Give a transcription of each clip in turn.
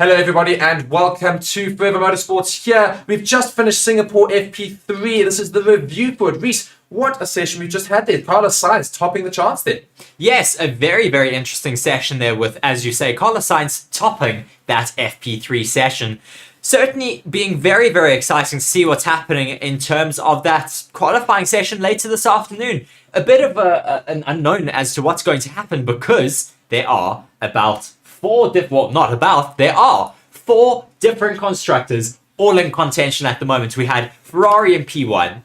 Hello everybody and welcome to Forever Motorsports here. We've just finished Singapore FP3. This is the review for it. Reese, what a session we just had there. Carlos Sainz topping the charts there. Yes, a very, very interesting session there with, as you say, Carlos Sainz topping that FP3 session. Certainly being very, very exciting to see what's happening in terms of that qualifying session later this afternoon. A bit of an unknown as to what's going to happen because there are there are four different constructors all in contention at the moment. We had Ferrari in P1,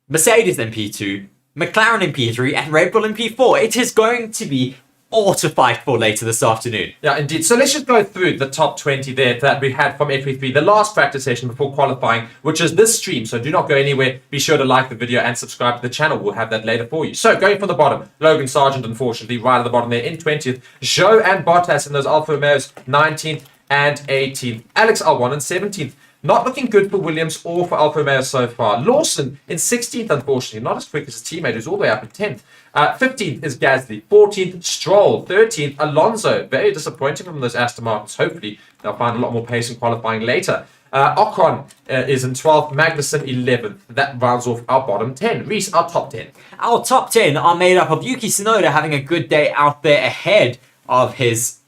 Mercedes in P2, McLaren in P3, and Red Bull in P4. It is going to be all to fight for later this afternoon. Yeah, indeed. So let's just go through the top 20 there that we had from FP3, the last practice session before qualifying, which is this stream. So do not go anywhere. Be sure to like the video and subscribe to the channel. We'll have that later for you. So going from the bottom, Logan Sargent, unfortunately, right at the bottom there in 20th. Zhou and Bottas in those Alfa Romeos, 19th and 18th. Alex Albon in 17th. Not looking good for Williams or for Alfa Romeo so far. Lawson in 16th, unfortunately. Not as quick as his teammate, who's all the way up in 10th. 15th is Gasly. 14th, Stroll. 13th, Alonso. Very disappointing from those Aston Martins. Hopefully, they'll find a lot more pace in qualifying later. Ocon is in 12th. Magnussen, 11th. That rounds off our bottom 10. Reese, our top 10. Our top 10 are made up of Yuki Tsunoda having a good day out there ahead of his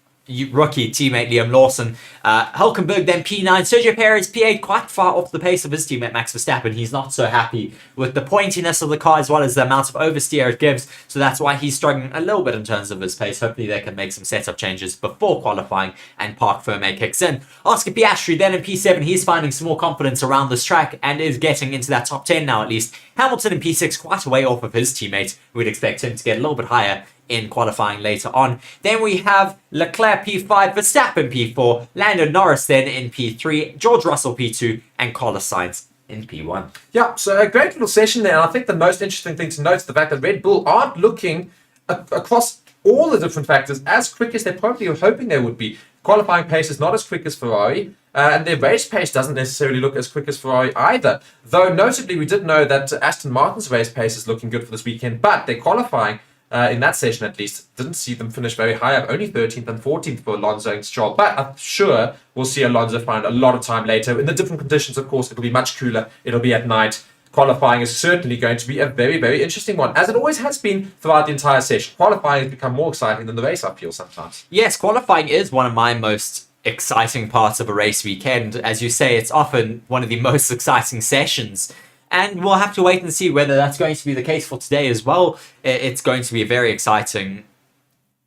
rookie teammate Liam Lawson. Hülkenberg then P9, Sergio Perez P8, quite far off the pace of his teammate Max Verstappen. He's not so happy with the pointiness of the car as well as the amount of oversteer it gives, so that's why he's struggling a little bit in terms of his pace. Hopefully they can make some setup changes before qualifying and Park Ferme kicks in. Oscar Piastri then in P7, he's finding some more confidence around this track and is getting into that top 10 now at least. Hamilton in P6, quite a way off of his teammate. We'd expect him to get a little bit higher in qualifying later on. Then we have Leclerc P5, Verstappen P4, Lando Norris then in P3, George Russell P2, and Carlos Sainz in P1. Yeah, so a great little session there. And I think the most interesting thing to note is the fact that Red Bull aren't looking across all the different factors as quick as they probably were hoping they would be. Qualifying pace is not as quick as Ferrari, and their race pace doesn't necessarily look as quick as Ferrari either. Though, notably, we did know that Aston Martin's race pace is looking good for this weekend, but their qualifying in that session at least, didn't see them finish very high up, only 13th and 14th for Alonso and Stroll. But I'm sure we'll see Alonso find a lot of time later. In the different conditions, of course, it'll be much cooler. It'll be at night. Qualifying is certainly going to be a very, very interesting one, as it always has been throughout the entire session. Qualifying has become more exciting than the race, I feel, sometimes. Yes, qualifying is one of my most exciting parts of a race weekend. As you say, it's often one of the most exciting sessions. And we'll have to wait and see whether that's going to be the case for today as well. It's going to be a very exciting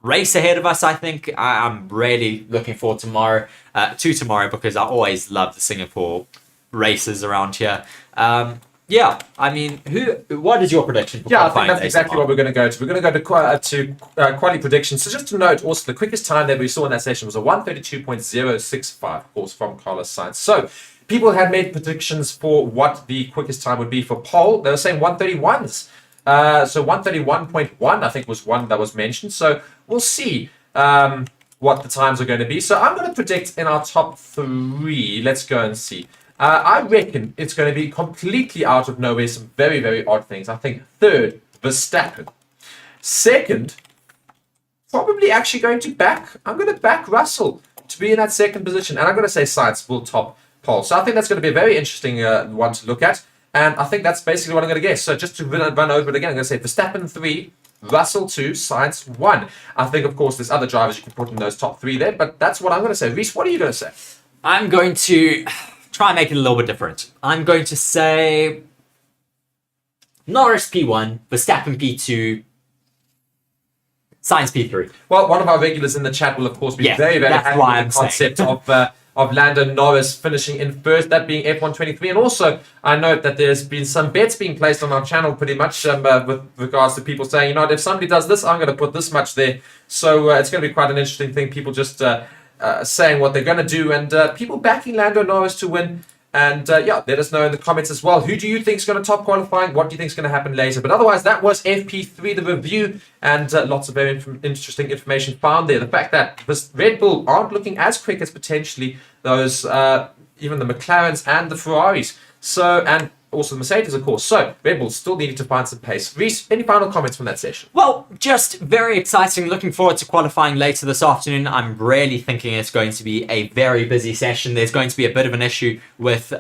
race ahead of us, I think. I'm really looking forward to tomorrow because I always love the Singapore races around here. Yeah, I mean, what is your prediction for qualifying? Yeah, I think that's exactly what we're going to go to. We're going to go to quality predictions. So just to note, also, the quickest time that we saw in that session was a 1:32.065, of course, from Carlos Sainz. So people had made predictions for what the quickest time would be for pole. They were saying 1:31s. So 1:31.1, I think, was one that was mentioned. So we'll see what the times are going to be. So I'm going to predict in our top three. Let's go and see. I reckon it's going to be completely out of nowhere, some very, very odd things. I think third, Verstappen. Second, probably actually going to I'm going to back Russell to be in that second position. And I'm going to say Sainz will top pole. So I think that's going to be a very interesting one to look at. And I think that's basically what I'm going to guess. So just to run over it again, I'm going to say Verstappen 3, Russell 2, Sainz 1. I think, of course, there's other drivers you can put in those top three there, but that's what I'm going to say. Reese, what are you going to say? I'm going to try and make it a little bit different. I'm going to say Norris P1, Verstappen P2, Sainz P3. Well, one of our regulars in the chat will, of course, be very, very happy with the concept of Lando Norris finishing in first, that being F123. And also, I note that there's been some bets being placed on our channel pretty much with regards to people saying, you know, if somebody does this, I'm going to put this much there. So it's going to be quite an interesting thing. People just saying what they're going to do, and people backing Lando Norris to win. And yeah, let us know in the comments as well. Who do you think is going to top qualifying? What do you think is going to happen later? But otherwise, that was FP3, the review, and lots of very interesting information found there. The fact that this Red Bull aren't looking as quick as potentially those, even the McLarens and the Ferraris. So, and also the Mercedes, of course. So Red Bull still needing to find some pace. Reece, any final comments from that session? Well, just very exciting. Looking forward to qualifying later this afternoon. I'm really thinking it's going to be a very busy session. There's going to be a bit of an issue with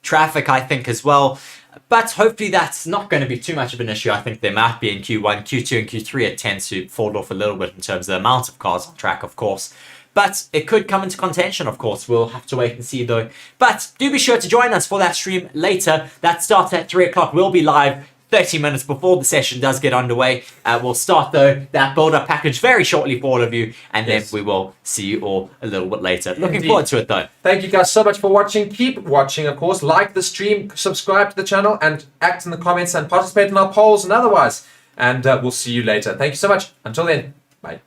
traffic, I think, as well. But hopefully that's not going to be too much of an issue. I think there might be in Q1, Q2, and Q3. It tends to fall off a little bit in terms of the amount of cars on track, of course. But it could come into contention, of course. We'll have to wait and see, though. But do be sure to join us for that stream later. That starts at 3 o'clock. We'll be live 30 minutes before the session does get underway. We'll start, though, that build-up package very shortly for all of you. And then we will see you all a little bit later. Looking forward to it, though. Thank you guys so much for watching. Keep watching, of course. Like the stream, subscribe to the channel, and act in the comments and participate in our polls and otherwise. And we'll see you later. Thank you so much. Until then, bye.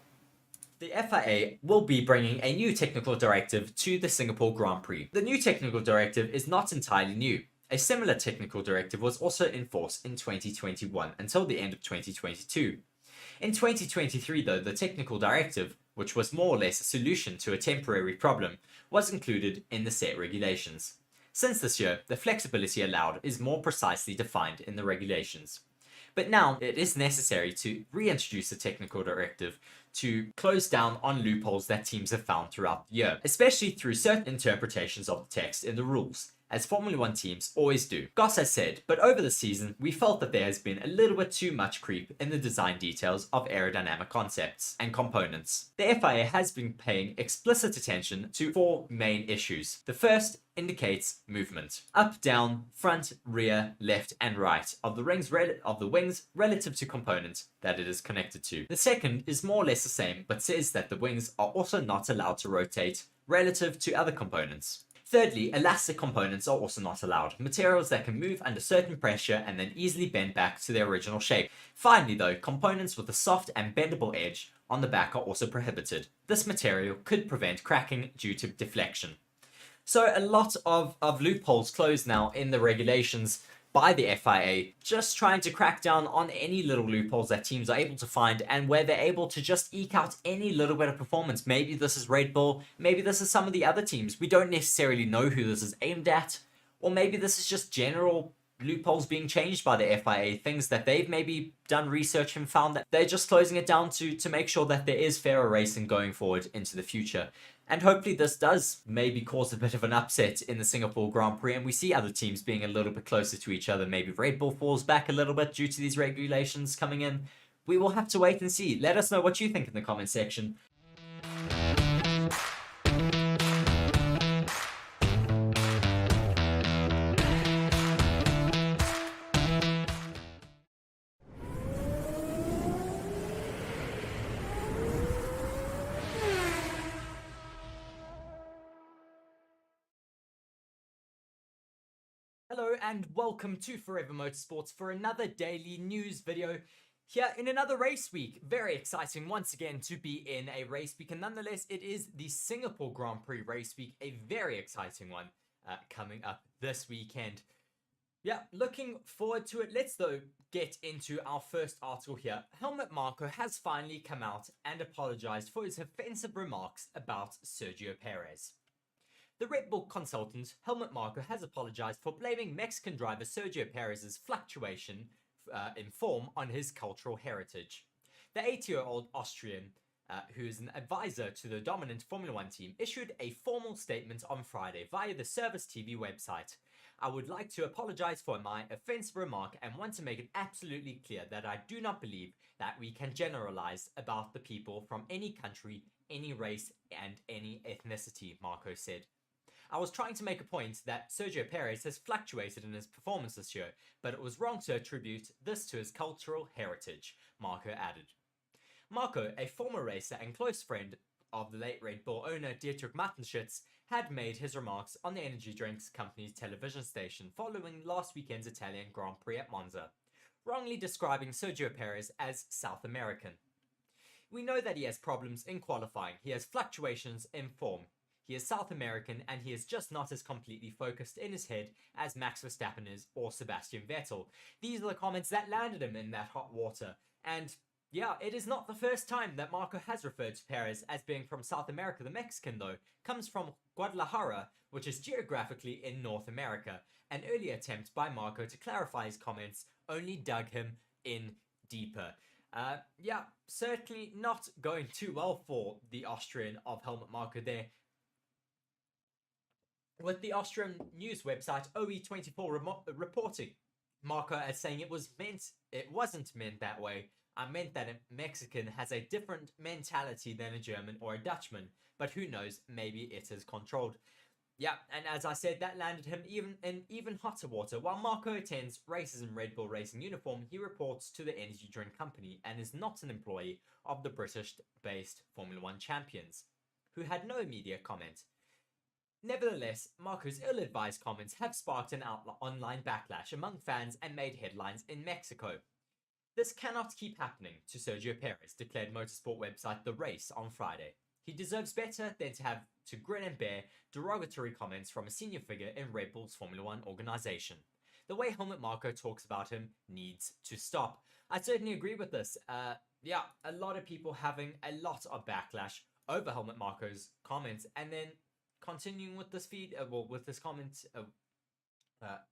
The FIA will be bringing a new technical directive to the Singapore Grand Prix. The new technical directive is not entirely new. A similar technical directive was also in force in 2021 until the end of 2022. In 2023, though, the technical directive, which was more or less a solution to a temporary problem, was included in the set regulations. Since this year, the flexibility allowed is more precisely defined in the regulations. But now it is necessary to reintroduce the technical directive to close down on loopholes that teams have found throughout the year, especially through certain interpretations of the text in the rules, as Formula 1 teams always do. Goss has said, but over the season, we felt that there has been a little bit too much creep in the design details of aerodynamic concepts and components. The FIA has been paying explicit attention to 4 main issues. The first indicates movement. Up, down, front, rear, left, and right of the wings relative to component that it is connected to. The second is more or less the same, but says that the wings are also not allowed to rotate relative to other components. Thirdly, elastic components are also not allowed. Materials that can move under certain pressure and then easily bend back to their original shape. Finally, though, components with a soft and bendable edge on the back are also prohibited. This material could prevent cracking due to deflection. So a lot of loopholes closed now in the regulations by the FIA, just trying to crack down on any little loopholes that teams are able to find and where they're able to just eke out any little bit of performance. Maybe this is Red Bull, maybe this is some of the other teams. We don't necessarily know who this is aimed at, or maybe this is just general loopholes being changed by the FIA, things that they've maybe done research and found that they're just closing it down to make sure that there is fairer racing going forward into the future. And hopefully this does maybe cause a bit of an upset in the Singapore Grand Prix and we see other teams being a little bit closer to each other. Maybe Red Bull falls back a little bit due to these regulations coming in. We will have to wait and see. Let us know what you think in the comment section. Hello and welcome to Forever Motorsports for another daily news video here in another race week. Very exciting once again to be in a race week, and nonetheless it is the Singapore Grand Prix race week, a very exciting one coming up this weekend. Yeah, looking forward to it. Let's though get into our first article here. Helmut Marko has finally come out and apologized for his offensive remarks about Sergio Perez. The Red Bull consultant, Helmut Marko, has apologized for blaming Mexican driver Sergio Perez's fluctuation in form on his cultural heritage. The 80-year-old Austrian, who is an advisor to the dominant Formula 1 team, issued a formal statement on Friday via the Service TV website. I would like to apologize for my offensive remark and want to make it absolutely clear that I do not believe that we can generalize about the people from any country, any race, and any ethnicity, Marko said. I was trying to make a point that Sergio Perez has fluctuated in his performance this year, but it was wrong to attribute this to his cultural heritage, Marko added. Marko, a former racer and close friend of the late Red Bull owner Dietrich Mateschitz, had made his remarks on the energy drinks company's television station following last weekend's Italian Grand Prix at Monza, wrongly describing Sergio Perez as South American. We know that he has problems in qualifying, he has fluctuations in form. He is South American and he is just not as completely focused in his head as Max Verstappen is or Sebastian Vettel. These are the comments that landed him in that hot water. And Yeah, it is not the first time that Marko has referred to Perez as being from South America. The Mexican, though, comes from Guadalajara, which is geographically in North America. An earlier attempt by Marko to clarify his comments only dug him in deeper. Yeah, certainly not going too well for the Austrian of Helmut Marko there. With the Austrian news website OE24 reporting Marko as saying it wasn't meant that way. I meant that a Mexican has a different mentality than a German or a Dutchman, but who knows, maybe it is controlled. Yeah, and as I said, that landed him even hotter water. While Marko attends races in Red Bull Racing uniform, he reports to the energy drink company and is not an employee of the British-based Formula One champions, who had no media comment. Nevertheless, Marko's ill-advised comments have sparked an online backlash among fans and made headlines in Mexico. This cannot keep happening to Sergio Perez, declared motorsport website The Race on Friday. He deserves better than to have to grin and bear derogatory comments from a senior figure in Red Bull's Formula One organization. The way Helmut Marko talks about him needs to stop. I certainly agree with this. Yeah, a lot of people having a lot of backlash over Helmut Marko's comments, and then continuing with this feed, with this comment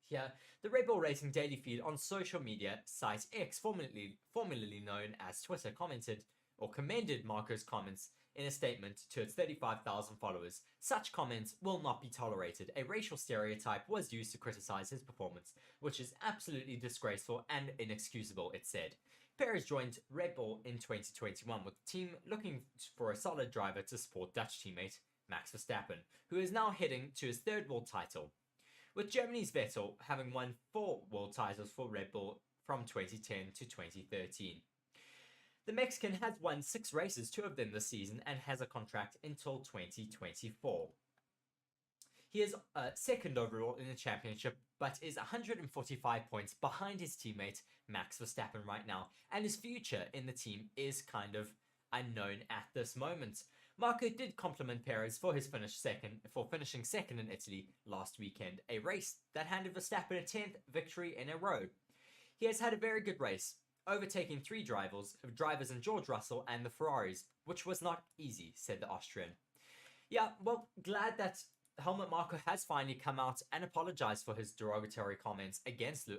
here, the Red Bull Racing daily feed on social media site X, formerly known as Twitter, commended Marko's comments in a statement to its 35,000 followers. Such comments will not be tolerated. A racial stereotype was used to criticize his performance, which is absolutely disgraceful and inexcusable, it said. Perez joined Red Bull in 2021 with the team looking for a solid driver to support Dutch teammate Max Verstappen, who is now heading to his third world title, with Germany's Vettel having won 4 world titles for Red Bull from 2010 to 2013. The Mexican has won 6 races, 2 of them this season, and has a contract until 2024. He is second overall in the championship, but is 145 points behind his teammate Max Verstappen right now, and his future in the team is kind of unknown at this moment. Marko did compliment Perez for finishing second in Italy last weekend, a race that handed Verstappen a 10th victory in a row. He has had a very good race, overtaking 3 drivers in George Russell and the Ferraris, which was not easy, said the Austrian. Yeah, well, glad that Helmut Marko has finally come out and apologized for his derogatory comments against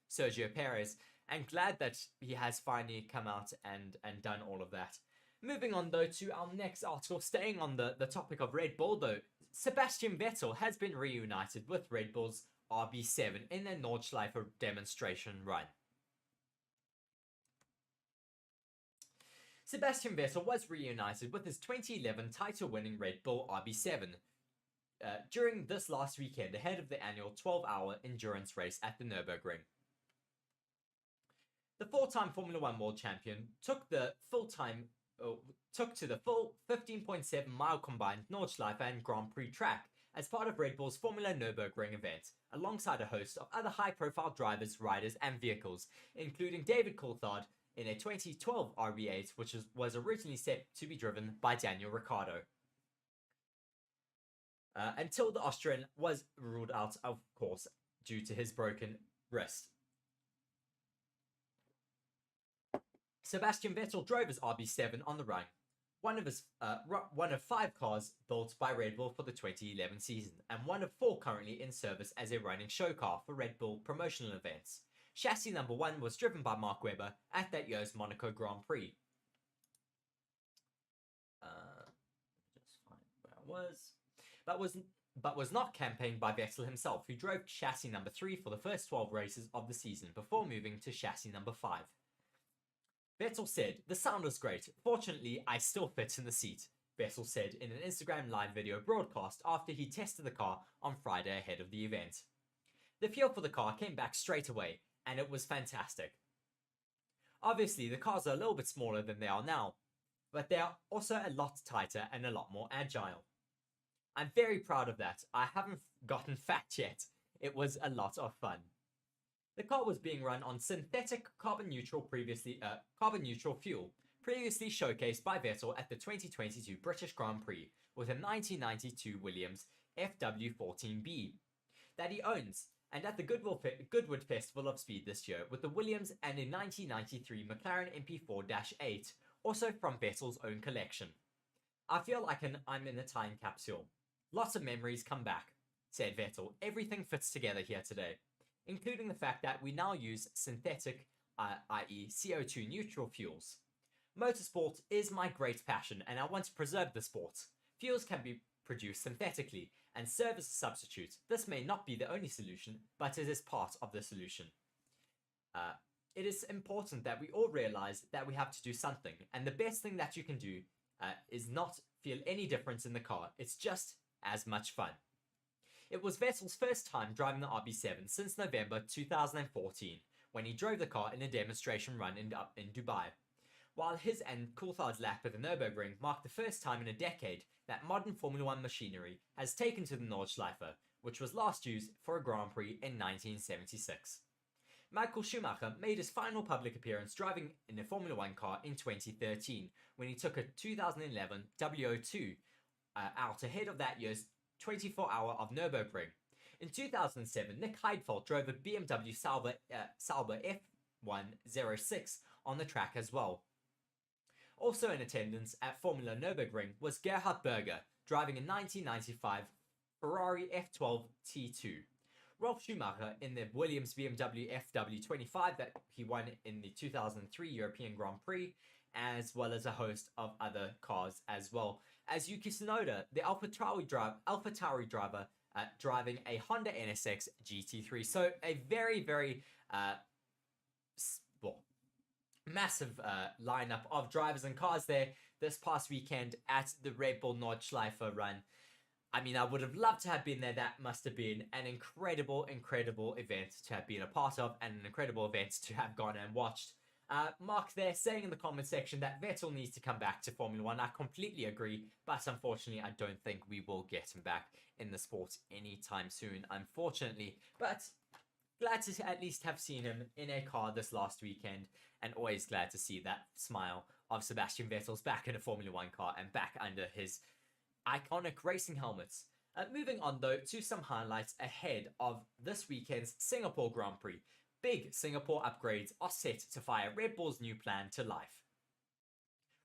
Sergio Perez, and glad that he has finally come out and done all of that. Moving on, though, to our next article, staying on the topic of Red Bull, though, Sebastian Vettel has been reunited with Red Bull's RB7 in their Nordschleife demonstration run. Sebastian Vettel was reunited with his 2011 title-winning Red Bull RB7 during this last weekend ahead of the annual 12-hour endurance race at the Nurburgring. The 4-time Formula One world champion took to the full 15.7-mile combined Nordschleife and Grand Prix track as part of Red Bull's Formula Nurburgring event, alongside a host of other high-profile drivers, riders, and vehicles, including David Coulthard in a 2012 RB8, which was originally set to be driven by Daniel Ricciardo. Until the Austrian was ruled out, of course, due to his broken wrist. Sebastian Vettel drove his RB7 on the run, one of 5 cars built by Red Bull for the 2011 season, and one of 4 currently in service as a running show car for Red Bull promotional events. Chassis number 1 was driven by Mark Webber at that year's Monaco Grand Prix. Just find where I was. But was not campaigned by Vettel himself, who drove chassis number 3 for the first 12 races of the season before moving to chassis number 5. Vettel said, "The sound was great. Fortunately, I still fit in the seat," Vettel said in an Instagram live video broadcast after he tested the car on Friday ahead of the event. "The feel for the car came back straight away, and it was fantastic. Obviously, the cars are a little bit smaller than they are now, but they are also a lot tighter and a lot more agile. I'm very proud of that. I haven't gotten fat yet. It was a lot of fun." The car was being run on synthetic carbon-neutral fuel, previously showcased by Vettel at the 2022 British Grand Prix with a 1992 Williams FW14B that he owns and at the Goodwood Festival of Speed this year with the Williams and a 1993 McLaren MP4-8, also from Vettel's own collection. I feel like I'm in a time capsule. Lots of memories come back, said Vettel. Everything fits together here today, including the fact that we now use synthetic, i.e. CO2 neutral fuels. Motorsport is my great passion and I want to preserve the sport. Fuels can be produced synthetically and serve as a substitute. This may not be the only solution, but it is part of the solution. It is important that we all realize that we have to do something, and the best thing that you can do is not feel any difference in the car. It's just as much fun. It was Vettel's first time driving the RB7 since November 2014, when he drove the car in a demonstration run in Dubai. While his and Coulthard's lap at the Nurburgring marked the first time in a decade that modern Formula 1 machinery has taken to the Nordschleife, which was last used for a Grand Prix in 1976. Michael Schumacher made his final public appearance driving in a Formula 1 car in 2013, when he took a 2011 W02 out ahead of that year's 24-hour of Nürburgring. In 2007, Nick Heidfeld drove a BMW Sauber F106 on the track as well. Also in attendance at Formula Nürburgring was Gerhard Berger, driving a 1995 Ferrari F12 T2. Ralf Schumacher in the Williams BMW FW25 that he won in the 2003 European Grand Prix, as well as a host of other cars as well. As Yuki Tsunoda, the AlphaTauri driver, driving a Honda NSX GT3. So a very, very massive lineup of drivers and cars there this past weekend at the Red Bull Nordschleife run. I mean, I would have loved to have been there. That must have been an incredible, incredible event to have been a part of, and an incredible event to have gone and watched. Mark there saying in the comment section that Vettel needs to come back to Formula 1. I completely agree, but unfortunately, I don't think we will get him back in the sport anytime soon, unfortunately. But glad to at least have seen him in a car this last weekend, and always glad to see that smile of Sebastian Vettel's back in a Formula 1 car and back under his iconic racing helmets. Moving on though to some highlights ahead of this weekend's Singapore Grand Prix. Big Singapore upgrades are set to fire Red Bull's new plan to life.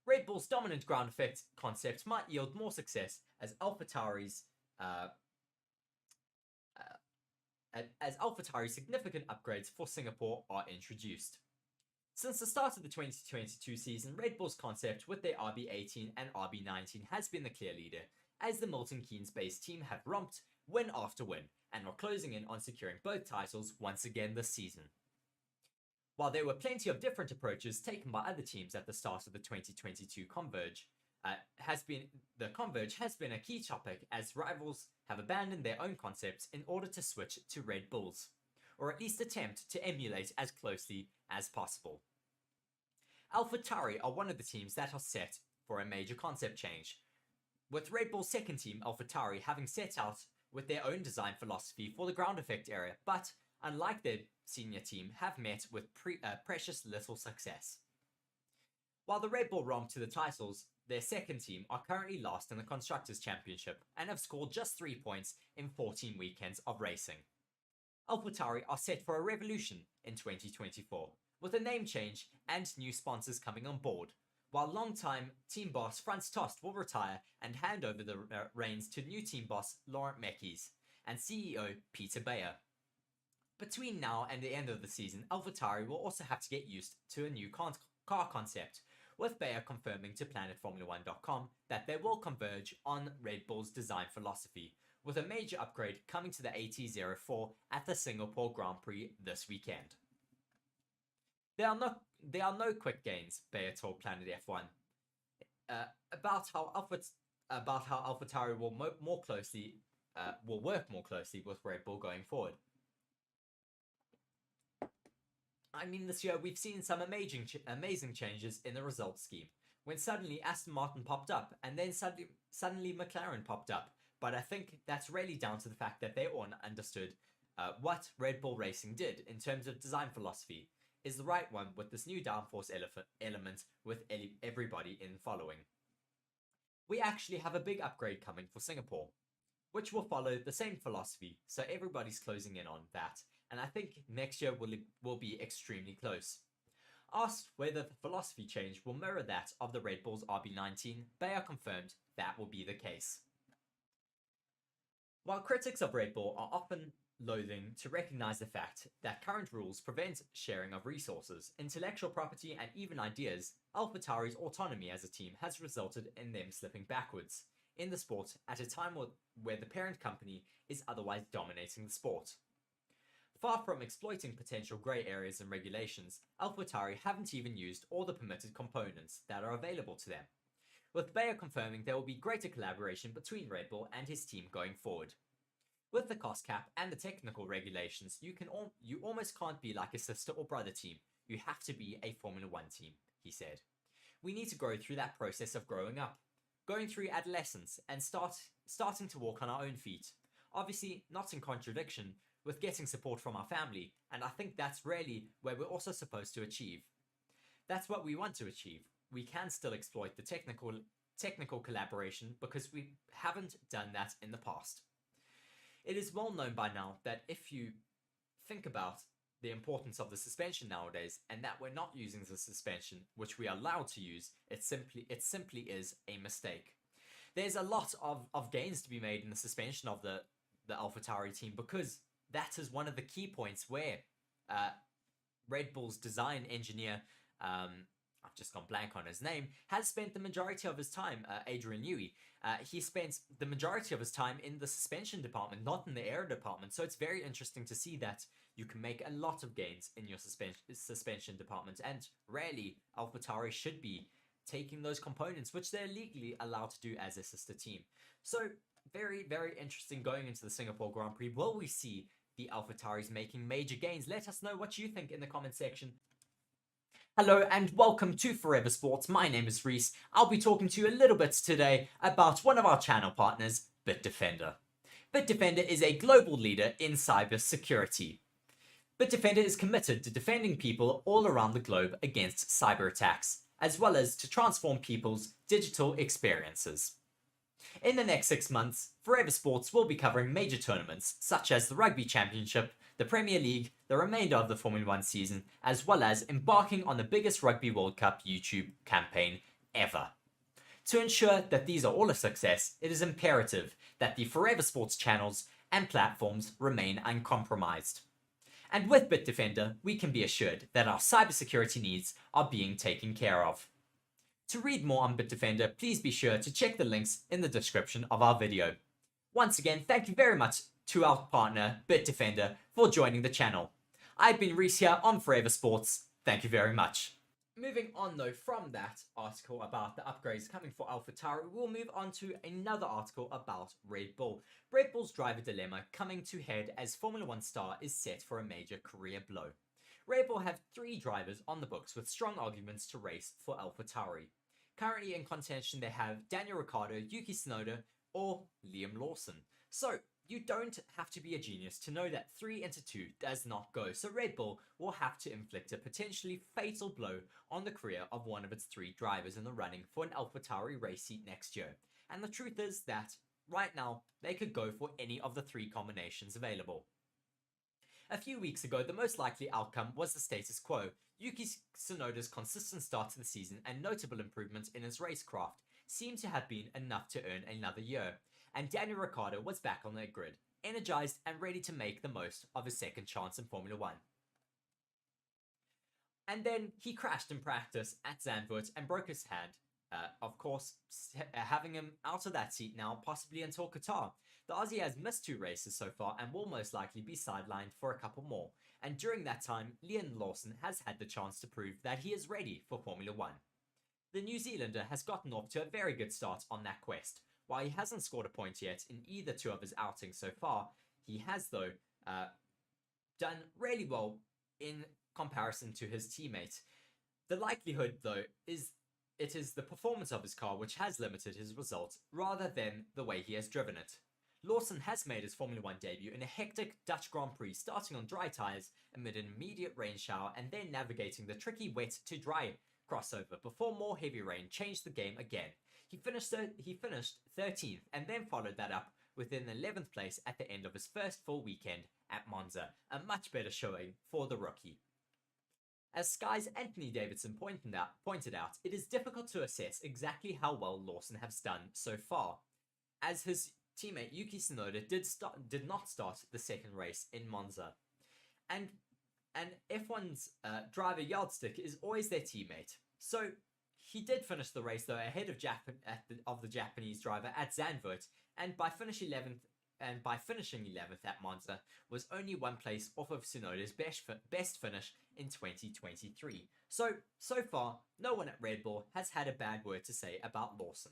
Red Bull's dominant ground effect concept might yield more success as AlphaTauri's significant upgrades for Singapore are introduced. Since the start of the 2022 season, Red Bull's concept with their RB18 and RB19 has been the clear leader, as the Milton Keynes-based team have romped win after win, and are closing in on securing both titles once again this season. While there were plenty of different approaches taken by other teams at the start of the 2022 Converge, the Converge has been a key topic as rivals have abandoned their own concepts in order to switch to Red Bull's, or at least attempt to emulate as closely as possible. AlphaTauri are one of the teams that are set for a major concept change, with Red Bull's second team, AlphaTauri, having set out with their own design philosophy for the ground effect area, but unlike their senior team, have met with precious little success. While the Red Bull romp to the titles, their second team are currently last in the Constructors Championship and have scored just 3 points in 14 weekends of racing. AlphaTauri are set for a revolution in 2024, with a name change and new sponsors coming on board, while long-time team boss Franz Tost will retire and hand over the reins to new team boss Laurent Mekies and CEO Peter Bayer. Between now and the end of the season, AlphaTauri will also have to get used to a new car concept, with Bayer confirming to PlanetFormula1.com that they will converge on Red Bull's design philosophy, with a major upgrade coming to the AT04 at the Singapore Grand Prix this weekend. There are no quick gains, Bayer told Planet F1, about how AlphaTauri will work more closely with Red Bull going forward. I mean, this year we've seen some amazing changes in the results scheme, when suddenly Aston Martin popped up, and then suddenly McLaren popped up. But I think that's really down to the fact that they all understood what Red Bull Racing did in terms of design philosophy is the right one, with this new downforce element with everybody in following. We actually have a big upgrade coming for Singapore. which will follow the same philosophy, so everybody's closing in on that, and I think next year will be extremely close. Asked whether the philosophy change will mirror that of the Red Bull's RB19, Bayer confirmed that will be the case. While critics of Red Bull are often loathing to recognize the fact that current rules prevent sharing of resources, intellectual property, and even ideas, AlphaTauri's autonomy as a team has resulted in them slipping backwards in the sport at a time where the parent company is otherwise dominating the sport. Far from exploiting potential grey areas and regulations, AlphaTauri haven't even used all the permitted components that are available to them, with Bayer confirming there will be greater collaboration between Red Bull and his team going forward. With the cost cap and the technical regulations, you almost can't be like a sister or brother team. You have to be a Formula 1 team, he said. We need to go through that process of growing up, going through adolescence and starting to walk on our own feet. Obviously, not in contradiction with getting support from our family, and I think that's really where we're also supposed to achieve. That's what we want to achieve. We can still exploit the technical collaboration because we haven't done that in the past. It is well known by now that if you think about the importance of the suspension nowadays and that we're not using the suspension which we are allowed to use, it simply is a mistake. There's a lot of gains to be made in the suspension of the AlphaTauri team because that is one of the key points where Red Bull's design engineer, I've just gone blank on his name, has spent the majority of his time, Adrian Newey, he spent the majority of his time in the suspension department, not in the air department. So it's very interesting to see that you can make a lot of gains in your suspension department, and rarely AlphaTauri should be taking those components, which they're legally allowed to do as a sister team. So very, very interesting going into the Singapore Grand Prix. Will we see the AlphaTauris making major gains? Let us know what you think in the comment section. Hello and welcome to Forever Sports. My name is Reese. I'll be talking to you a little bit today about one of our channel partners, Bitdefender. Bitdefender is a global leader in cyber security. Bitdefender is committed to defending people all around the globe against cyber attacks, as well as to transform people's digital experiences. In the next 6 months, Forever Sports will be covering major tournaments such as the Rugby Championship, the Premier League, the remainder of the Formula 1 season, as well as embarking on the biggest Rugby World Cup YouTube campaign ever. To ensure that these are all a success, it is imperative that the Forever Sports channels and platforms remain uncompromised. And with Bitdefender, we can be assured that our cybersecurity needs are being taken care of. To read more on Bitdefender, please be sure to check the links in the description of our video. Once again, thank you very much to our partner, Bitdefender, for joining the channel. I've been Reese here on Forever Sports. Thank you very much. Moving on though from that article about the upgrades coming for AlphaTauri, we'll move on to another article about Red Bull. Red Bull's driver dilemma coming to head as Formula 1 star is set for a major career blow. Red Bull have 3 drivers on the books with strong arguments to race for AlphaTauri. Currently in contention they have Daniel Ricciardo, Yuki Tsunoda, or Liam Lawson. So you don't have to be a genius to know that 3 into 2 does not go, so Red Bull will have to inflict a potentially fatal blow on the career of one of its 3 drivers in the running for an AlphaTauri race seat next year. And the truth is that, right now, they could go for any of the 3 combinations available. A few weeks ago, the most likely outcome was the status quo. Yuki Tsunoda's consistent start to the season and notable improvement in his racecraft seemed to have been enough to earn another year, and Daniel Ricciardo was back on the grid, energized and ready to make the most of his second chance in Formula 1. And then he crashed in practice at Zandvoort and broke his hand, of course, having him out of that seat now, possibly until Qatar. The Aussie has missed 2 races so far and will most likely be sidelined for a couple more, and during that time, Liam Lawson has had the chance to prove that he is ready for Formula 1. The New Zealander has gotten off to a very good start on that quest. While he hasn't scored a point yet in either 2 of his outings so far, he has though done really well in comparison to his teammate. The likelihood though is it is the performance of his car which has limited his results rather than the way he has driven it. Lawson has made his Formula 1 debut in a hectic Dutch Grand Prix, starting on dry tyres amid an immediate rain shower and then navigating the tricky wet to dry crossover before more heavy rain changed the game again. He finished 13th and then followed that up within 11th place at the end of his first full weekend at Monza, a much better showing for the rookie. As Sky's Anthony Davidson pointed out, it is difficult to assess exactly how well Lawson has done so far, as his teammate Yuki Tsunoda did not start the second race in Monza. And F1's driver yardstick is always their teammate. So he did finish the race though ahead of the Japanese driver at Zandvoort, and by finishing 11th at Monza was only one place off of Tsunoda's best finish in 2023. So far, no one at Red Bull has had a bad word to say about Lawson.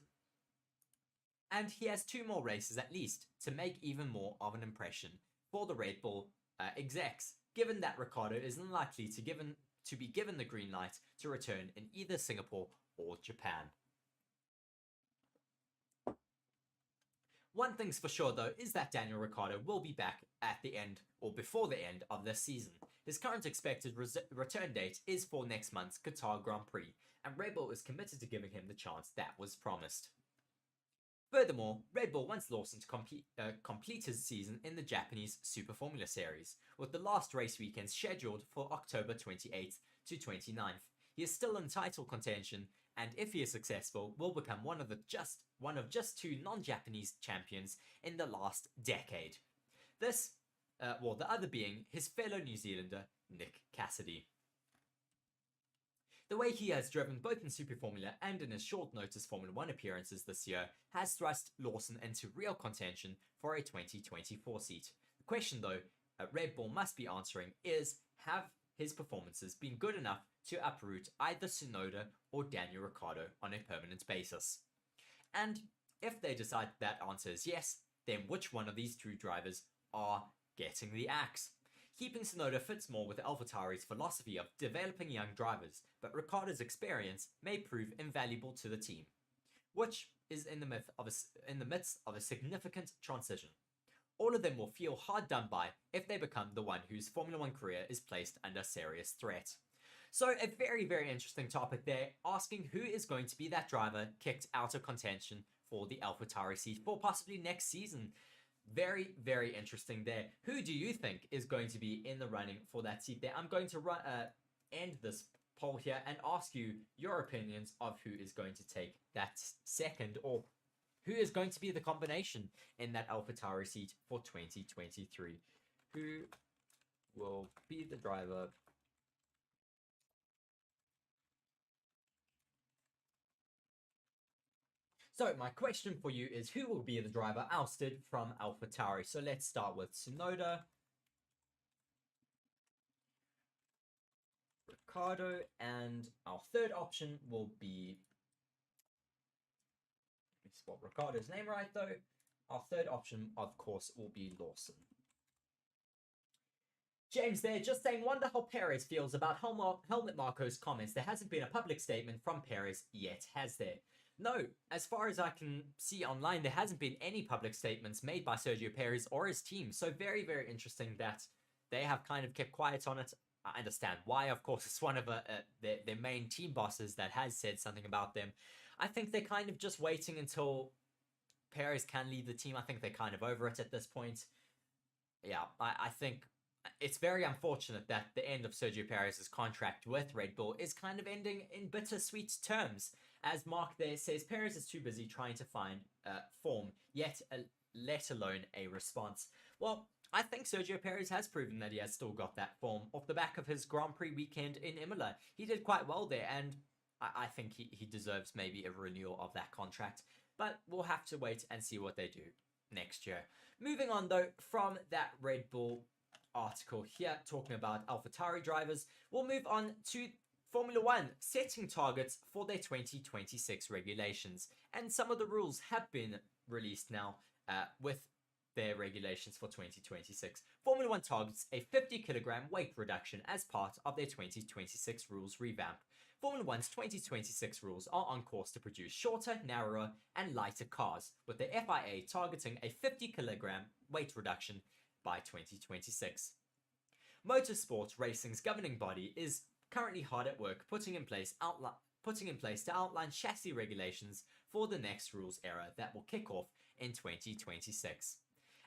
And he has 2 more races at least to make even more of an impression for the Red Bull execs, given that Ricciardo is unlikely to be given the green light to return in either Singapore or Japan. One thing's for sure though is that Daniel Ricciardo will be back at the end or before the end of this season. His current expected return date is for next month's Qatar Grand Prix, and Red Bull is committed to giving him the chance that was promised. Furthermore, Red Bull wants Lawson to complete his season in the Japanese Super Formula Series, with the last race weekend scheduled for October 28th to 29th. He is still in title contention, and if he is successful, will become one of just 2 non-Japanese champions in the last decade. The other being his fellow New Zealander, Nick Cassidy. The way he has driven both in Super Formula and in his short-notice Formula 1 appearances this year has thrust Lawson into real contention for a 2024 seat. The question, though, Red Bull must be answering is, have his performances been good enough to uproot either Tsunoda or Daniel Ricciardo on a permanent basis? And if they decide that answer is yes, then which one of these 2 drivers are getting the axe? Keeping Tsunoda fits more with AlphaTauri's philosophy of developing young drivers, but Ricciardo's experience may prove invaluable to the team, which is in the midst of a significant transition. All of them will feel hard done by if they become the one whose Formula 1 career is placed under serious threat. So a very, very interesting topic there, asking who is going to be that driver kicked out of contention for the AlphaTauri seat for possibly next season. Very, very interesting there. Who do you think is going to be in the running for that seat there? I'm going to end this poll here and ask you your opinions of who is going to take that second, or who is going to be the combination in that AlphaTauri seat for 2023. Who will be the driver? So my question for you is, who will be the driver ousted from AlphaTauri? So let's start with Tsunoda, Ricciardo, and our third option will be, let me spot Ricciardo's name right though. Our third option, of course, will be Lawson. James there, just saying, wonder how Perez feels about Helmut Marko's comments. There hasn't been a public statement from Perez yet, has there? No, as far as I can see online, there hasn't been any public statements made by Sergio Perez or his team. So very, very interesting that they have kind of kept quiet on it. I understand why. Of course, it's one of their main team bosses that has said something about them. I think they're kind of just waiting until Perez can leave the team. I think they're kind of over it at this point. Yeah, I think it's very unfortunate that the end of Sergio Perez's contract with Red Bull is kind of ending in bittersweet terms. As Mark there says, Perez is too busy trying to find form, let alone a response. Well, I think Sergio Perez has proven that he has still got that form off the back of his Grand Prix weekend in Imola. He did quite well there, and I think he deserves maybe a renewal of that contract. But we'll have to wait and see what they do next year. Moving on, though, from that Red Bull article here talking about AlphaTauri drivers, we'll move on to Formula 1 setting targets for their 2026 regulations. And some of the rules have been released now with their regulations for 2026. Formula 1 targets a 50 kilogram weight reduction as part of their 2026 rules revamp. Formula 1's 2026 rules are on course to produce shorter, narrower, and lighter cars, with the FIA targeting a 50 kilogram weight reduction by 2026. Motorsports Racing's governing body is currently hard at work putting in place to outline chassis regulations for the next rules era that will kick off in 2026.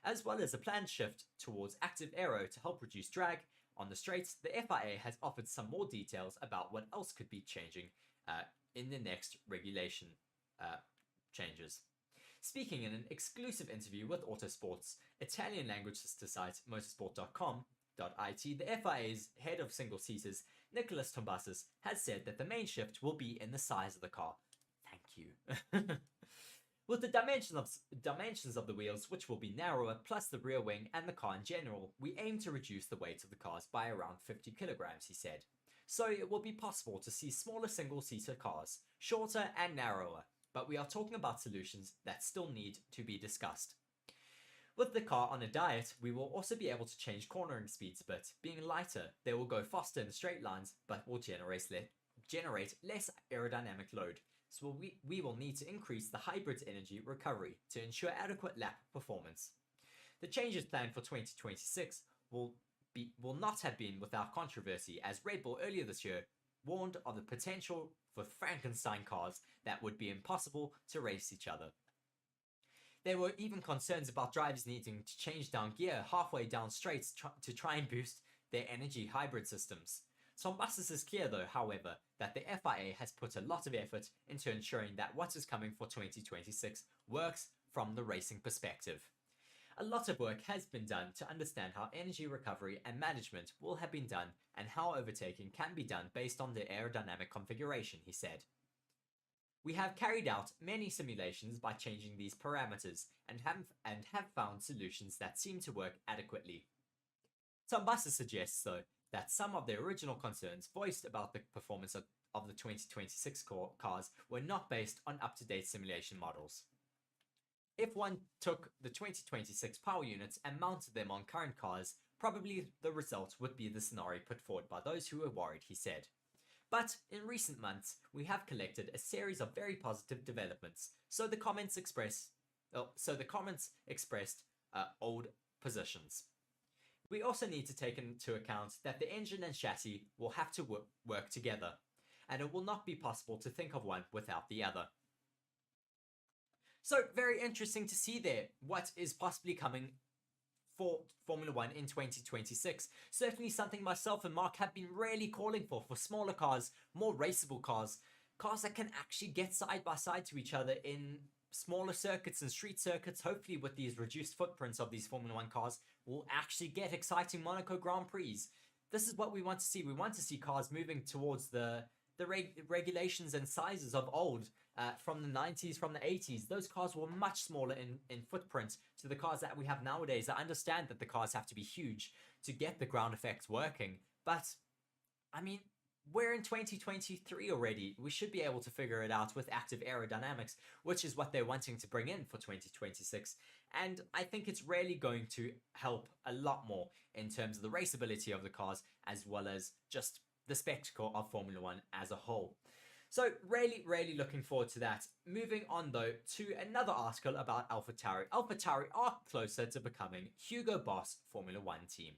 As well as a planned shift towards active aero to help reduce drag on the straights, the FIA has offered some more details about what else could be changing in the next regulation changes. Speaking in an exclusive interview with Autosports, Italian language sister site motorsport.com.it, the FIA's head of single seaters, Nicholas Tombasas, has said that the main shift will be in the size of the car. Thank you. With the dimensions of the wheels, which will be narrower, plus the rear wing and the car in general, we aim to reduce the weight of the cars by around 50 kilograms, he said. So it will be possible to see smaller single-seater cars, shorter and narrower, but we are talking about solutions that still need to be discussed. With the car on a diet, we will also be able to change cornering speeds a bit. Being lighter, they will go faster in straight lines, but will generate less aerodynamic load. So we will need to increase the hybrid's energy recovery to ensure adequate lap performance. The changes planned for 2026 will not have been without controversy, as Red Bull earlier this year warned of the potential for Frankenstein cars that would be impossible to race each other. There were even concerns about drivers needing to change down gear halfway down straights to try and boost their energy hybrid systems. Tombasas is clear though, however, that the FIA has put a lot of effort into ensuring that what is coming for 2026 works from the racing perspective. A lot of work has been done to understand how energy recovery and management will have been done and how overtaking can be done based on the aerodynamic configuration, he said. We have carried out many simulations by changing these parameters and have found solutions that seem to work adequately. Tombasas suggests, though, that some of the original concerns voiced about the performance of the 2026 cars were not based on up-to-date simulation models. If one took the 2026 power units and mounted them on current cars, probably the result would be the scenario put forward by those who were worried, he said. But in recent months, we have collected a series of very positive developments, so the comments expressed old positions. We also need to take into account that the engine and chassis will have to work together, and it will not be possible to think of one without the other. So very interesting to see there what is possibly coming for Formula 1 in 2026. Certainly something myself and Mark have been really calling for smaller cars, more raceable cars, cars that can actually get side by side to each other in smaller circuits and street circuits. Hopefully with these reduced footprints of these Formula 1 cars, we'll actually get exciting Monaco Grand Prix. This is what we want to see. We want to see cars moving towards the regulations and sizes of old, from the 90s, from the 80s. Those cars were much smaller in footprint to the cars that we have nowadays. I understand that the cars have to be huge to get the ground effects working, but I mean, we're in 2023 already. We should be able to figure it out with active aerodynamics, which is what they're wanting to bring in for 2026. And I think it's really going to help a lot more in terms of the raceability of the cars, as well as just the spectacle of Formula 1 as a whole. So really, really looking forward to that. Moving on though to another article about AlphaTauri. AlphaTauri are closer to becoming Hugo Boss Formula 1 team.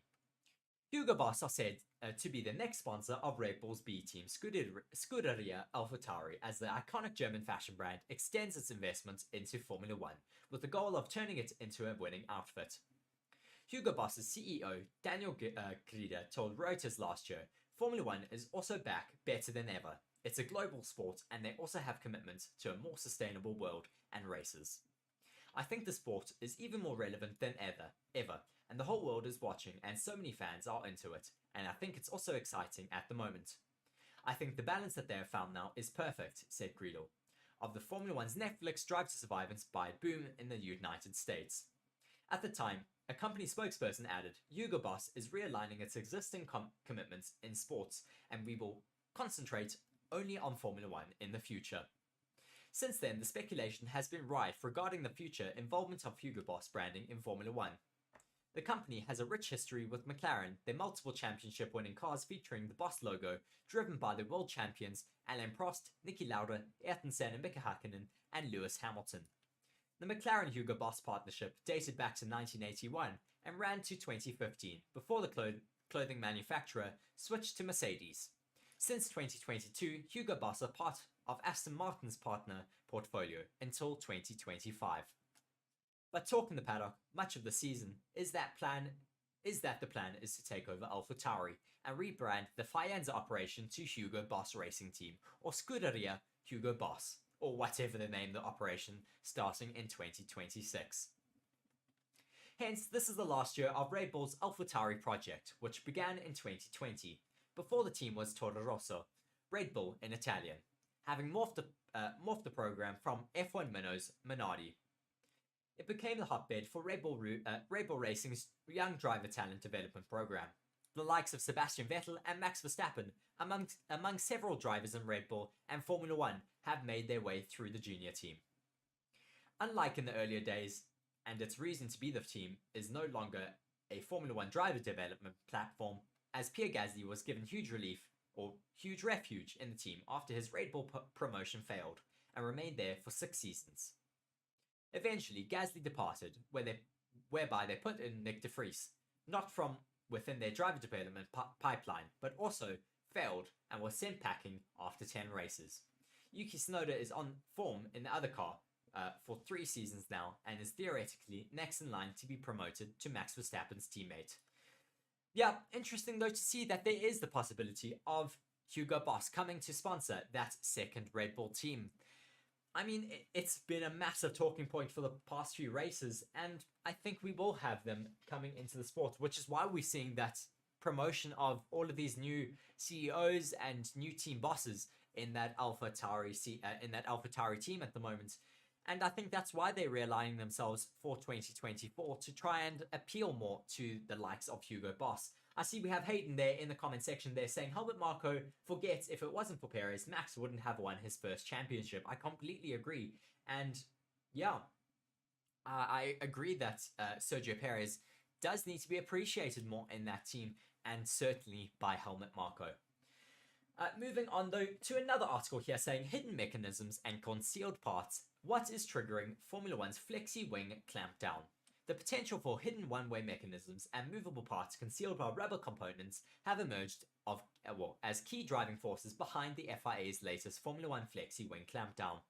Hugo Boss are said to be the next sponsor of Red Bull's B team Scuderia AlphaTauri, as the iconic German fashion brand extends its investments into Formula 1 with the goal of turning it into a winning outfit. Hugo Boss's CEO Daniel Grieder told Reuters last year, Formula 1 is also back better than ever. It's a global sport and they also have commitments to a more sustainable world and races. I think the sport is even more relevant than ever, and the whole world is watching and so many fans are into it, and I think it's also exciting at the moment. I think the balance that they have found now is perfect, said Grieder, of the Formula 1's Netflix Drive to Survive inspired boom in the United States. At the time, a company spokesperson added, Hugo Boss is realigning its existing commitments in sports, and we will concentrate only on Formula 1 in the future. Since then, the speculation has been rife regarding the future involvement of Hugo Boss branding in Formula 1. The company has a rich history with McLaren, their multiple championship-winning cars featuring the Boss logo, driven by the world champions Alain Prost, Niki Lauda, Ayrton Senna, Mika Hakkinen, and Lewis Hamilton. The McLaren-Hugo Boss partnership dated back to 1981 and ran to 2015, before the clothing manufacturer switched to Mercedes. Since 2022, Hugo Boss are part of Aston Martin's partner portfolio until 2025. But talking the paddock much of the season is that the plan is to take over AlphaTauri and rebrand the Faenza operation to Hugo Boss Racing Team, or Scuderia Hugo Boss, or whatever they name the operation, starting in 2026. Hence, this is the last year of Red Bull's AlphaTauri project, which began in 2020, before the team was Toro Rosso, Red Bull in Italian, having morphed the program from F1 Minnows Minardi. It became the hotbed for Red Bull Racing's young driver talent development program. The likes of Sebastian Vettel and Max Verstappen, among several drivers in Red Bull and Formula One, have made their way through the junior team. Unlike in the earlier days, and its reason to be the team is no longer a Formula One driver development platform, as Pierre Gasly was given huge refuge in the team after his Red Bull promotion failed, and remained there for 6 seasons. Eventually, Gasly departed, whereby they put in Nick de Vries, not from within their driver development pipeline, but also failed and was sent packing after 10 races. Yuki Tsunoda is on form in the other car for 3 seasons now, and is theoretically next in line to be promoted to Max Verstappen's teammate. Yeah, interesting though to see that there is the possibility of Hugo Boss coming to sponsor that second Red Bull team. I mean, it's been a massive talking point for the past few races, and I think we will have them coming into the sport, which is why we're seeing that promotion of all of these new CEOs and new team bosses in that AlphaTauri team at the moment. And I think that's why they're realigning themselves for 2024 to try and appeal more to the likes of Hugo Boss. I see we have Hayden there in the comment section there saying Helmut Marko forgets if it wasn't for Perez, Max wouldn't have won his first championship. I completely agree. And yeah, I agree that Sergio Perez does need to be appreciated more in that team, and certainly by Helmut Marko. Moving on though to another article here saying hidden mechanisms and concealed parts. What is triggering Formula One's Flexi-wing clampdown? The potential for hidden one-way mechanisms and movable parts concealed by rubber components have emerged as key driving forces behind the FIA's latest Formula One Flexi-wing clampdown.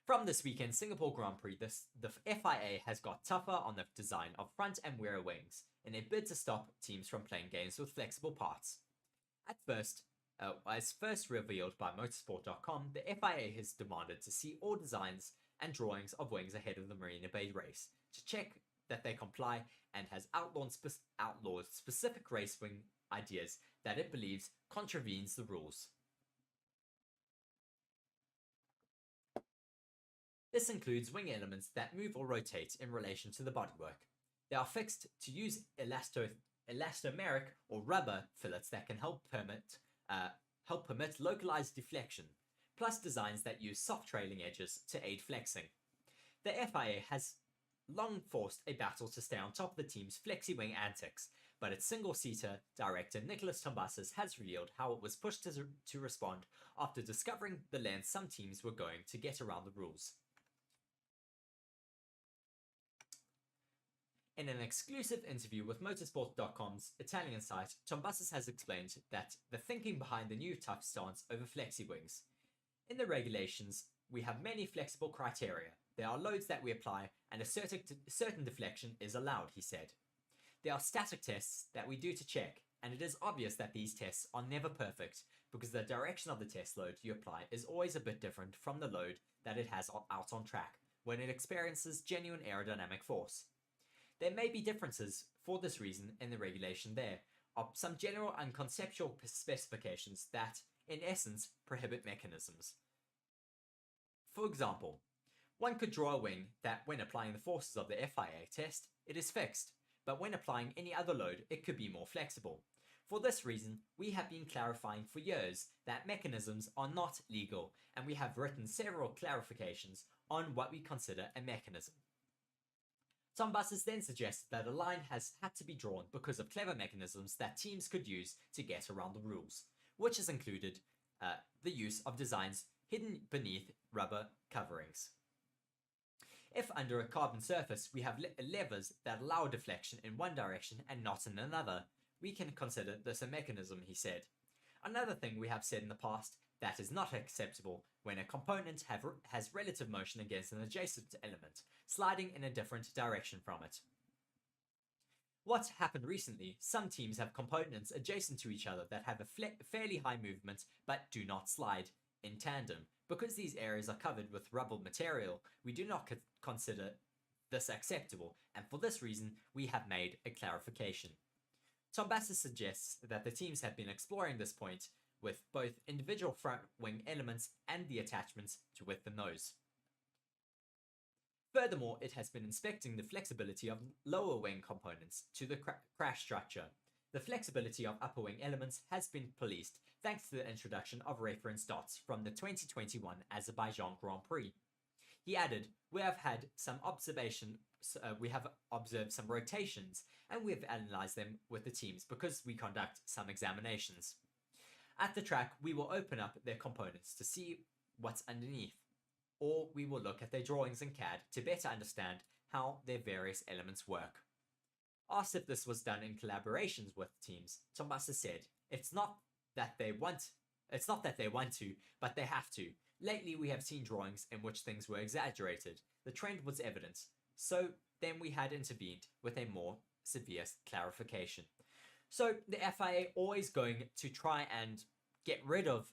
From this weekend's Singapore Grand Prix, the FIA has got tougher on the design of front and rear wings in a bid to stop teams from playing games with flexible parts. As first revealed by Motorsport.com, the FIA has demanded to see all designs and drawings of wings ahead of the Marina Bay race to check that they comply, and has outlawed specific race wing ideas that it believes contravenes the rules. This includes wing elements that move or rotate in relation to the bodywork. They are fixed to use elastomeric or rubber fillets that can help permit localized deflection, plus designs that use soft trailing edges to aid flexing. The FIA has long forced a battle to stay on top of the team's flexi-wing antics, but its single-seater director Nicholas Tombasas has revealed how it was pushed to respond after discovering the lengths some teams were going to get around the rules. In an exclusive interview with Motorsport.com's Italian site, Tombasas has explained that the thinking behind the new tough stance over flexi-wings. In the regulations, we have many flexible criteria. There are loads that we apply, and a certain deflection is allowed, he said. There are static tests that we do to check, and it is obvious that these tests are never perfect, because the direction of the test load you apply is always a bit different from the load that it has out on track, when it experiences genuine aerodynamic force. There may be differences for this reason in the regulation. There are some general and conceptual specifications that, in essence, prohibit mechanisms. For example, one could draw a wing that, when applying the forces of the FIA test, it is fixed, but when applying any other load, it could be more flexible. For this reason, we have been clarifying for years that mechanisms are not legal, and we have written several clarifications on what we consider a mechanism. Tombasas then suggested that a line has had to be drawn because of clever mechanisms that teams could use to get around the rules, which has included the use of designs hidden beneath rubber coverings. If under a carbon surface we have levers that allow deflection in one direction and not in another, we can consider this a mechanism, he said. Another thing we have said in the past that is not acceptable when a component has relative motion against an adjacent element, sliding in a different direction from it. What happened recently, some teams have components adjacent to each other that have a fairly high movement but do not slide in tandem. Because these areas are covered with rubble material, we do not consider this acceptable, and for this reason, we have made a clarification. Massa suggests that the teams have been exploring this point with both individual front wing elements and the attachments with the nose. Furthermore, it has been inspecting the flexibility of lower wing components to the crash structure. The flexibility of upper wing elements has been policed thanks to the introduction of reference dots from the 2021 Azerbaijan Grand Prix. He added, we have observed some rotations and we have analysed them with the teams because we conduct some examinations. At the track, we will open up their components to see what's underneath, or we will look at their drawings in CAD to better understand how their various elements work. Asked if this was done in collaborations with teams, Massa said, it's not that they want to, but they have to. Lately, we have seen drawings in which things were exaggerated. The trend was evident. So then we had intervened with a more severe clarification. So the FIA always going to try and get rid of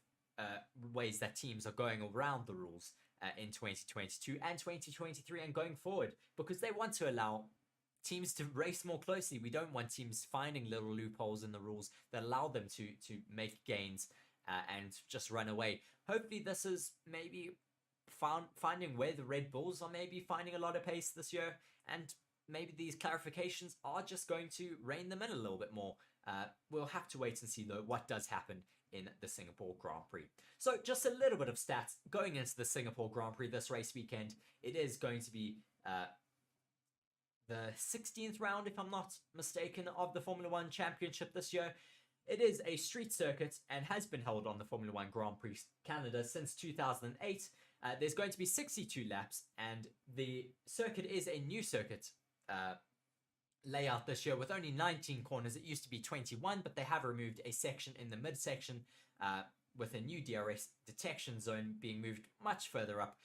ways that teams are going around the rules in 2022 and 2023 and going forward, because they want to allow teams to race more closely. We don't want teams finding little loopholes in the rules that allow them to make gains and just run away. Hopefully this is maybe finding where the Red Bulls are maybe finding a lot of pace this year, and maybe these clarifications are just going to rein them in a little bit more. We'll have to wait and see though what does happen in the Singapore Grand Prix. So just a little bit of stats going into the Singapore Grand Prix this race weekend. It is going to be the 16th round, if I'm not mistaken, of the Formula 1 Championship this year. It is a street circuit and has been held on the Formula 1 Grand Prix Canada since 2008. There's going to be 62 laps, and the circuit is a new circuit layout this year with only 19 corners. It used to be 21, but they have removed a section in the midsection with a new DRS detection zone being moved much further up.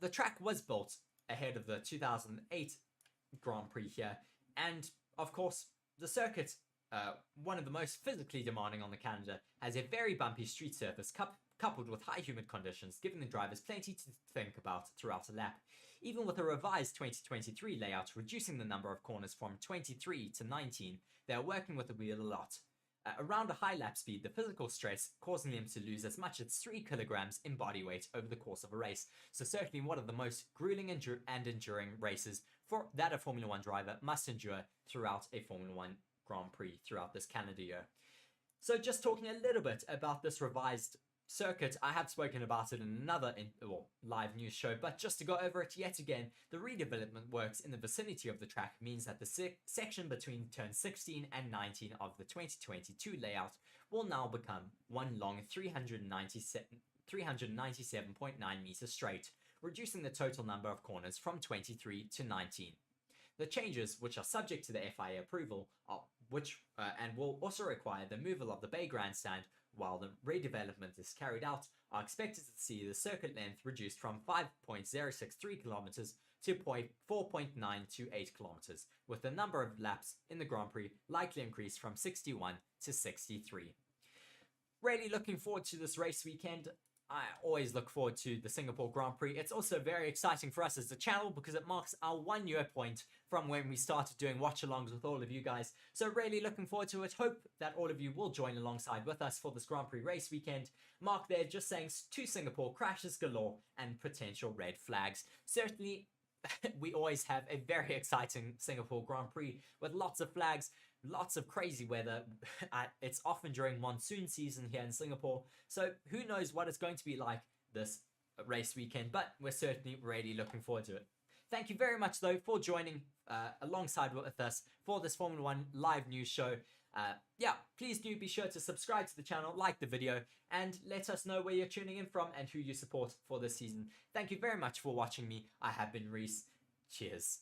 The track was built ahead of the 2008 Grand Prix here, and of course the circuit, one of the most physically demanding on the Canada, has a very bumpy street surface coupled with high humid conditions, giving the drivers plenty to think about throughout a lap. Even with a revised 2023 layout reducing the number of corners from 23 to 19, they are working with the wheel a lot. Around a high lap speed, the physical stress causing them to lose as much as 3 kilograms in body weight over the course of a race. So certainly one of the most grueling and enduring races that a Formula 1 driver must endure throughout a Formula 1 Grand Prix throughout this calendar year. So just talking a little bit about this revised circuit, I have spoken about it in another live news show, but just to go over it yet again, the redevelopment works in the vicinity of the track means that the section between turn 16 and 19 of the 2022 layout will now become one long 397.9 meters straight, reducing the total number of corners from 23 to 19. The changes, which are subject to the FIA approval, and will also require the removal of the bay grandstand while the redevelopment is carried out, are expected to see the circuit length reduced from 5.063 kilometers to 4.928 kilometers, with the number of laps in the Grand Prix likely increased from 61 to 63. Really looking forward to this race weekend. I always look forward to the Singapore Grand Prix. It's also very exciting for us as a channel because it marks our 1 year point from when we started doing watch-alongs with all of you guys. So really looking forward to it. Hope that all of you will join alongside with us for this Grand Prix race weekend. Mark there just saying to Singapore, crashes galore and potential red flags. Certainly, we always have a very exciting Singapore Grand Prix with lots of flags, lots of crazy weather. It's often during monsoon season here in Singapore, so who knows what it's going to be like this race weekend, but we're certainly really looking forward to it. Thank you very much though for joining alongside with us for this Formula 1 live news show. Yeah, please do be sure to subscribe to the channel, like the video, and let us know where you're tuning in from and who you support for this season. Thank you very much for watching me. I have been Reese. Cheers.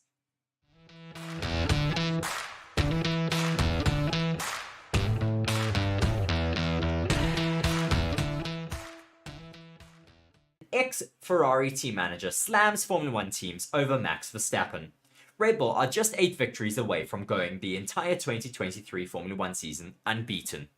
Ex-Ferrari team manager slams Formula 1 teams over Max Verstappen. Red Bull are just 8 victories away from going the entire 2023 Formula 1 season unbeaten.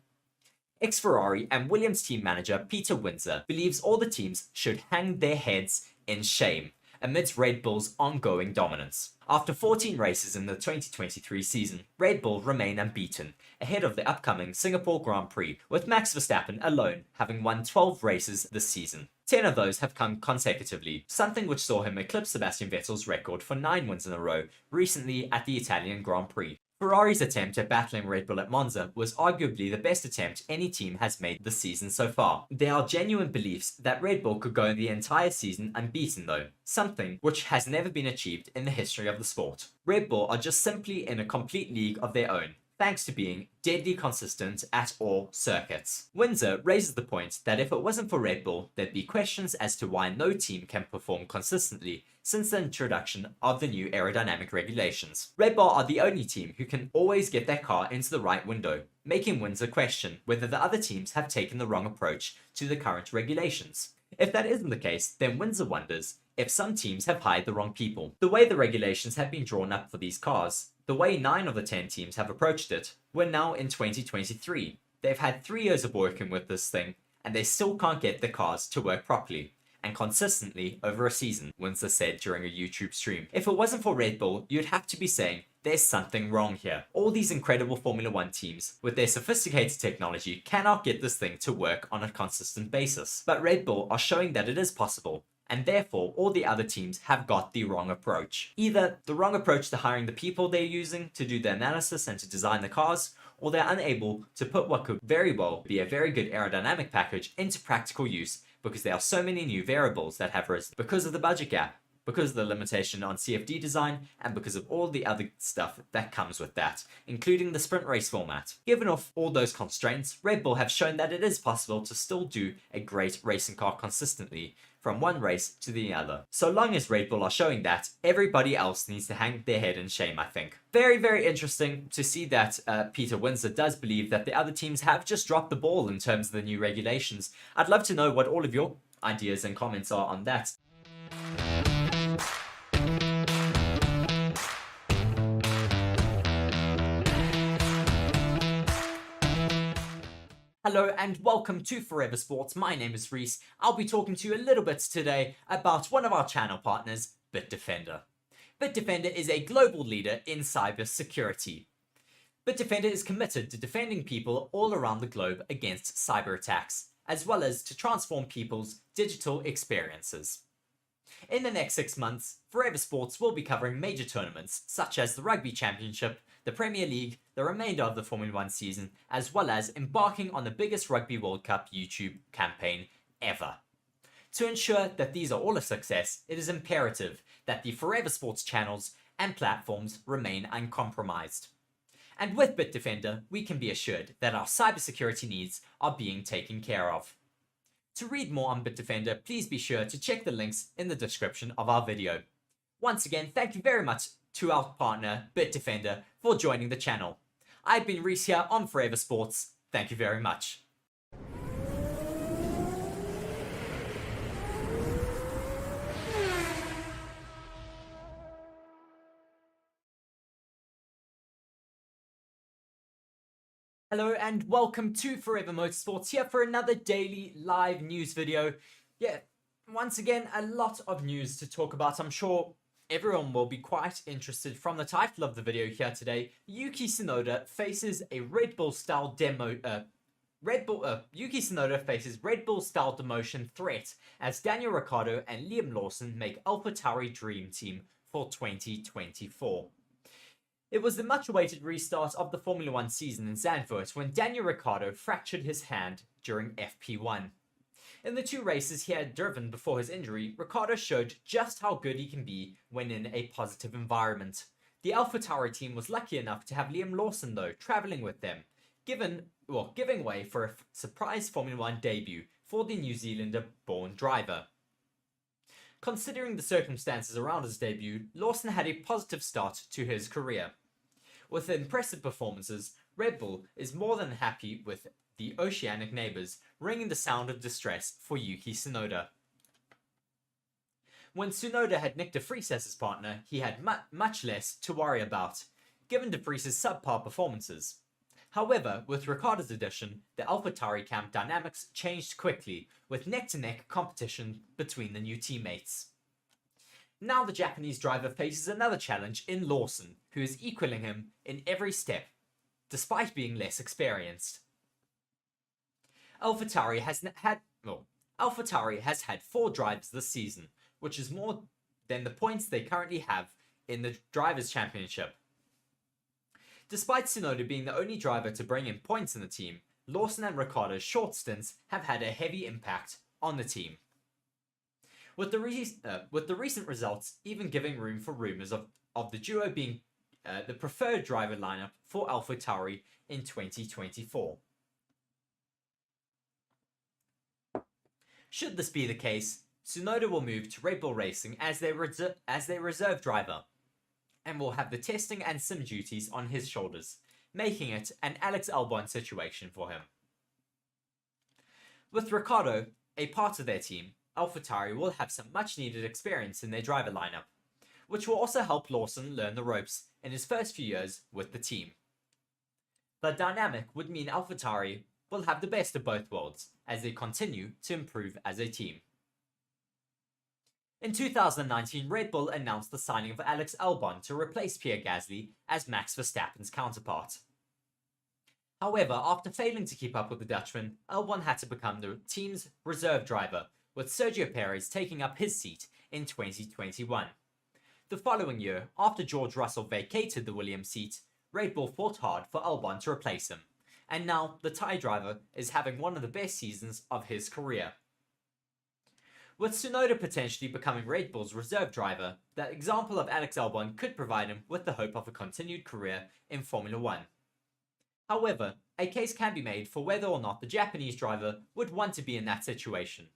Ex-Ferrari and Williams team manager Peter Windsor believes all the teams should hang their heads in shame amidst Red Bull's ongoing dominance. After 14 races in the 2023 season, Red Bull remain unbeaten, ahead of the upcoming Singapore Grand Prix, with Max Verstappen alone having won 12 races this season. 10 of those have come consecutively, something which saw him eclipse Sebastian Vettel's record for 9 wins in a row recently at the Italian Grand Prix. Ferrari's attempt at battling Red Bull at Monza was arguably the best attempt any team has made this season so far. There are genuine beliefs that Red Bull could go the entire season unbeaten though, something which has never been achieved in the history of the sport. Red Bull are just simply in a complete league of their own, thanks to being deadly consistent at all circuits. Windsor raises the point that if it wasn't for Red Bull, there'd be questions as to why no team can perform consistently since the introduction of the new aerodynamic regulations. Red Bull are the only team who can always get their car into the right window, making Windsor question whether the other teams have taken the wrong approach to the current regulations. If that isn't the case, then Windsor wonders if some teams have hired the wrong people. The way the regulations have been drawn up for these cars, the way 9 of the 10 teams have approached it, we're now in 2023. They've had 3 years of working with this thing, and they still can't get the cars to work properly and consistently over a season, Windsor said during a YouTube stream. If it wasn't for Red Bull, you'd have to be saying, there's something wrong here. All these incredible Formula 1 teams, with their sophisticated technology, cannot get this thing to work on a consistent basis. But Red Bull are showing that it is possible, and therefore all the other teams have got the wrong approach. Either the wrong approach to hiring the people they're using to do the analysis and to design the cars, or they're unable to put what could very well be a very good aerodynamic package into practical use because there are so many new variables that have risen because of the budget gap, because of the limitation on CFD design, and because of all the other stuff that comes with that, including the sprint race format. Given off all those constraints, Red Bull have shown that it is possible to still do a great racing car consistently, from one race to the other. So long as Red Bull are showing that, everybody else needs to hang their head in shame, I think. Very, very interesting to see that Peter Windsor does believe that the other teams have just dropped the ball in terms of the new regulations. I'd love to know what all of your ideas and comments are on that. Hello and welcome to Forever Sports. My name is Reese. I'll be talking to you a little bit today about one of our channel partners, Bitdefender. Bitdefender is a global leader in cyber security. Bitdefender is committed to defending people all around the globe against cyber attacks, as well as to transform people's digital experiences. In the next 6 months, Forever Sports will be covering major tournaments such as the Rugby Championship, the Premier League, the remainder of the Formula 1 season, as well as embarking on the biggest Rugby World Cup YouTube campaign ever. To ensure that these are all a success, it is imperative that the Forever Sports channels and platforms remain uncompromised. And with Bitdefender, we can be assured that our cybersecurity needs are being taken care of. To read more on Bitdefender, please be sure to check the links in the description of our video. Once again, thank you very much to our partner, Bitdefender, for joining the channel. I've been Reese here on Forever Sports. Thank you very much. Hello and welcome to Forever Motorsports, here for another daily live news video. Yeah, once again, a lot of news to talk about. I'm sure everyone will be quite interested from the title of the video here today. Yuki Tsunoda faces a Red Bull style Yuki Tsunoda faces Red Bull style demotion threat as Daniel Ricciardo and Liam Lawson make AlphaTauri Dream Team for 2024. It was the much-awaited restart of the Formula 1 season in Zandvoort when Daniel Ricciardo fractured his hand during FP1. In the 2 races he had driven before his injury, Ricciardo showed just how good he can be when in a positive environment. The AlphaTauri team was lucky enough to have Liam Lawson though travelling with them, giving way for a surprise Formula 1 debut for the New Zealander-born driver. Considering the circumstances around his debut, Lawson had a positive start to his career. With impressive performances, Red Bull is more than happy with the oceanic neighbours ringing the sound of distress for Yuki Tsunoda. When Tsunoda had Nick de Vries as his partner, he had much less to worry about, given de Vries' subpar performances. However, with Ricciardo's addition, the AlphaTauri camp dynamics changed quickly, with neck-to-neck competition between the new teammates. Now the Japanese driver faces another challenge in Lawson, who is equaling him in every step, despite being less experienced. AlphaTauri has had 4 drivers this season, which is more than the points they currently have in the Drivers' Championship. Despite Tsunoda being the only driver to bring in points in the team, Lawson and Ricciardo's short stints have had a heavy impact on the team, with the recent results even giving room for rumours of the duo being the preferred driver lineup for AlphaTauri in 2024. Should this be the case, Tsunoda will move to Red Bull Racing as their reserve driver, and will have the testing and sim duties on his shoulders, making it an Alex Albon situation for him. With Ricciardo a part of their team, AlphaTauri will have some much needed experience in their driver lineup, which will also help Lawson learn the ropes in his first few years with the team. The dynamic would mean AlphaTauri will have the best of both worlds as they continue to improve as a team. In 2019, Red Bull announced the signing of Alex Albon to replace Pierre Gasly as Max Verstappen's counterpart. However, after failing to keep up with the Dutchman, Albon had to become the team's reserve driver, with Sergio Perez taking up his seat in 2021. The following year, after George Russell vacated the Williams seat, Red Bull fought hard for Albon to replace him, and now the Thai driver is having one of the best seasons of his career. With Tsunoda potentially becoming Red Bull's reserve driver, the example of Alex Albon could provide him with the hope of a continued career in Formula 1. However, a case can be made for whether or not the Japanese driver would want to be in that situation.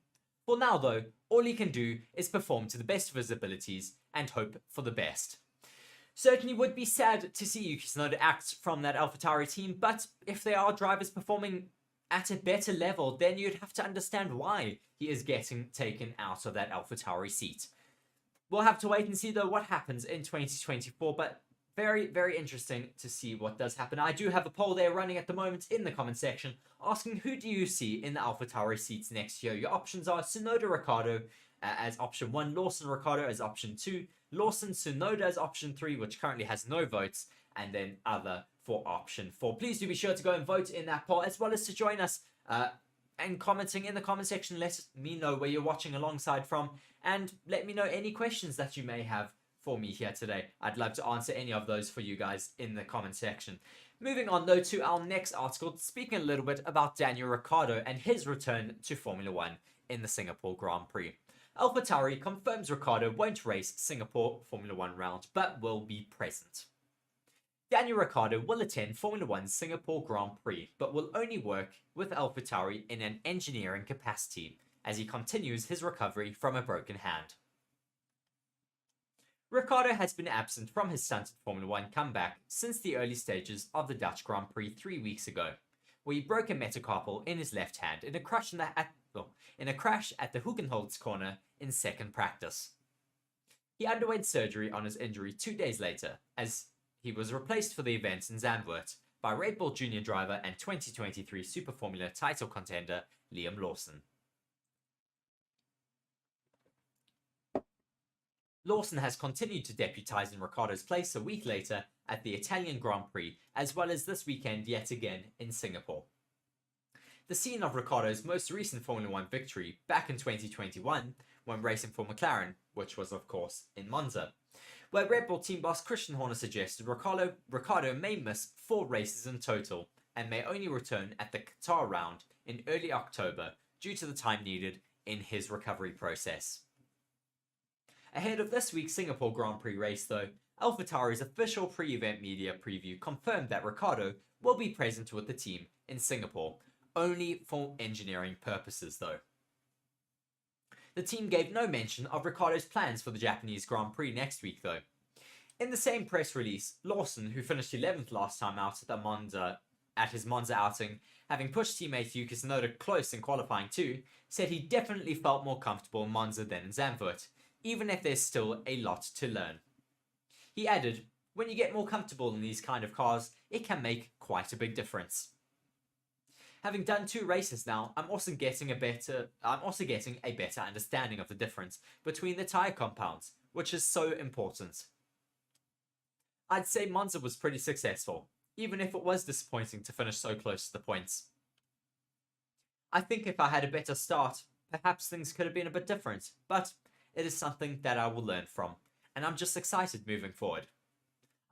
For now though, all he can do is perform to the best of his abilities and hope for the best. Certainly would be sad to see Yuki Tsunoda act from that AlphaTauri team, but if there are drivers performing at a better level, then you'd have to understand why he is getting taken out of that AlphaTauri seat. We'll have to wait and see though what happens in 2024, but very, very interesting to see what does happen. I do have a poll there running at the moment in the comment section asking who do you see in the AlphaTauri seats next year. Your options are Tsunoda Ricciardo as option 1, Lawson Ricciardo as option 2, Lawson Tsunoda as option 3, which currently has no votes, and then other for option 4. Please do be sure to go and vote in that poll, as well as to join us and commenting in the comment section. Let me know where you're watching alongside from, and let me know any questions that you may have for me here today. I'd love to answer any of those for you guys in the comment section. Moving on though to our next article, speaking a little bit about Daniel Ricciardo and his return to Formula 1 in the Singapore Grand Prix. AlphaTauri confirms Ricciardo won't race Singapore Formula 1 round, but will be present. Daniel Ricciardo will attend Formula 1's Singapore Grand Prix, but will only work with AlphaTauri in an engineering capacity, as he continues his recovery from a broken hand. Ricciardo has been absent from his stunted Formula 1 comeback since the early stages of the Dutch Grand Prix 3 weeks ago, where he broke a metacarpal in his left hand in a crash at the Hugenholtz corner in second practice. He underwent surgery on his injury 2 days later, as he was replaced for the event in Zandvoort by Red Bull Junior driver and 2023 Super Formula title contender Liam Lawson. Lawson has continued to deputise in Ricciardo's place a week later at the Italian Grand Prix, as well as this weekend yet again in Singapore. The scene of Ricciardo's most recent Formula 1 victory back in 2021, when racing for McLaren, which was of course in Monza, where Red Bull team boss Christian Horner suggested Ricciardo may miss 4 races in total and may only return at the Qatar round in early October due to the time needed in his recovery process. Ahead of this week's Singapore Grand Prix race though, AlphaTauri's official pre-event media preview confirmed that Ricciardo will be present with the team in Singapore, only for engineering purposes though. The team gave no mention of Ricciardo's plans for the Japanese Grand Prix next week though. In the same press release, Lawson, who finished 11th last time out at his Monza outing, having pushed teammate Yuki Tsunoda close in qualifying too, said he definitely felt more comfortable in Monza than in Zandvoort, even if there's still a lot to learn. He added, when you get more comfortable in these kind of cars, it can make quite a big difference. Having done 2 races now, I'm also getting a better understanding of the difference between the tyre compounds, which is so important. I'd say Monza was pretty successful, even if it was disappointing to finish so close to the points. I think if I had a better start, perhaps things could have been a bit different, but it is something that I will learn from, and I'm just excited moving forward.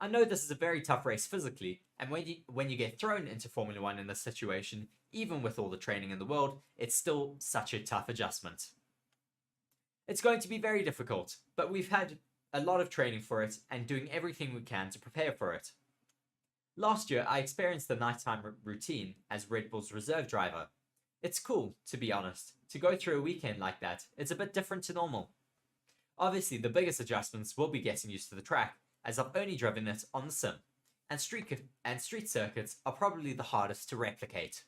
I know this is a very tough race physically, and when you get thrown into Formula 1 in this situation, even with all the training in the world, it's still such a tough adjustment. It's going to be very difficult, but we've had a lot of training for it and doing everything we can to prepare for it. Last year, I experienced the nighttime routine as Red Bull's reserve driver. It's cool, to be honest, to go through a weekend like that. It's a bit different to normal. Obviously, the biggest adjustments will be getting used to the track, as I've only driven it on the sim, and street circuits are probably the hardest to replicate.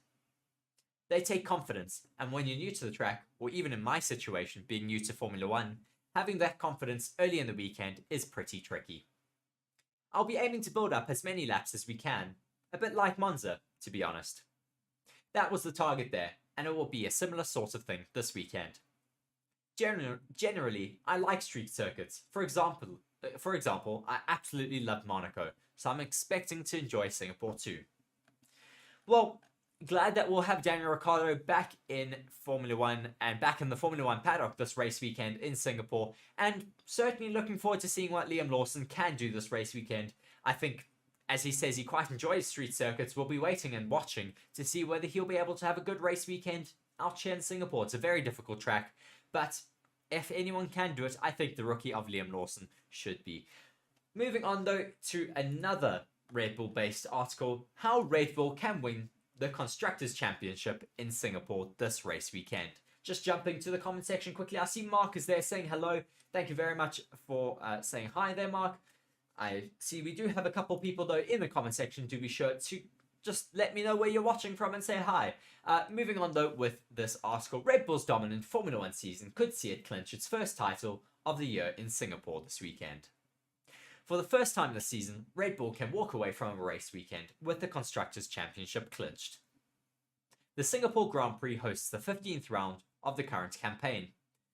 They take confidence, and when you're new to the track, or even in my situation being new to Formula 1, having that confidence early in the weekend is pretty tricky. I'll be aiming to build up as many laps as we can, a bit like Monza, to be honest. That was the target there, and it will be a similar sort of thing this weekend. Generally, I like street circuits. For example, I absolutely love Monaco, so I'm expecting to enjoy Singapore too. Well, glad that we'll have Daniel Ricciardo back in Formula 1 and back in the Formula 1 paddock this race weekend in Singapore, and certainly looking forward to seeing what Liam Lawson can do this race weekend. I think, as he says he quite enjoys street circuits, we'll be waiting and watching to see whether he'll be able to have a good race weekend out here in Singapore. It's a very difficult track, but if anyone can do it, I think the rookie of Liam Lawson should be. Moving on though to another Red Bull based article, how Red Bull can win the Constructors Championship in Singapore this race weekend. Just jumping to the comment section quickly, I see Mark is there saying hello. Thank you very much for saying hi there, Mark. I see we do have a couple people though in the comment section. Do be sure to just let me know where you're watching from and say hi. Moving on though with this article, Red Bull's dominant Formula 1 season could see it clinch its first title of the year in Singapore this weekend. For the first time this season, Red Bull can walk away from a race weekend with the Constructors' Championship clinched. The Singapore Grand Prix hosts the 15th round of the current campaign,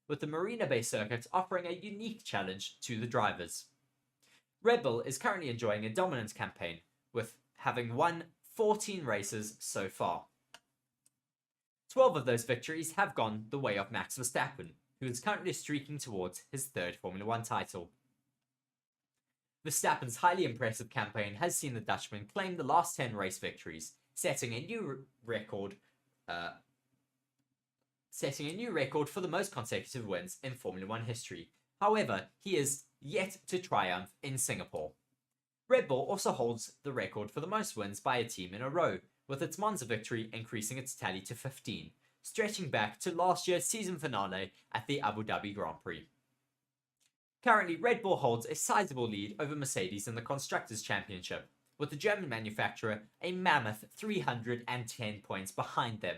with the Marina Bay circuit offering a unique challenge to the drivers. Red Bull is currently enjoying a dominant campaign, with having won 14 races so far. 12 of those victories have gone the way of Max Verstappen, who is currently streaking towards his 3rd Formula 1 title. Verstappen's highly impressive campaign has seen the Dutchman claim the last 10 race victories, setting a new record for the most consecutive wins in Formula 1 history. However, he is yet to triumph in Singapore. Red Bull also holds the record for the most wins by a team in a row, with its Monza victory increasing its tally to 15, stretching back to last year's season finale at the Abu Dhabi Grand Prix. Currently, Red Bull holds a sizable lead over Mercedes in the Constructors' Championship, with the German manufacturer a mammoth 310 points behind them.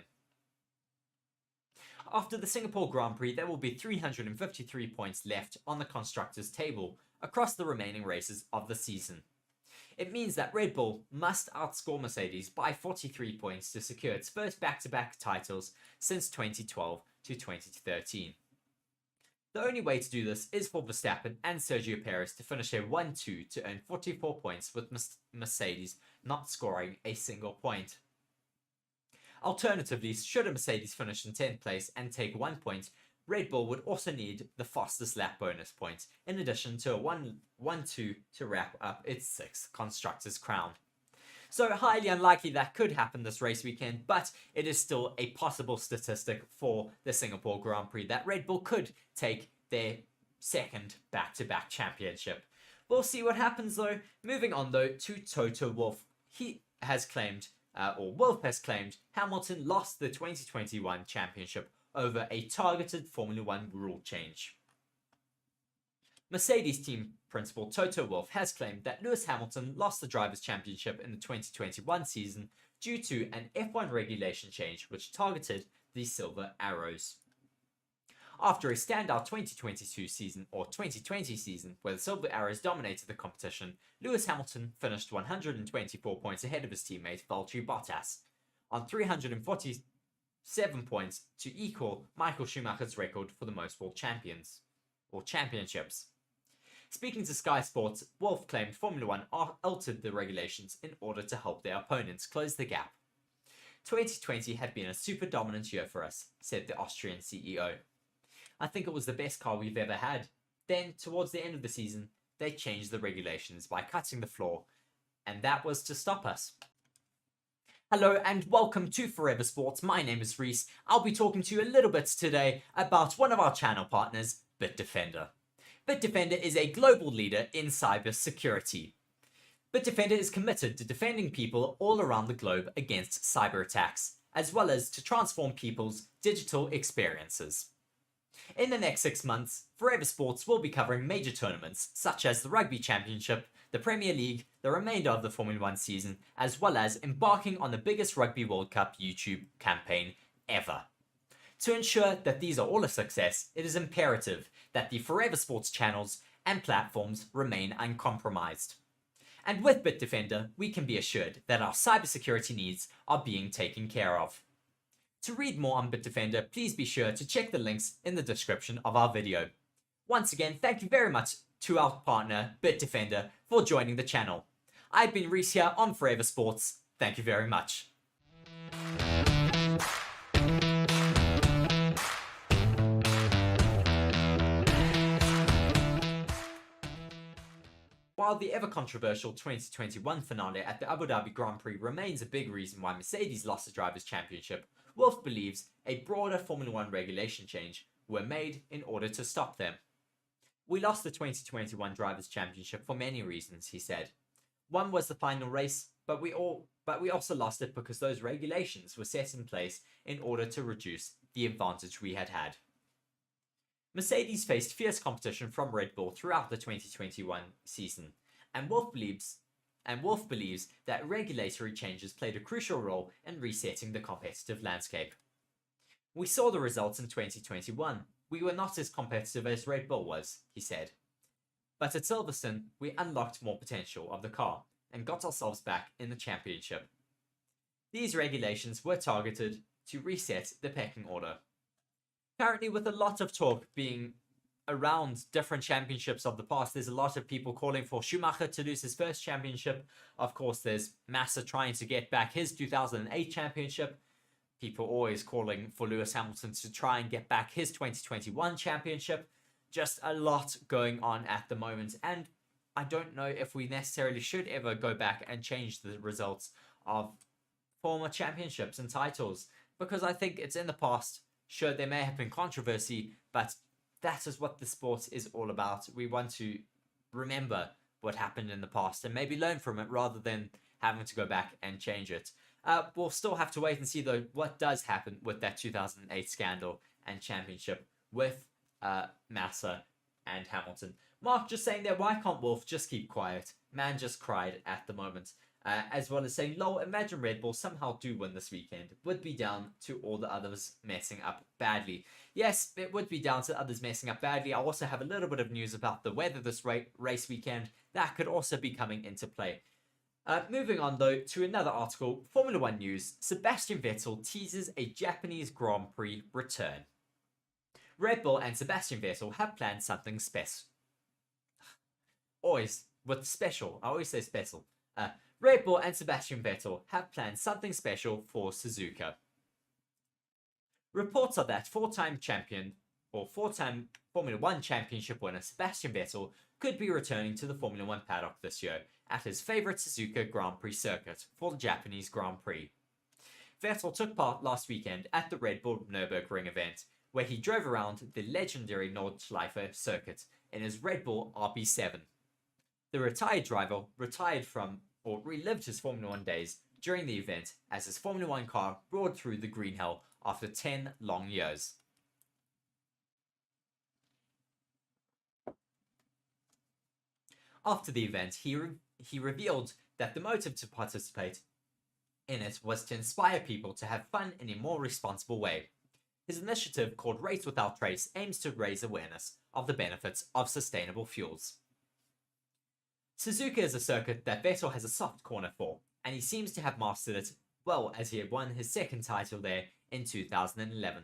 After the Singapore Grand Prix, there will be 353 points left on the Constructors' table across the remaining races of the season. It means that Red Bull must outscore Mercedes by 43 points to secure its first back-to-back titles since 2012 to 2013. The only way to do this is for Verstappen and Sergio Perez to finish a 1-2 to earn 44 points, with Mercedes not scoring a single point. Alternatively, should a Mercedes finish in 10th place and take 1 point, Red Bull would also need the fastest lap bonus point, in addition to a 1-2 to wrap up its 6th Constructors' crown. So highly unlikely that could happen this race weekend, but it is still a possible statistic for the Singapore Grand Prix that Red Bull could take their 2nd back-to-back championship. We'll see what happens though. Moving on though to Toto Wolff. Wolff has claimed Hamilton lost the 2021 championship over a targeted Formula 1 rule change. Mercedes team principal Toto Wolff has claimed that Lewis Hamilton lost the Drivers' Championship in the 2021 season due to an F1 regulation change which targeted the silver arrows. After a standout 2022 season or 2020 season where the Silver Arrows dominated the competition, Lewis Hamilton finished 124 points ahead of his teammate Valtteri Bottas, on 347 points to equal Michael Schumacher's record for the most world championships. Speaking to Sky Sports, Wolff claimed Formula 1 altered the regulations in order to help their opponents close the gap. 2020 had been a super dominant year for us, said the Austrian CEO. I think it was the best car we've ever had. Then, towards the end of the season, they changed the regulations by cutting the floor, and that was to stop us. Hello and welcome to Forever Sports. My name is Reese. I'll be talking to you a little bit today about one of our channel partners, Bitdefender. Bitdefender is a global leader in cyber security. Bitdefender is committed to defending people all around the globe against cyber attacks, as well as to transform people's digital experiences. In the next 6 months, Forever Sports will be covering major tournaments such as the Rugby Championship, the Premier League, the remainder of the Formula 1 season, as well as embarking on the biggest Rugby World Cup YouTube campaign ever. To ensure that these are all a success, it is imperative that the Forever Sports channels and platforms remain uncompromised. And with Bitdefender, we can be assured that our cybersecurity needs are being taken care of. To read more on Bitdefender, please be sure to check the links in the description of our video. Once again, thank you very much to our partner, Bitdefender, for joining the channel. I've been Reese here on Forever Sports. Thank you very much. While the ever-controversial 2021 finale at the Abu Dhabi Grand Prix remains a big reason why Mercedes lost the Drivers' Championship, Wolff believes a broader Formula 1 regulation change were made in order to stop them. We lost the 2021 Drivers' Championship for many reasons, he said. One was the final race, but we also lost it because those regulations were set in place in order to reduce the advantage we had had. Mercedes faced fierce competition from Red Bull throughout the 2021 season, and Wolff believes that regulatory changes played a crucial role in resetting the competitive landscape. We saw the results in 2021. We were not as competitive as Red Bull was, he said. But at Silverstone, we unlocked more potential of the car and got ourselves back in the championship. These regulations were targeted to reset the pecking order. Currently, with a lot of talk being around different championships of the past, there's a lot of people calling for Schumacher to lose his first championship. Of course, there's Massa trying to get back his 2008 championship. People always calling for Lewis Hamilton to try and get back his 2021 championship. Just a lot going on at the moment, and I don't know if we necessarily should ever go back and change the results of former championships and titles, because I think it's in the past. Sure, there may have been controversy, but that is what the sport is all about. We want to remember what happened in the past and maybe learn from it rather than having to go back and change it. We'll still have to wait and see, though, what does happen with that 2008 scandal and championship with Massa and Hamilton. Mark just saying there, why can't Wolff just keep quiet? Man just cried at the moment. As well as saying, lol, imagine Red Bull somehow do win this weekend. Would be down to all the others messing up badly. Yes, it would be down to others messing up badly. I also have a little bit of news about the weather this race weekend. That could also be coming into play. Moving on, though, to another article. Formula 1 news. Sebastian Vettel teases a Japanese Grand Prix return. Red Bull and Sebastian Vettel have planned something special. Always with special. I always say special. Red Bull and Sebastian Vettel have planned something special for Suzuka. Reports are that four-time champion or four-time Formula 1 championship winner Sebastian Vettel could be returning to the Formula 1 paddock this year at his favourite Suzuka Grand Prix circuit for the Japanese Grand Prix. Vettel took part last weekend at the Red Bull Nurburgring event, where he drove around the legendary Nordschleife circuit in his Red Bull RB7. The retired driver relived his Formula 1 days during the event as his Formula 1 car roared through the green hell after 10 long years. After the event, he revealed that the motive to participate in it was to inspire people to have fun in a more responsible way. His initiative, called Race Without Trace, aims to raise awareness of the benefits of sustainable fuels. Suzuka is a circuit that Vettel has a soft corner for, and he seems to have mastered it well, as he had won his second title there in 2011.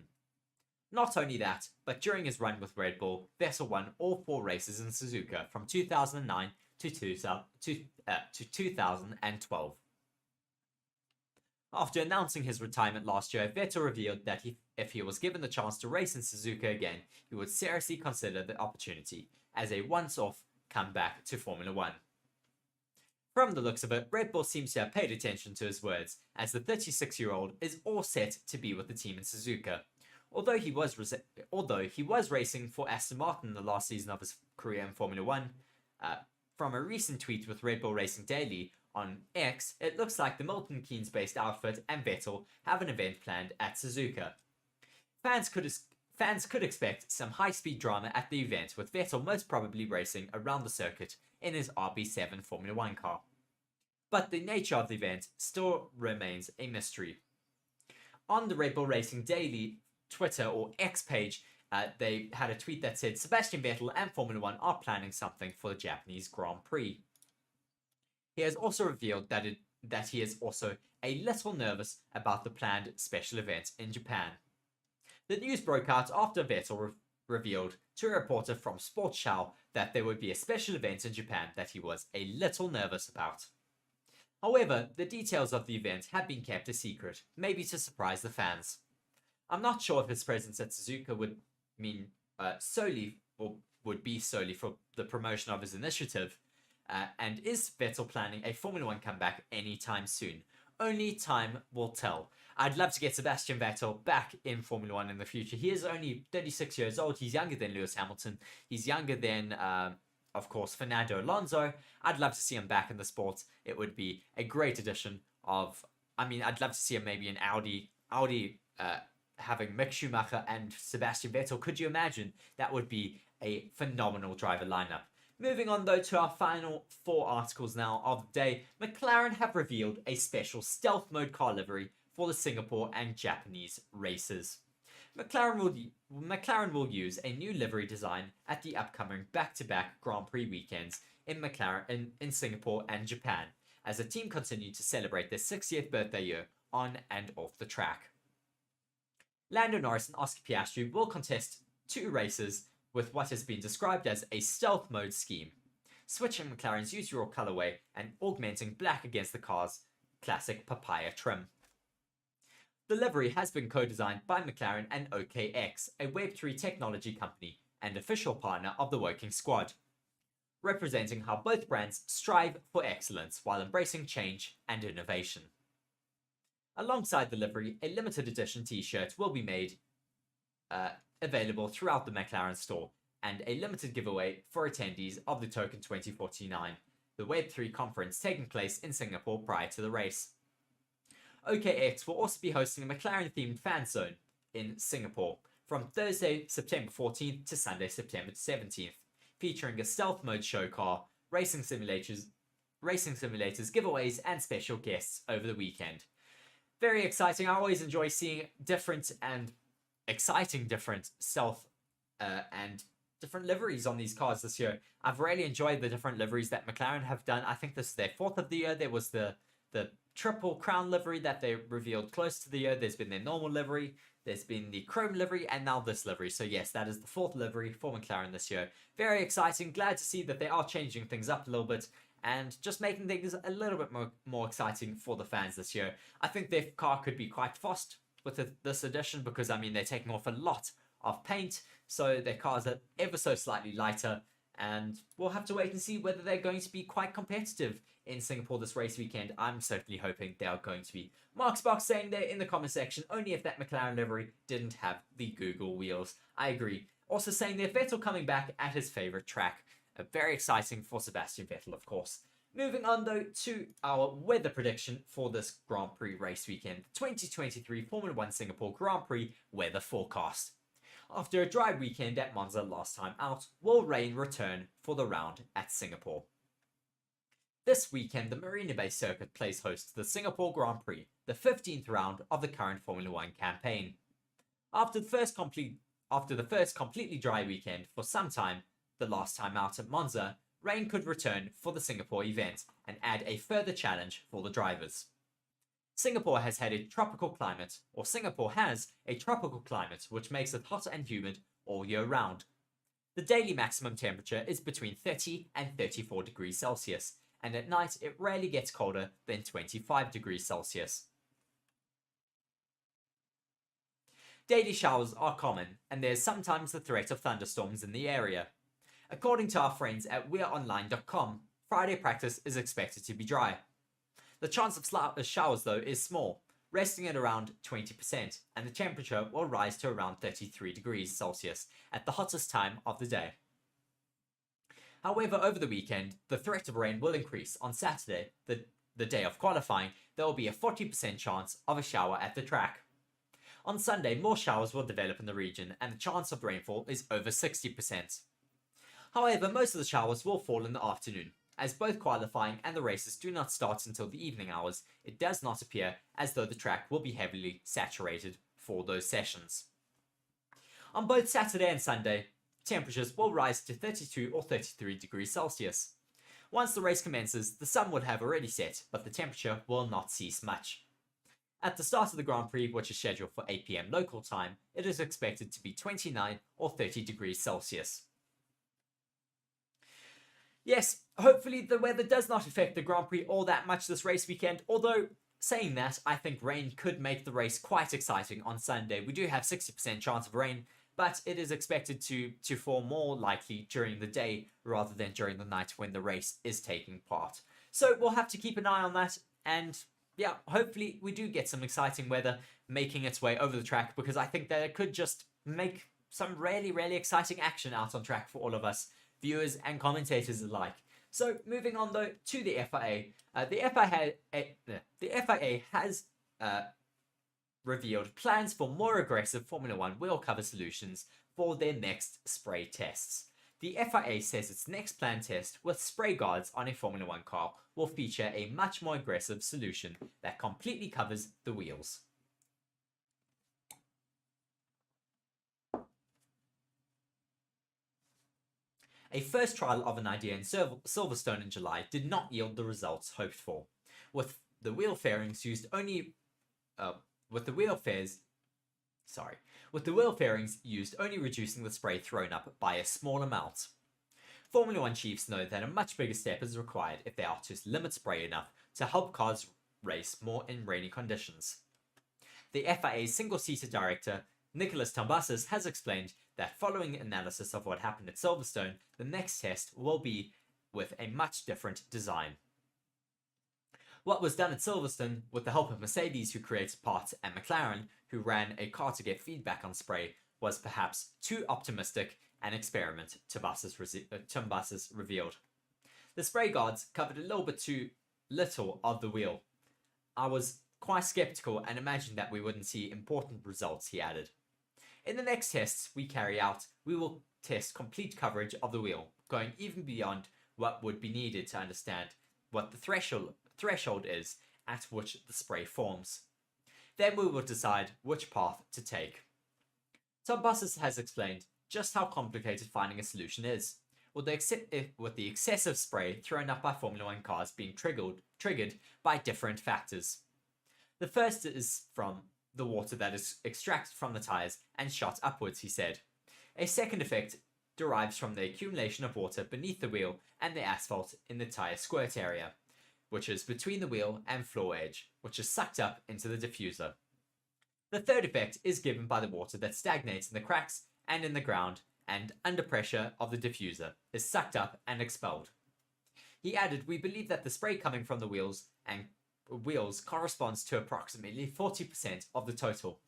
Not only that, but during his run with Red Bull, Vettel won all 4 races in Suzuka from 2009 to 2012. After announcing his retirement last year, Vettel revealed that if he was given the chance to race in Suzuka again, he would seriously consider the opportunity as a once-off comeback to Formula 1. From the looks of it, Red Bull seems to have paid attention to his words, as the 36-year-old is all set to be with the team in Suzuka. Although he was racing for Aston Martin in the last season of his career in Formula 1, from a recent tweet with Red Bull Racing Daily on X, it looks like the Milton Keynes-based outfit and Vettel have an event planned at Suzuka. Fans could expect some high-speed drama at the event, with Vettel most probably racing around the circuit in his RB7 Formula 1 car. But the nature of the event still remains a mystery. On the Red Bull Racing Daily Twitter or X page, they had a tweet that said Sebastian Vettel and Formula 1 are planning something for the Japanese Grand Prix. He has also revealed that he is also a little nervous about the planned special event in Japan. The news broke out after Vettel revealed to a reporter from Sports Show that there would be a special event in Japan that he was a little nervous about. However, the details of the event have been kept a secret, maybe to surprise the fans. I'm not sure if his presence at Suzuka would be solely for the promotion of his initiative, and is Vettel planning a Formula 1 comeback anytime soon? Only time will tell. I'd love to get Sebastian Vettel back in Formula 1 in the future. He is only 36 years old. He's younger than Lewis Hamilton. He's younger than, of course, Fernando Alonso. I'd love to see him back in the sport. It would be a great addition I'd love to see him maybe in Audi having Mick Schumacher and Sebastian Vettel. Could you imagine? That would be a phenomenal driver lineup. Moving on though to our final 4 articles now of the day, McLaren have revealed a special stealth mode car livery for the Singapore and Japanese races. McLaren will use a new livery design at the upcoming back-to-back Grand Prix weekends in Singapore and Japan, as the team continue to celebrate their 60th birthday year on and off the track. Lando Norris and Oscar Piastri will contest 2 races with what has been described as a stealth mode scheme, switching McLaren's usual colorway and augmenting black against the car's classic papaya trim. The livery has been co-designed by McLaren and OKX, a Web3 technology company and official partner of the working squad, representing how both brands strive for excellence while embracing change and innovation. Alongside the livery, a limited edition t-shirt will be made available throughout the McLaren store, and a limited giveaway for attendees of the Token 2049, the Web3 conference taking place in Singapore prior to the race. OKX will also be hosting a McLaren-themed fan zone in Singapore from Thursday, September 14th to Sunday, September 17th, featuring a stealth mode show car, racing simulators, giveaways, and special guests over the weekend. Very exciting. I always enjoy seeing different and exciting different stealth and different liveries on these cars this year. I've really enjoyed the different liveries that McLaren have done. I think this is their 4th of the year. There was the triple crown livery that they revealed close to the year. There's been their normal livery, there's been the chrome livery, and now this livery. So yes, that is the 4th livery for McLaren this year. Very exciting. Glad to see that they are changing things up a little bit and just making things a little bit more exciting for the fans this year. I think their car could be quite fast with this edition because, they're taking off a lot of paint, so their cars are ever so slightly lighter, and we'll have to wait and see whether they're going to be quite competitive in Singapore this race weekend. I'm certainly hoping they are going to be. Marksbox saying there in the comment section, only if that McLaren livery didn't have the Google wheels. I agree. Also saying there, Vettel coming back at his favourite track. Very exciting for Sebastian Vettel, of course. Moving on though to our weather prediction for this Grand Prix race weekend, 2023 Formula 1 Singapore Grand Prix weather forecast. After a dry weekend at Monza last time out, will rain return for the round at Singapore? This weekend, the Marina Bay circuit plays host to the Singapore Grand Prix, the 15th round of the current Formula 1 campaign. After the first completely dry weekend for some time, the last time out at Monza, rain could return for the Singapore event and add a further challenge for the drivers. Singapore has a tropical climate, which makes it hot and humid all year round. The daily maximum temperature is between 30 and 34 degrees Celsius, and at night it rarely gets colder than 25 degrees Celsius. Daily showers are common, and there's sometimes the threat of thunderstorms in the area. According to our friends at weareonline.com, Friday practice is expected to be dry. The chance of showers, though, is small, resting at around 20%, and the temperature will rise to around 33 degrees Celsius at the hottest time of the day. However, over the weekend, the threat of rain will increase. On Saturday, the day of qualifying, there will be a 40% chance of a shower at the track. On Sunday, more showers will develop in the region, and the chance of rainfall is over 60%. However, most of the showers will fall in the afternoon. As both qualifying and the races do not start until the evening hours, it does not appear as though the track will be heavily saturated for those sessions. On both Saturday and Sunday, temperatures will rise to 32 or 33 degrees Celsius. Once the race commences, the sun would have already set, but the temperature will not cease much. At the start of the Grand Prix, which is scheduled for 8 PM local time, it is expected to be 29 or 30 degrees Celsius. Yes, hopefully the weather does not affect the Grand Prix all that much this race weekend, although saying that, I think rain could make the race quite exciting on Sunday. We do have 60% chance of rain, but it is expected to fall more likely during the day rather than during the night when the race is taking part. So we'll have to keep an eye on that, and yeah, hopefully we do get some exciting weather making its way over the track, because I think that it could just make some really, really exciting action out on track for all of us, viewers and commentators alike. So moving on though to the FIA, the FIA has revealed plans for more aggressive Formula 1 wheel cover solutions for their next spray tests. The FIA says its next planned test with spray guards on a Formula 1 car will feature a much more aggressive solution that completely covers the wheels. A first trial of an idea in Silverstone in July did not yield the results hoped for, with the wheel fairings used only reducing the spray thrown up by a small amount. Formula 1 chiefs know that a much bigger step is required if they are to limit spray enough to help cars race more in rainy conditions. The FIA's single-seater director, Nicholas Tombazis, has explained that following analysis of what happened at Silverstone, the next test will be with a much different design. What was done at Silverstone, with the help of Mercedes, who created parts, and McLaren, who ran a car to get feedback on spray, was perhaps too optimistic an experiment, Tombazis revealed. The spray guards covered a little bit too little of the wheel. I was quite skeptical and imagined that we wouldn't see important results, he added. In the next tests we carry out, we will test complete coverage of the wheel, going even beyond what would be needed to understand what the threshold is at which the spray forms. Then we will decide which path to take. Tombazis has explained just how complicated finding a solution is, with the excessive spray thrown up by Formula 1 cars being triggered by different factors. The first is from the water that is extracted from the tyres and shot upwards, he said. A second effect derives from the accumulation of water beneath the wheel and the asphalt in the tyre squirt area, which is between the wheel and floor edge, which is sucked up into the diffuser. The third effect is given by the water that stagnates in the cracks and in the ground, and under pressure of the diffuser is sucked up and expelled. He added, "We believe that the spray coming from the wheels corresponds to approximately 40% of the total.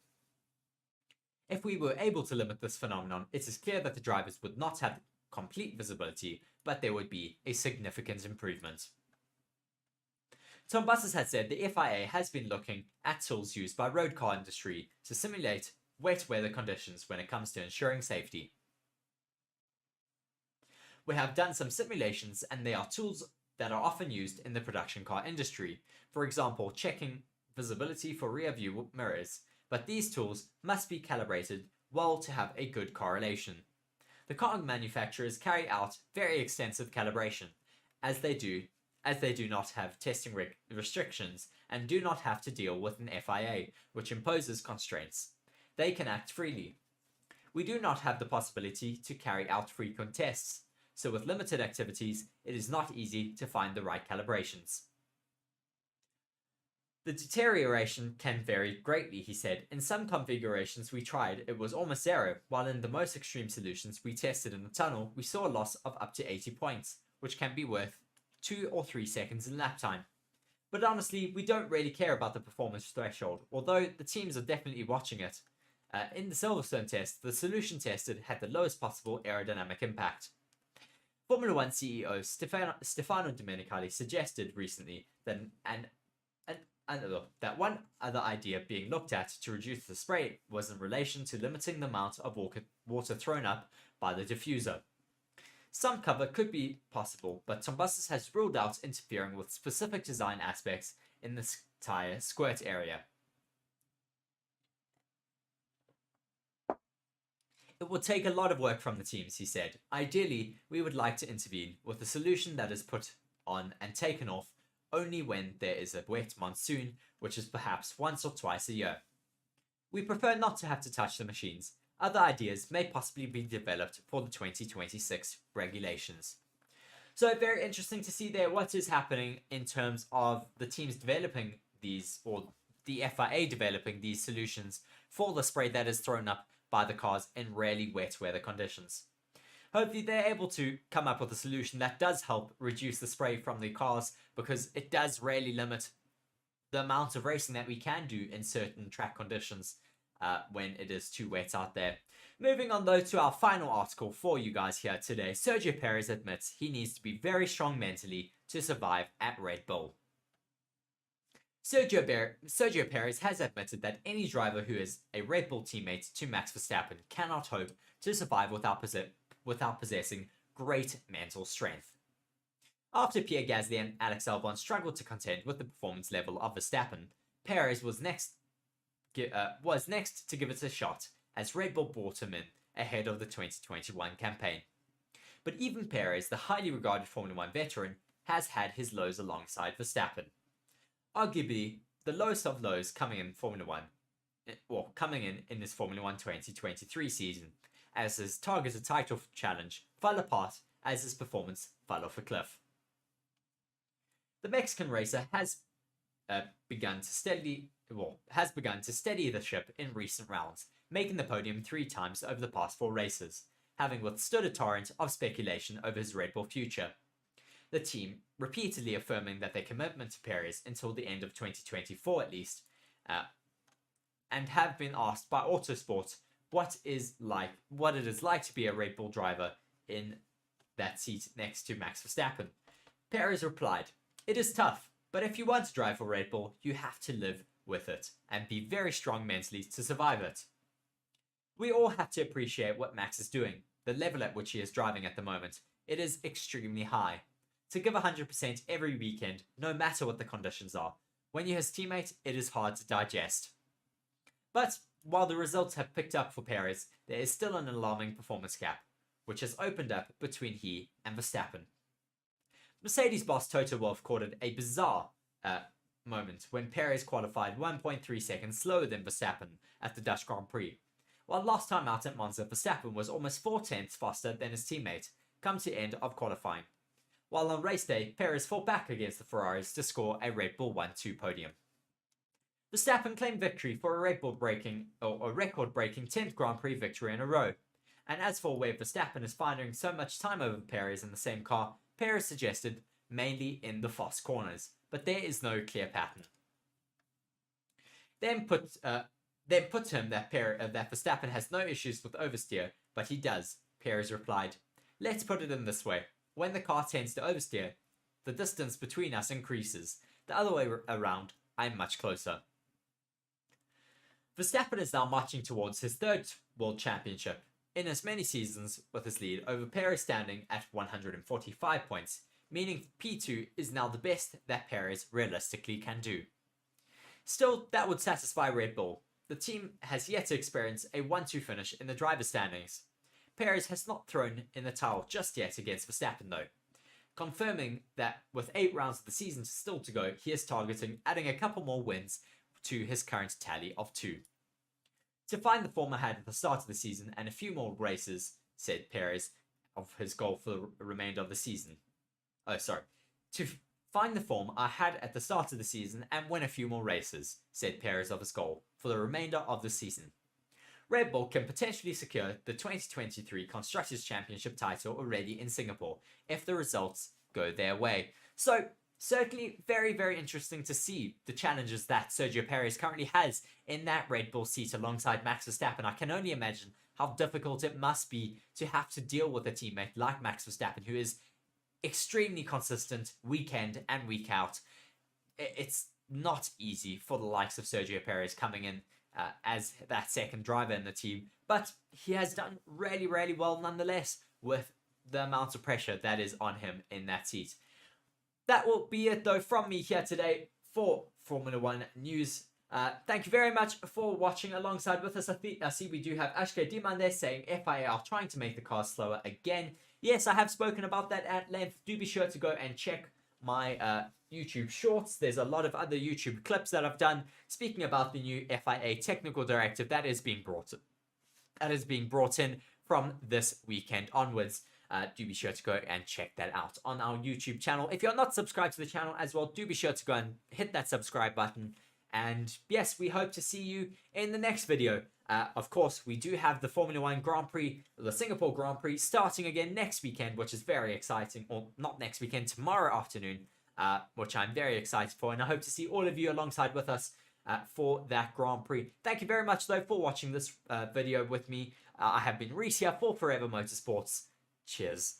If we were able to limit this phenomenon, it is clear that the drivers would not have complete visibility, but there would be a significant improvement." Tombazis had said the FIA has been looking at tools used by road car industry to simulate wet weather conditions when it comes to ensuring safety. "We have done some simulations, and they are tools that are often used in the production car industry, for example checking visibility for rear view mirrors, but these tools must be calibrated well to have a good correlation. The car manufacturers carry out very extensive calibration, as they do not have testing restrictions and do not have to deal with an FIA, which imposes constraints. They can act freely. We do not have the possibility to carry out frequent tests, so with limited activities, it is not easy to find the right calibrations. The deterioration can vary greatly, he said. In some configurations we tried, it was almost zero, while in the most extreme solutions we tested in the tunnel, we saw a loss of up to 80 points, which can be worth 2 or 3 seconds in lap time. But honestly, we don't really care about the performance threshold, although the teams are definitely watching it. In the Silverstone test, the solution tested had the lowest possible aerodynamic impact. Formula 1 CEO Stefano Domenicali suggested recently that that one other idea being looked at to reduce the spray was in relation to limiting the amount of water thrown up by the diffuser. Some cover could be possible, but Tombazis has ruled out interfering with specific design aspects in the tyre squirt area. It will take a lot of work from the teams, he said. Ideally, we would like to intervene with a solution that is put on and taken off only when there is a wet monsoon, which is perhaps once or twice a year. We prefer not to have to touch the machines. Other ideas may possibly be developed for the 2026 regulations. So very interesting to see there what is happening in terms of the teams developing these, or the FIA developing these solutions for the spray that is thrown up by the cars in really wet weather conditions. Hopefully they're able to come up with a solution that does help reduce the spray from the cars, because it does really limit the amount of racing that we can do in certain track conditions when it is too wet out there. Moving on though to our final article for you guys here today. Sergio Perez admits he needs to be very strong mentally to survive at Red Bull. Sergio Perez has admitted that any driver who is a Red Bull teammate to Max Verstappen cannot hope to survive without possessing great mental strength. After Pierre Gasly and Alex Albon struggled to contend with the performance level of Verstappen, Perez was next to give it a shot, as Red Bull brought him in ahead of the 2021 campaign. But even Perez, the highly regarded Formula 1 veteran, has had his lows alongside Verstappen. Arguably, the lowest of lows coming in this Formula 1 2023 season, as his targeted title challenge fell apart as his performance fell off a cliff. The Mexican racer has begun to steady the ship in recent rounds, making the podium 3 times over the past 4 races, having withstood a torrent of speculation over his Red Bull future. The team repeatedly affirming that their commitment to Perez until the end of 2024 at least, and have been asked by Autosport what it is like to be a Red Bull driver in that seat next to Max Verstappen. Perez replied, "It is tough, but if you want to drive for Red Bull, you have to live with it and be very strong mentally to survive it. We all have to appreciate what Max is doing, the level at which he is driving at the moment. It is extremely high. To give 100% every weekend, no matter what the conditions are. When you're his teammate, it is hard to digest." But while the results have picked up for Perez, there is still an alarming performance gap, which has opened up between he and Verstappen. Mercedes boss Toto Wolff called it a bizarre moment when Perez qualified 1.3 seconds slower than Verstappen at the Dutch Grand Prix, while last time out at Monza, Verstappen was almost 4 tenths faster than his teammate, come to end of qualifying, while on race day, Perez fought back against the Ferraris to score a Red Bull 1-2 podium. Verstappen claimed victory for a record-breaking 10th Grand Prix victory in a row, and as for where Verstappen is finding so much time over Perez in the same car, Perez suggested mainly in the fast corners, but there is no clear pattern. Then put him that Verstappen has no issues with oversteer, but he does. Perez replied, "Let's put it in this way. When the car tends to oversteer, the distance between us increases. The other way around, I'm much closer." Verstappen is now marching towards his 3rd World Championship in as many seasons, with his lead over Perez standing at 145 points, meaning P2 is now the best that Perez realistically can do. Still, that would satisfy Red Bull. the team has yet to experience a 1-2 finish in the driver's standings. Perez has not thrown in the towel just yet against Verstappen though, confirming that with 8 rounds of the season still to go, he is targeting adding a couple more wins to his current tally of 2. To find the form I had at the start of the season and a few more races, said Perez, of his goal for the remainder of the season. To find the form I had at the start of the season and win a few more races, said Perez of his goal for the remainder of the season. Red Bull can potentially secure the 2023 Constructors Championship title already in Singapore if the results go their way. So, certainly very, very interesting to see the challenges that Sergio Perez currently has in that Red Bull seat alongside Max Verstappen. I can only imagine how difficult it must be to have to deal with a teammate like Max Verstappen, who is extremely consistent week in and week out. It's not easy for the likes of Sergio Perez coming in as that second driver in the team, but he has done really, really well nonetheless with the amount of pressure that is on him in that seat. That will be it though from me here today for Formula 1 news. Thank you very much for watching alongside with us. I see we do have Ashke Diman there saying FIA are trying to make the cars slower again. Yes, I have spoken about that at length. Do be sure to go and check my YouTube shorts. There's a lot of other YouTube clips that I've done speaking about the new FIA technical directive that is being brought in from this weekend onwards. Do be sure to go and check that out on our YouTube channel. If you're not subscribed to the channel as well, do be sure to go and hit that subscribe button. And yes, we hope to see you in the next video. Of course, we do have the Formula 1 Grand Prix, the Singapore Grand Prix, starting again next weekend, which is very exciting. Or not next weekend, tomorrow afternoon, which I'm very excited for. And I hope to see all of you alongside with us for that Grand Prix. Thank you very much, though, for watching this video with me. I have been Reese here for Forever Motorsports. Cheers.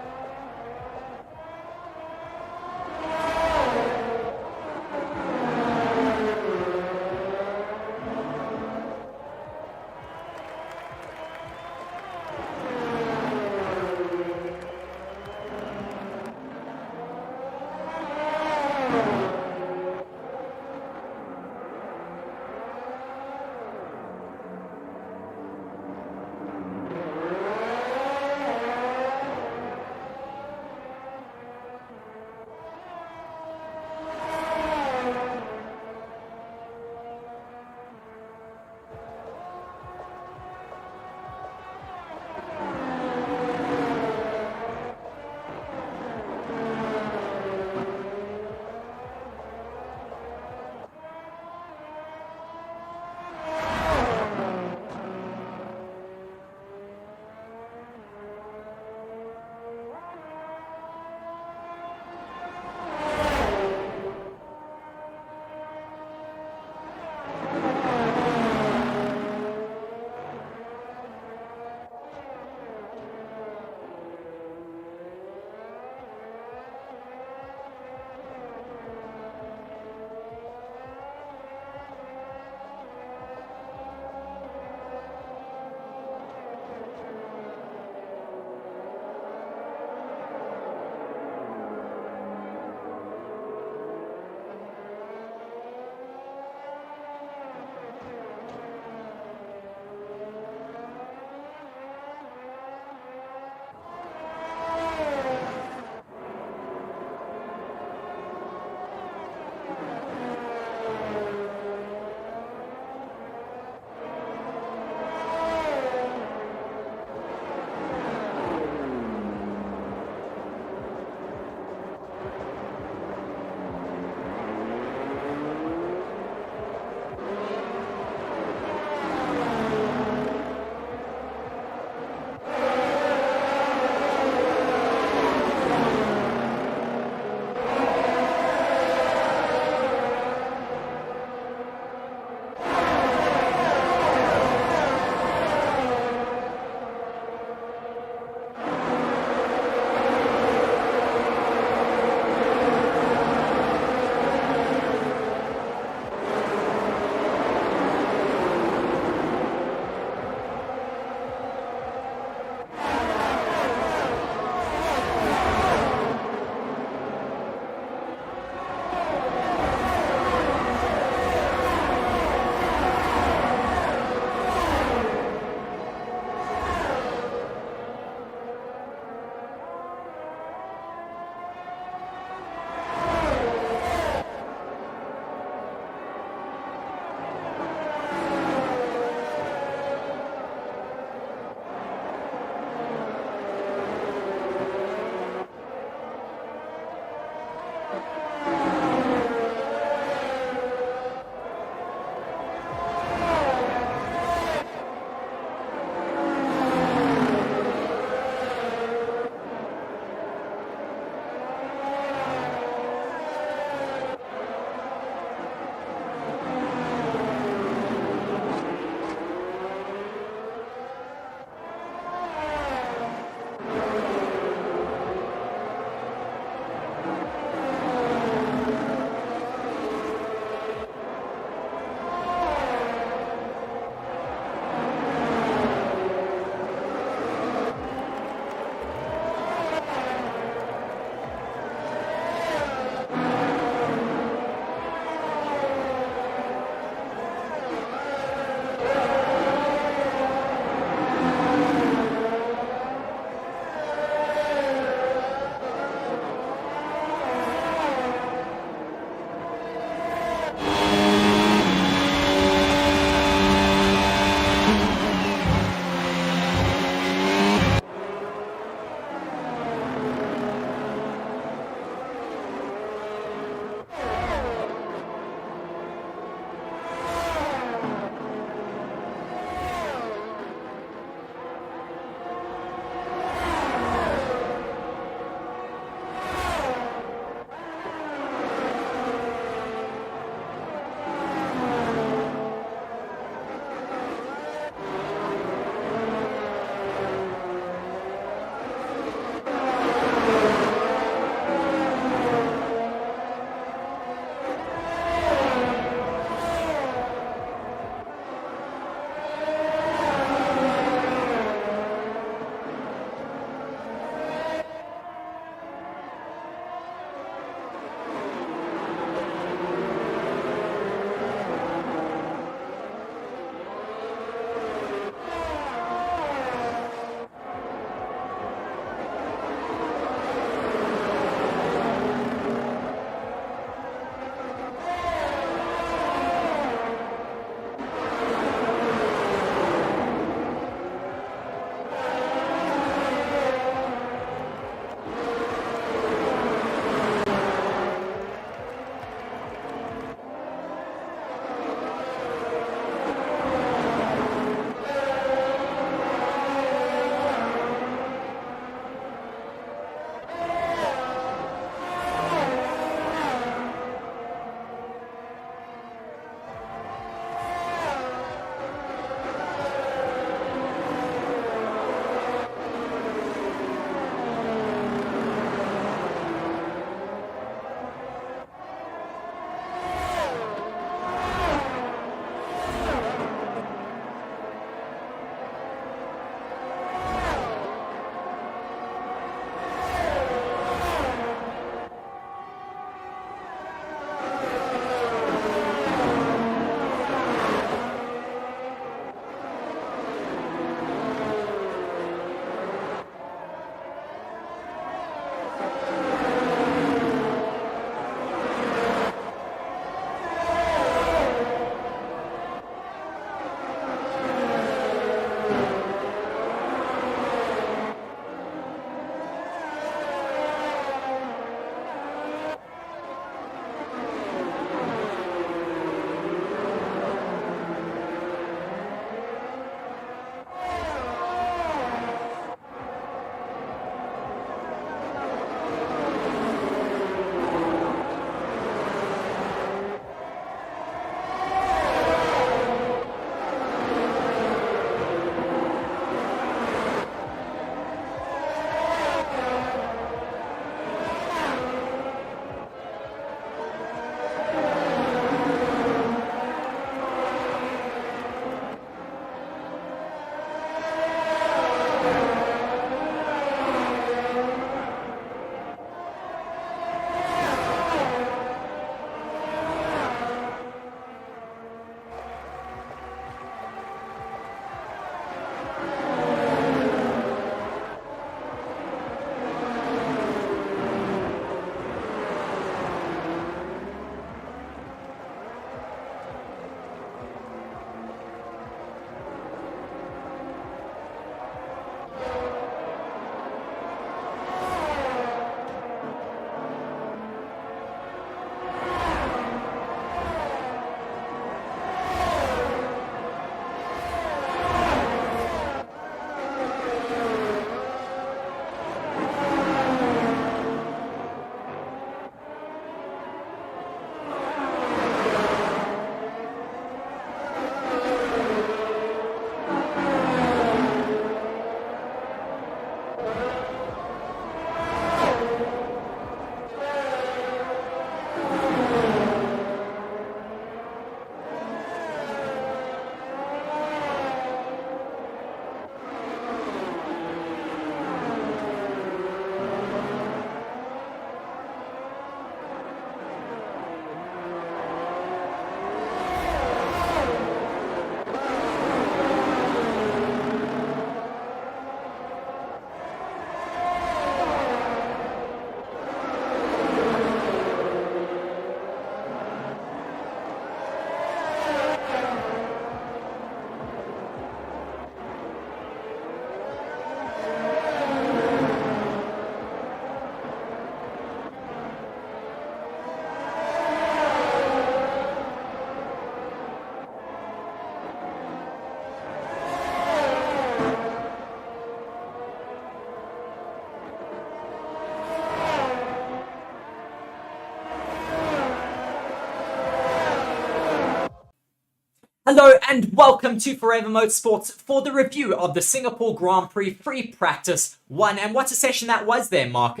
Hello and welcome to Forever Motorsports for the review of the Singapore Grand Prix free practice 1. And what a session that was there, Mark.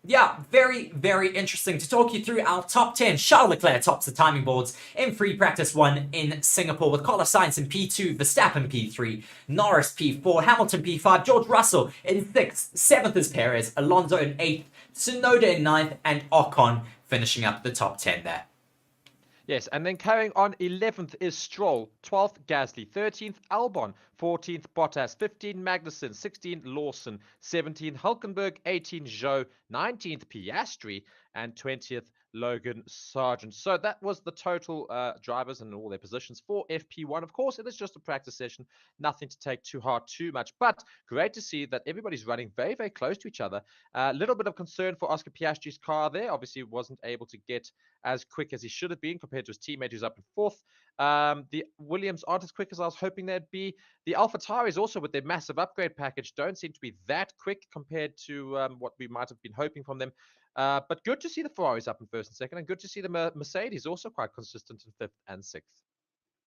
Yeah, very, very interesting to talk you through our top 10. Charles Leclerc tops the timing boards in free practice 1 in Singapore with Carlos Sainz in P2, Verstappen P3, Norris P4, Hamilton P5, George Russell in 6th, 7th is Perez, Alonso in 8th, Tsunoda in 9th, and Ocon finishing up the top 10 there. Yes, and then carrying on 11th is Stroll, 12th Gasly, 13th Albon, 14th Bottas, 15th Magnussen, 16th Lawson, 17th Hulkenberg, 18th Zhou, 19th Piastri, and 20th Logan Sargent. So that was the total drivers and all their positions for FP1. Of course, it is just a practice session, nothing to take too hard too much, but great to see that everybody's running very, very close to each other. A little bit of concern for Oscar Piastri's car there. Obviously, wasn't able to get as quick as he should have been compared to his teammate who's up in 4th. The Williams aren't as quick as I was hoping they'd be. The AlphaTauri also with their massive upgrade package don't seem to be that quick compared to what we might have been hoping from them. But good to see the Ferraris up in 1st and 2nd, and good to see the Mercedes also quite consistent in 5th and 6th.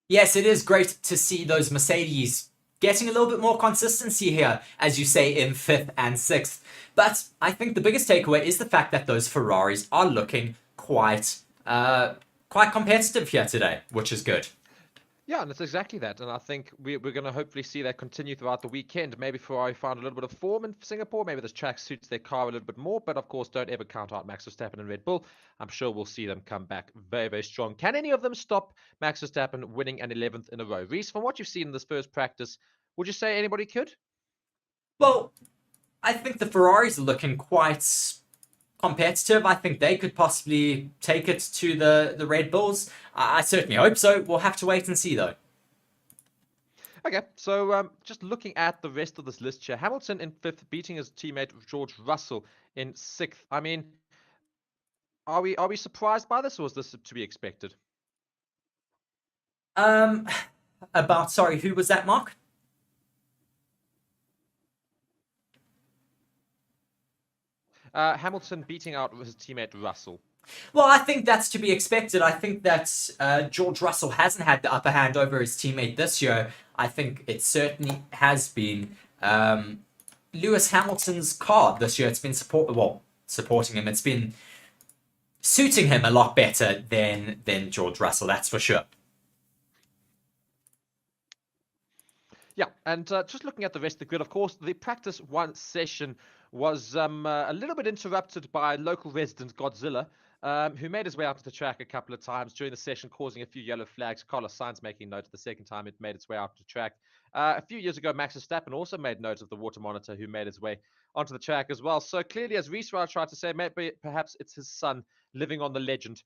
Yes, it is great to see those Mercedes getting a little bit more consistency here, as you say, in 5th and 6th. But I think the biggest takeaway is the fact that those Ferraris are looking quite competitive here today, which is good. Yeah, and it's exactly that. And I think we're going to hopefully see that continue throughout the weekend. Maybe Ferrari found a little bit of form in Singapore. Maybe this track suits their car a little bit more. But of course, don't ever count out Max Verstappen and Red Bull. I'm sure we'll see them come back very, very strong. Can any of them stop Max Verstappen winning an 11th in a row? Reese, from what you've seen in this first practice, would you say anybody could? Well, I think the Ferraris are looking quite competitive. I think they could possibly take it to the Red Bulls. I certainly hope so. We'll have to wait and see, though. Okay, so just looking at the rest of this list here, Hamilton in 5th, beating his teammate George Russell in 6th. I mean, are we surprised by this, or is this to be expected? Sorry, who was that, Mark? Hamilton beating out his teammate Russell. Well, I think that's to be expected. I think that George Russell hasn't had the upper hand over his teammate this year. I think it certainly has been Lewis Hamilton's car this year. It's been supporting him. It's been suiting him a lot better than George Russell, that's for sure. Yeah, and just looking at the rest of the grid, of course, the practice 1 session was a little bit interrupted by local resident Godzilla, who made his way out to the track a couple of times during the session, causing a few yellow flags. Carlos Sainz making note of the second time it made its way out to the track. A few years ago, Max Verstappen also made note of the water monitor, who made his way onto the track as well. So clearly, as Reese tried to say, maybe perhaps it's his son living on the legend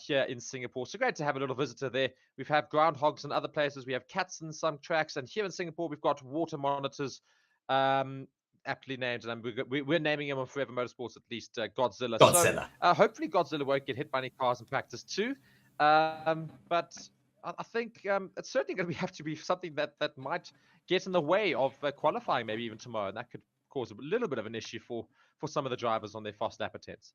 here in Singapore. So great to have a little visitor there. We've had groundhogs in other places. We have cats in some tracks. And here in Singapore, we've got water monitors, aptly named. And we're naming him on Forever Motorsports, at least Godzilla. So hopefully Godzilla won't get hit by any cars in practice too. But I think it's certainly going to have to be something that might get in the way of qualifying maybe even tomorrow. And that could cause a little bit of an issue for some of the drivers on their fast lap attempts.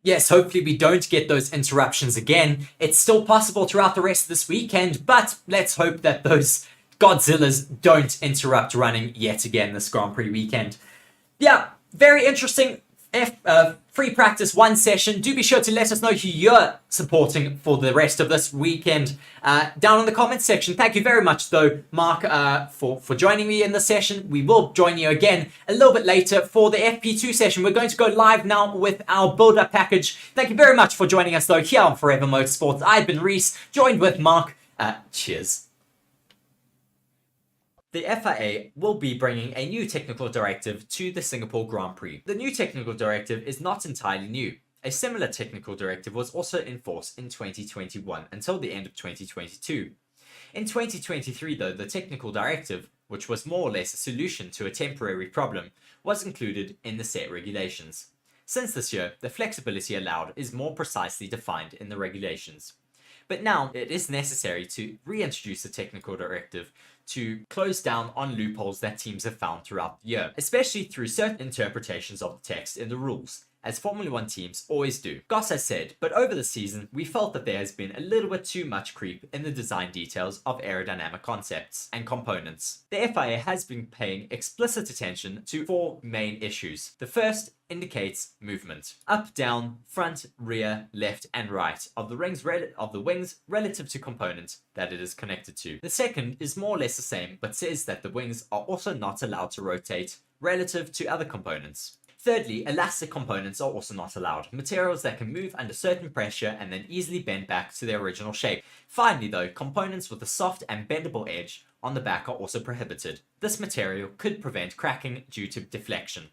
Yes, hopefully we don't get those interruptions again. It's still possible throughout the rest of this weekend, but let's hope that those Godzillas don't interrupt running yet again this Grand Prix weekend. Yeah, very interesting free practice 1 session. Do be sure to let us know who you're supporting for the rest of this weekend down in the comments section. Thank you very much, though, Mark, for joining me in the session. We will join you again a little bit later for the FP2 session. We're going to go live now with our build-up package. Thank you very much for joining us, though, here on Forever Motorsports. I've been Reese, joined with Mark. Cheers. The FIA will be bringing a new technical directive to the Singapore Grand Prix. The new technical directive is not entirely new. A similar technical directive was also in force in 2021 until the end of 2022. In 2023, though, the technical directive, which was more or less a solution to a temporary problem, was included in the set regulations. Since this year, the flexibility allowed is more precisely defined in the regulations. But now it is necessary to reintroduce the technical directive to close down on loopholes that teams have found throughout the year, especially through certain interpretations of the text in the rules. as Formula 1 teams always do. Goss has said, but over the season, we felt that there has been a little bit too much creep in the design details of aerodynamic concepts and components. The FIA has been paying explicit attention to 4 main issues. The first indicates movement. Up, down, front, rear, left, and right of the wings relative to component that it is connected to. The second is more or less the same, but says that the wings are also not allowed to rotate relative to other components. Thirdly, elastic components are also not allowed. Materials that can move under certain pressure and then easily bend back to their original shape. Finally though, components with a soft and bendable edge on the back are also prohibited. This material could prevent cracking due to deflection.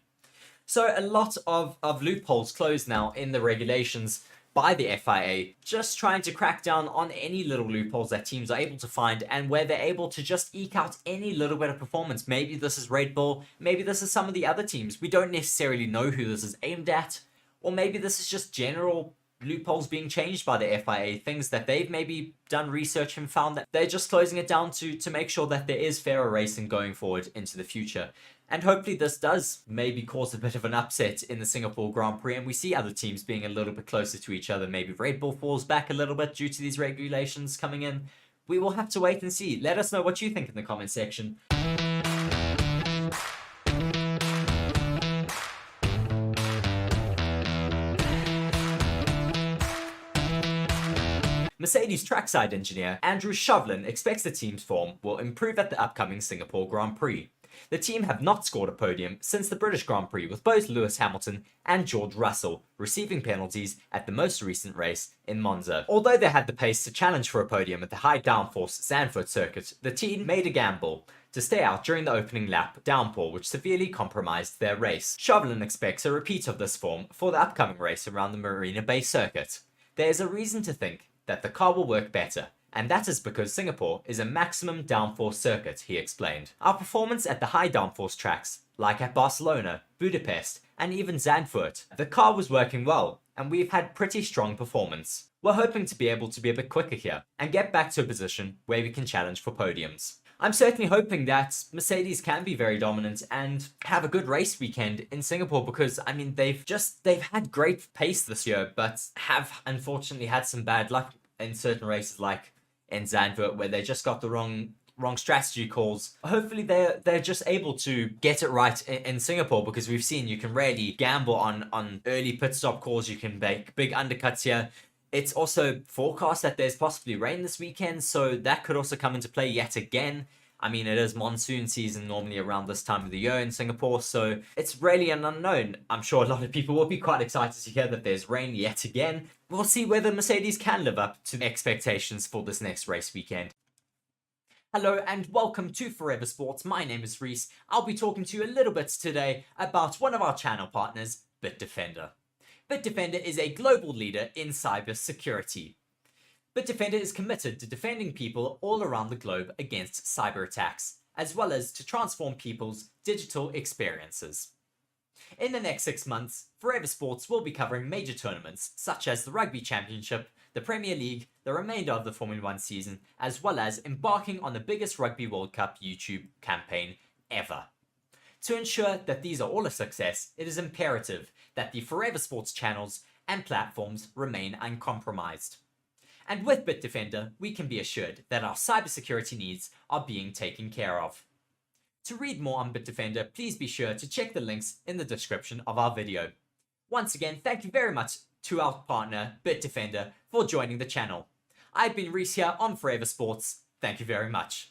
So a lot of loopholes closed now in the regulations by the FIA, just trying to crack down on any little loopholes that teams are able to find and where they're able to just eke out any little bit of performance. Maybe this is Red Bull, maybe this is some of the other teams. We don't necessarily know who this is aimed at, or maybe this is just general loopholes being changed by the FIA, things that they've maybe done research and found that they're just closing it down to make sure that there is fairer racing going forward into the future. And hopefully this does maybe cause a bit of an upset in the Singapore Grand Prix and we see other teams being a little bit closer to each other. Maybe Red Bull falls back a little bit due to these regulations coming in. We will have to wait and see. Let us know what you think in the comment section. Mercedes trackside engineer Andrew Chauvelin expects the team's form will improve at the upcoming Singapore Grand Prix. The team have not scored a podium since the British Grand Prix, with both Lewis Hamilton and George Russell receiving penalties at the most recent race in Monza. Although they had the pace to challenge for a podium at the high downforce Zandvoort circuit, the team made a gamble to stay out during the opening lap downpour, which severely compromised their race. Chauvelin expects a repeat of this form for the upcoming race around the Marina Bay circuit. There is a reason to think that the car will work better, and that is because Singapore is a maximum downforce circuit, he explained. Our performance at the high downforce tracks, like at Barcelona, Budapest, and even Zandvoort, the car was working well, and we've had pretty strong performance. We're hoping to be able to be a bit quicker here, and get back to a position where we can challenge for podiums. I'm certainly hoping that Mercedes can be very dominant and have a good race weekend in Singapore because, I mean, they've had great pace this year, but have unfortunately had some bad luck in certain races like in Zandvoort where they just got the wrong strategy calls. Hopefully they're just able to get it right in Singapore because we've seen you can really gamble on early pit stop calls, you can make big undercuts here. It's also forecast that there's possibly rain this weekend, so that could also come into play yet again. I mean, it is monsoon season normally around this time of the year in Singapore, so it's really an unknown. I'm sure a lot of people will be quite excited to hear that there's rain yet again. We'll see whether Mercedes can live up to expectations for this next race weekend. Hello and welcome to Forever Sports. My name is Reese. I'll be talking to you a little bit today about one of our channel partners, Bitdefender. Bitdefender is a global leader in cyber security. Bitdefender is committed to defending people all around the globe against cyber attacks, as well as to transform people's digital experiences. In the next 6 months, Forever Sports will be covering major tournaments such as the Rugby Championship, the Premier League, the remainder of the Formula 1 season, as well as embarking on the biggest Rugby World Cup YouTube campaign ever. To ensure that these are all a success, it is imperative that the Forever Sports channels and platforms remain uncompromised. And with Bitdefender, we can be assured that our cybersecurity needs are being taken care of. To read more on Bitdefender, please be sure to check the links in the description of our video. Once again, thank you very much to our partner, Bitdefender, for joining the channel. I've been Reese here on Forever Sports. Thank you very much.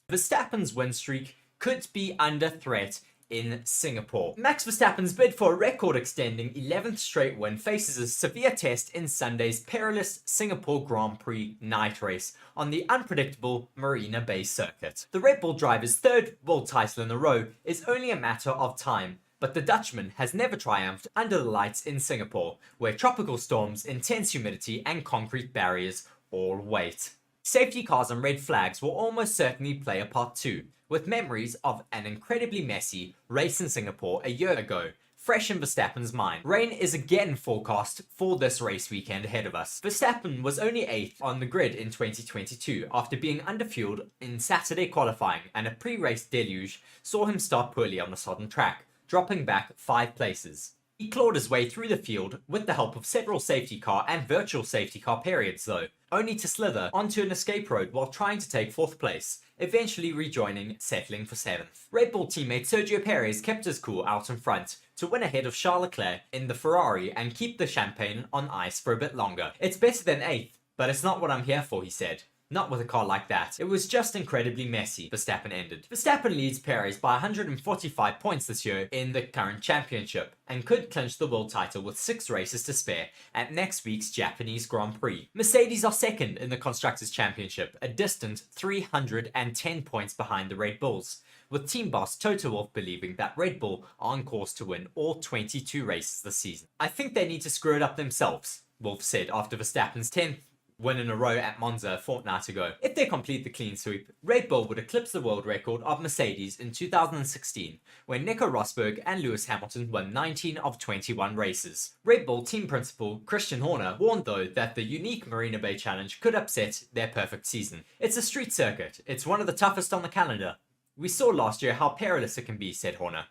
Verstappen's win streak could be under threat in Singapore. Max Verstappen's bid for a record-extending 11th straight win faces a severe test in Sunday's perilous Singapore Grand Prix night race on the unpredictable Marina Bay circuit. The Red Bull driver's third world title in a row is only a matter of time, but the Dutchman has never triumphed under the lights in Singapore, where tropical storms, intense humidity, and concrete barriers all wait. Safety cars and red flags will almost certainly play a part too, with memories of an incredibly messy race in Singapore a year ago fresh in Verstappen's mind. Rain is again forecast for this race weekend ahead of us. Verstappen was only 8th on the grid in 2022 after being underfueled in Saturday qualifying, and a pre-race deluge saw him start poorly on the sodden track. dropping back 5 places. He clawed his way through the field with the help of several safety car and virtual safety car periods though, only to slither onto an escape road while trying to take 4th place, eventually rejoining, settling for 7th. Red Bull teammate Sergio Perez kept his cool out in front to win ahead of Charles Leclerc in the Ferrari and keep the champagne on ice for a bit longer. "It's better than 8th, but it's not what I'm here for," he said. "Not with a car like that. It was just incredibly messy," Verstappen ended. Verstappen leads Perez by 145 points this year in the current championship and could clinch the world title with 6 races to spare at next week's Japanese Grand Prix. Mercedes are second in the Constructors' Championship, a distant 310 points behind the Red Bulls, with team boss Toto Wolff believing that Red Bull are on course to win all 22 races this season. "I think they need to screw it up themselves," Wolff said after Verstappen's 10th win in a row at Monza a fortnight ago. "If they complete the clean sweep, Red Bull would eclipse the world record of Mercedes in 2016, when Nico Rosberg and Lewis Hamilton won 19 of 21 races." Red Bull team principal Christian Horner warned though that the unique Marina Bay Challenge could upset their perfect season. "It's a street circuit. It's one of the toughest on the calendar. We saw last year how perilous it can be," said Horner.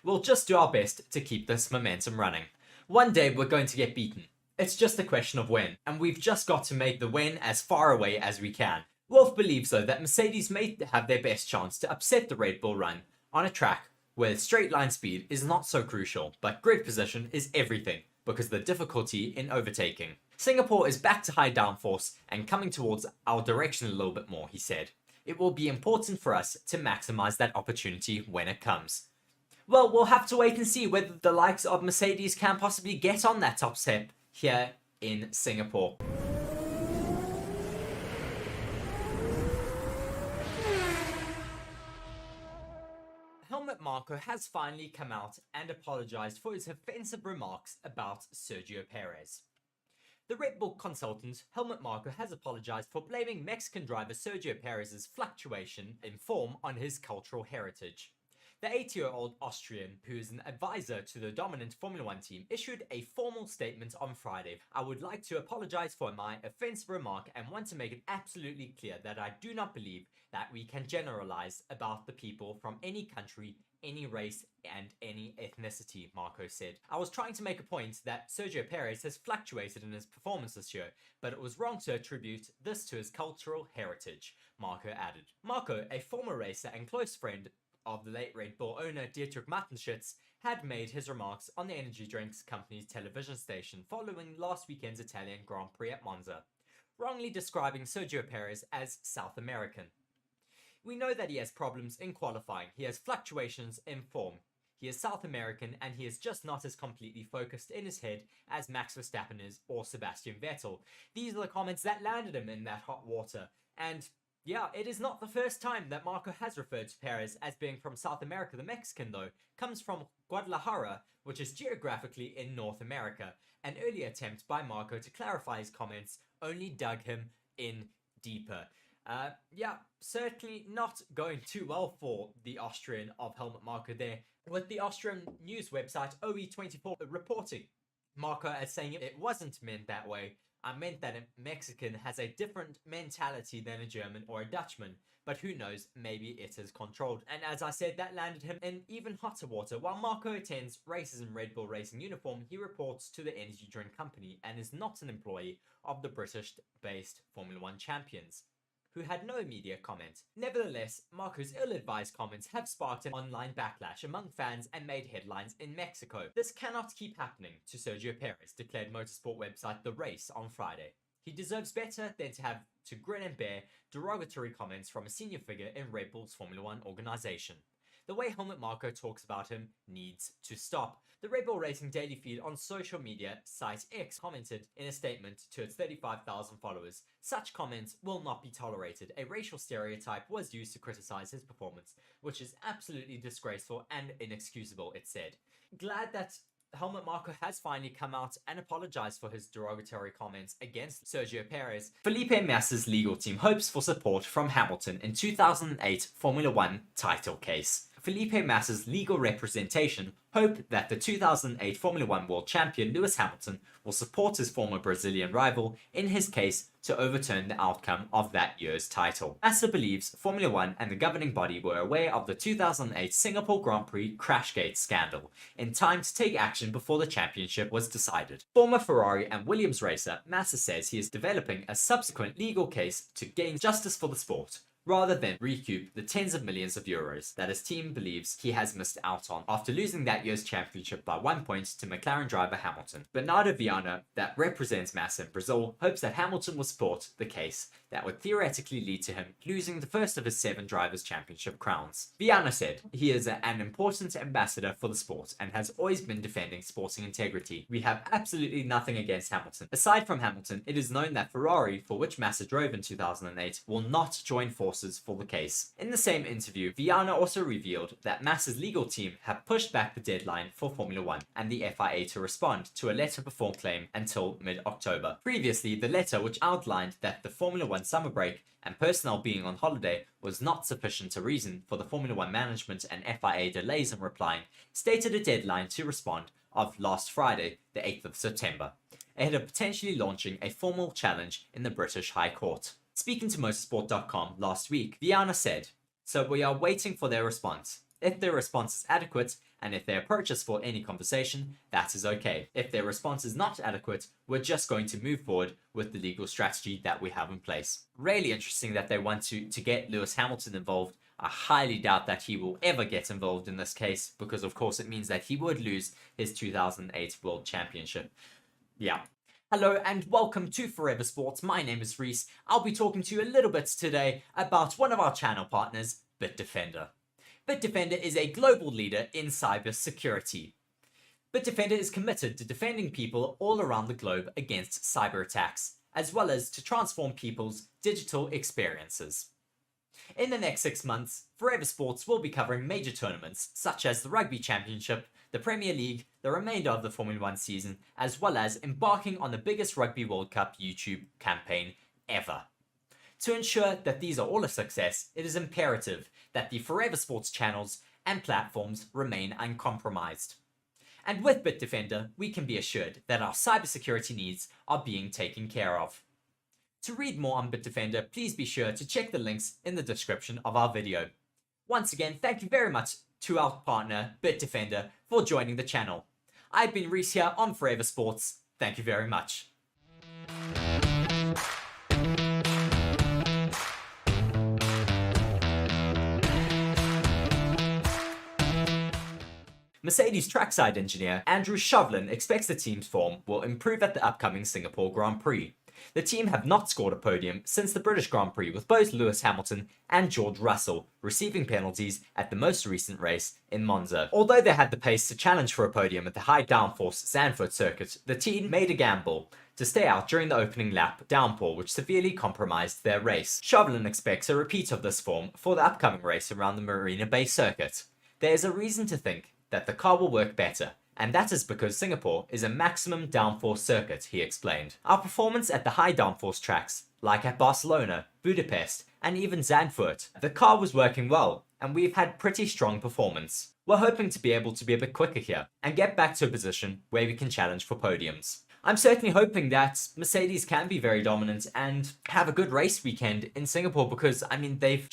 "We'll just do our best to keep this momentum running. One day we're going to get beaten. It's just a question of when, and we've just got to make the win as far away as we can." Wolff believes though that Mercedes may have their best chance to upset the Red Bull run on a track where straight line speed is not so crucial, but grid position is everything because of the difficulty in overtaking. "Singapore is back to high downforce and coming towards our direction a little bit more," he said. "It will be important for us to maximize that opportunity when it comes." Well, we'll have to wait and see whether the likes of Mercedes can possibly get on that top step here in Singapore. Helmut Marko has finally come out and apologized for his offensive remarks about Sergio Perez. The Red Bull consultant Helmut Marko has apologized for blaming Mexican driver Sergio Perez's fluctuation in form on his cultural heritage. The 80-year-old Austrian, who is an advisor to the dominant Formula 1 team, issued a formal statement on Friday. "I would like to apologize for my offensive remark and want to make it absolutely clear that I do not believe that we can generalize about the people from any country, any race, and any ethnicity," Marko said. "I was trying to make a point that Sergio Perez has fluctuated in his performance this year, but it was wrong to attribute this to his cultural heritage," Marko added. Marko, a former racer and close friend of the late Red Bull owner Dietrich Mateschitz, had made his remarks on the energy drinks company's television station following last weekend's Italian Grand Prix at Monza, wrongly describing Sergio Perez as South American. "We know that he has problems in qualifying, he has fluctuations in form. He is South American and he is just not as completely focused in his head as Max Verstappen is or Sebastian Vettel." These are the comments that landed him in that hot water, and yeah, it is not the first time that Marko has referred to Perez as being from South America. The Mexican, though, comes from Guadalajara, which is geographically in North America. An earlier attempt by Marko to clarify his comments only dug him in deeper. Yeah, certainly not going too well for the Austrian of Helmut Marko there, with the Austrian news website OE24 reporting Marko as saying it wasn't meant that way. "I meant that a Mexican has a different mentality than a German or a Dutchman, but who knows, maybe it is controlled." And as I said, that landed him in even hotter water. While Marko attends races in Red Bull Racing uniform, he reports to the energy drink company and is not an employee of the British-based Formula 1 champions, who had no immediate comment. Nevertheless, Marko's ill-advised comments have sparked an online backlash among fans and made headlines in Mexico. "This cannot keep happening to Sergio Perez," declared motorsport website The Race on Friday. "He deserves better than to have to grin and bear derogatory comments from a senior figure in Red Bull's Formula 1 organization. The way Helmut Marko talks about him needs to stop." The Red Bull Racing daily feed on social media site X commented in a statement to its 35,000 followers, "Such comments will not be tolerated. A racial stereotype was used to criticize his performance, which is absolutely disgraceful and inexcusable," it said. Glad that Helmut Marko has finally come out and apologized for his derogatory comments against Sergio Perez. Felipe Massa's legal team hopes for support from Hamilton in 2008 Formula 1 title case. Felipe Massa's legal representation hope that the 2008 Formula One world champion Lewis Hamilton will support his former Brazilian rival in his case to overturn the outcome of that year's title. Massa believes Formula One and the governing body were aware of the 2008 Singapore Grand Prix Crashgate scandal in time to take action before the championship was decided. Former Ferrari and Williams racer Massa says he is developing a subsequent legal case to gain justice for the sport, rather than recoup the tens of millions of euros that his team believes he has missed out on after losing that year's championship by 1 point to McLaren driver Hamilton. Bernardo Viana, that represents Massa in Brazil, hopes that Hamilton will support the case that would theoretically lead to him losing the first of his 7 drivers' championship crowns. Viana said, "He is an important ambassador for the sport and has always been defending sporting integrity. We have absolutely nothing against Hamilton. Aside from Hamilton, it is known that Ferrari, for which Massa drove in 2008, will not join forces for the case." In the same interview, Viana also revealed that Massa's legal team have pushed back the deadline for Formula One and the FIA to respond to a letter before claim until mid-October. Previously, the letter, which outlined that the Formula One summer break and personnel being on holiday was not sufficient a reason for the Formula One management and FIA delays in replying, stated a deadline to respond of last Friday, the 8th of September, ahead of potentially launching a formal challenge in the British High Court. Speaking to Motorsport.com last week, Viana said, "So we are waiting for their response. If their response is adequate, and if they approach us for any conversation, that is okay. If their response is not adequate, we're just going to move forward with the legal strategy that we have in place." Really interesting that they want to get Lewis Hamilton involved. I highly doubt that he will ever get involved in this case, because of course it means that he would lose his 2008 World Championship. Yeah. Hello and welcome to Forever Sports. My name is Reese. I'll be talking to you a little bit today about one of our channel partners, Bitdefender. Bitdefender is a global leader in cyber security. Bitdefender is committed to defending people all around the globe against cyber attacks, as well as to transform people's digital experiences. In the next 6 months, Forever Sports will be covering major tournaments such as the Rugby Championship, the Premier League, the remainder of the Formula One season, as well as embarking on the biggest Rugby World Cup YouTube campaign ever. To ensure that these are all a success, it is imperative that the Forever Sports channels and platforms remain uncompromised. And with Bitdefender, we can be assured that our cybersecurity needs are being taken care of. To read more on Bitdefender, please be sure to check the links in the description of our video. Once again, thank you very much to our partner, Bitdefender, for joining the channel. I've been Reese here on Forever Sports. Thank you very much. Mercedes trackside engineer Andrew Shovlin expects the team's form will improve at the upcoming Singapore Grand Prix. The team have not scored a podium since the British Grand Prix, with both Lewis Hamilton and George Russell receiving penalties at the most recent race in Monza. Although they had the pace to challenge for a podium at the high downforce Zandvoort circuit, the team made a gamble to stay out during the opening lap downpour, which severely compromised their race. Shovlin expects a repeat of this form for the upcoming race around the Marina Bay circuit. There is a reason to think that the car will work better, and that is because Singapore is a maximum downforce circuit, he explained. Our performance at the high downforce tracks, like at Barcelona, Budapest, and even Zandvoort, the car was working well, and we've had pretty strong performance. We're hoping to be able to be a bit quicker here, and get back to a position where we can challenge for podiums. I'm certainly hoping that Mercedes can be very dominant and have a good race weekend in Singapore, because I mean they've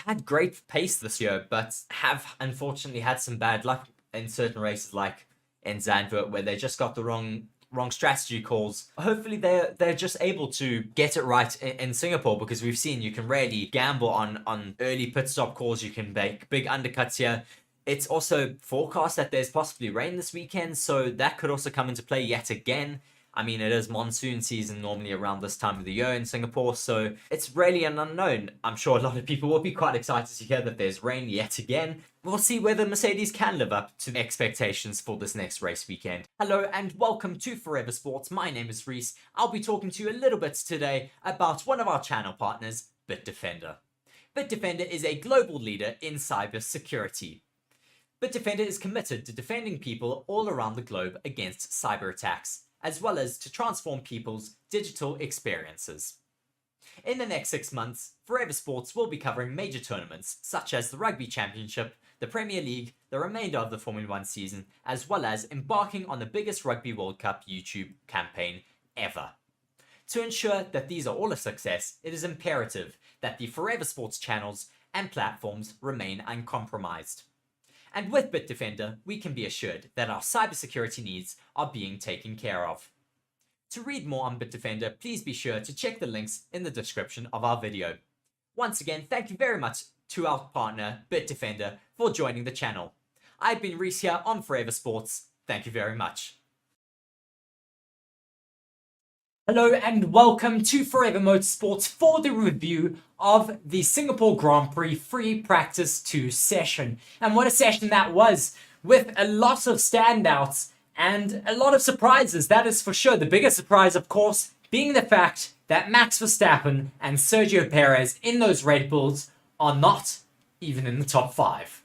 had great pace this year, but have unfortunately had some bad luck in certain races, like in Zandvoort, where they just got the wrong strategy calls. Hopefully they're just able to get it right in Singapore, because we've seen you can really gamble on early pit stop calls. You can make big undercuts here. It's also forecast that there's possibly rain this weekend, so that could also come into play yet again. I mean, it is monsoon season normally around this time of the year in Singapore, so it's really an unknown. I'm sure a lot of people will be quite excited to hear that there's rain yet again. We'll see whether Mercedes can live up to expectations for this next race weekend. Hello and welcome to Forever Sports. My name is Reese. I'll be talking to you a little bit today about one of our channel partners, Bitdefender. Bitdefender is a global leader in cyber security. Bitdefender is committed to defending people all around the globe against cyber attacks, as well as to transform people's digital experiences. In the next 6 months, Forever Sports will be covering major tournaments such as the Rugby Championship, the Premier League, the remainder of the Formula 1 season, as well as embarking on the biggest Rugby World Cup YouTube campaign ever. To ensure that these are all a success, it is imperative that the Forever Sports channels and platforms remain uncompromised. And with Bitdefender, we can be assured that our cybersecurity needs are being taken care of. To read more on Bitdefender, please be sure to check the links in the description of our video. Once again, thank you very much to our partner, Bitdefender, for joining the channel. I've been Reese here on Forever Sports. Thank you very much. Hello and welcome to Forever Motorsports for the review of the Singapore Grand Prix Free Practice 2 session. And what a session that was, with a lot of standouts and a lot of surprises, that is for sure. The biggest surprise, of course, being the fact that Max Verstappen and Sergio Perez in those Red Bulls are not even in the top 5.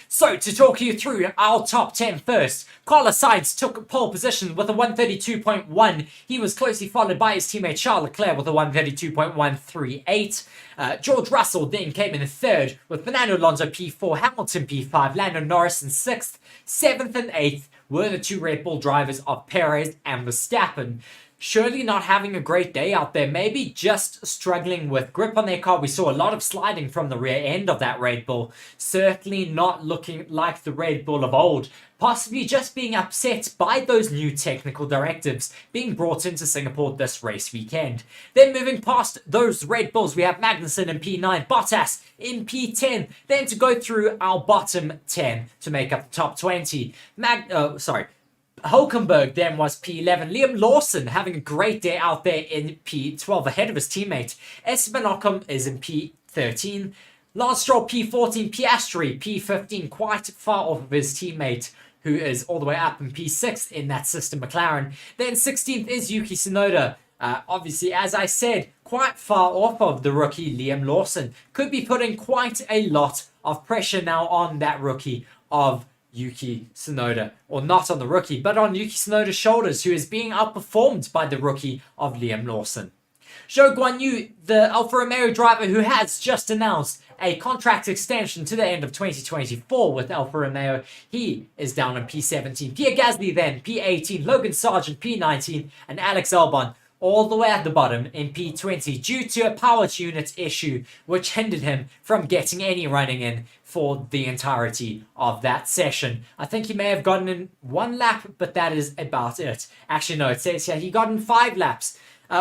So, to talk you through our top 10 first, Carlos Sainz took pole position with a 132.1. He was closely followed by his teammate Charles Leclerc with a 132.138. George Russell then came in third with Fernando Alonso P4, Hamilton P5, Lando Norris in 6th. 7th and 8th were the two Red Bull drivers of Perez and Verstappen. Surely not having a great day out there, maybe just struggling with grip on their car. We saw a lot of sliding from the rear end of that Red Bull. Certainly not looking like the Red Bull of old. Possibly just being upset by those new technical directives being brought into Singapore this race weekend. Then moving past those Red Bulls, we have Magnussen in P9, Bottas in P10. Then to go through our bottom 10 to make up the top 20. Hulkenberg then was P11. Liam Lawson having a great day out there in P12 ahead of his teammate. Esteban Ocon is in P13. Lance Stroll P14. Piastri P15, quite far off of his teammate who is all the way up in P6 in that system McLaren. Then 16th is Yuki Tsunoda. Obviously, as I said, quite far off of the rookie Liam Lawson. Could be putting quite a lot of pressure now on that rookie of Yuki Tsunoda, or not on the rookie, but on Yuki Tsunoda's shoulders, who is being outperformed by the rookie of Liam Lawson. Zhou Guanyu, the Alfa Romeo driver who has just announced a contract extension to the end of 2024 with Alfa Romeo, he is down in P17. Pierre Gasly then, P18, Logan Sargent, P19, and Alex Albon all the way at the bottom in P20 due to a power unit issue which hindered him from getting any running in for the entirety of that session. I think he may have gotten in 1 lap, but that is about it. Actually, no, it says here he got in 5 laps.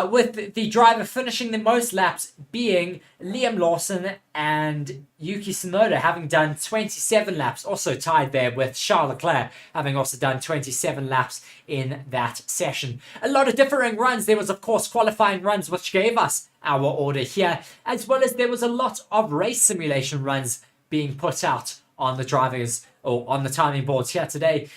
With the driver finishing the most laps being Liam Lawson and Yuki Tsunoda having done 27 laps, also tied there with Charles Leclerc having also done 27 laps in that session. A lot of differing runs. There was, of course, qualifying runs which gave us our order here, as well as there was a lot of race simulation runs being put out on the drivers or on the timing boards here today.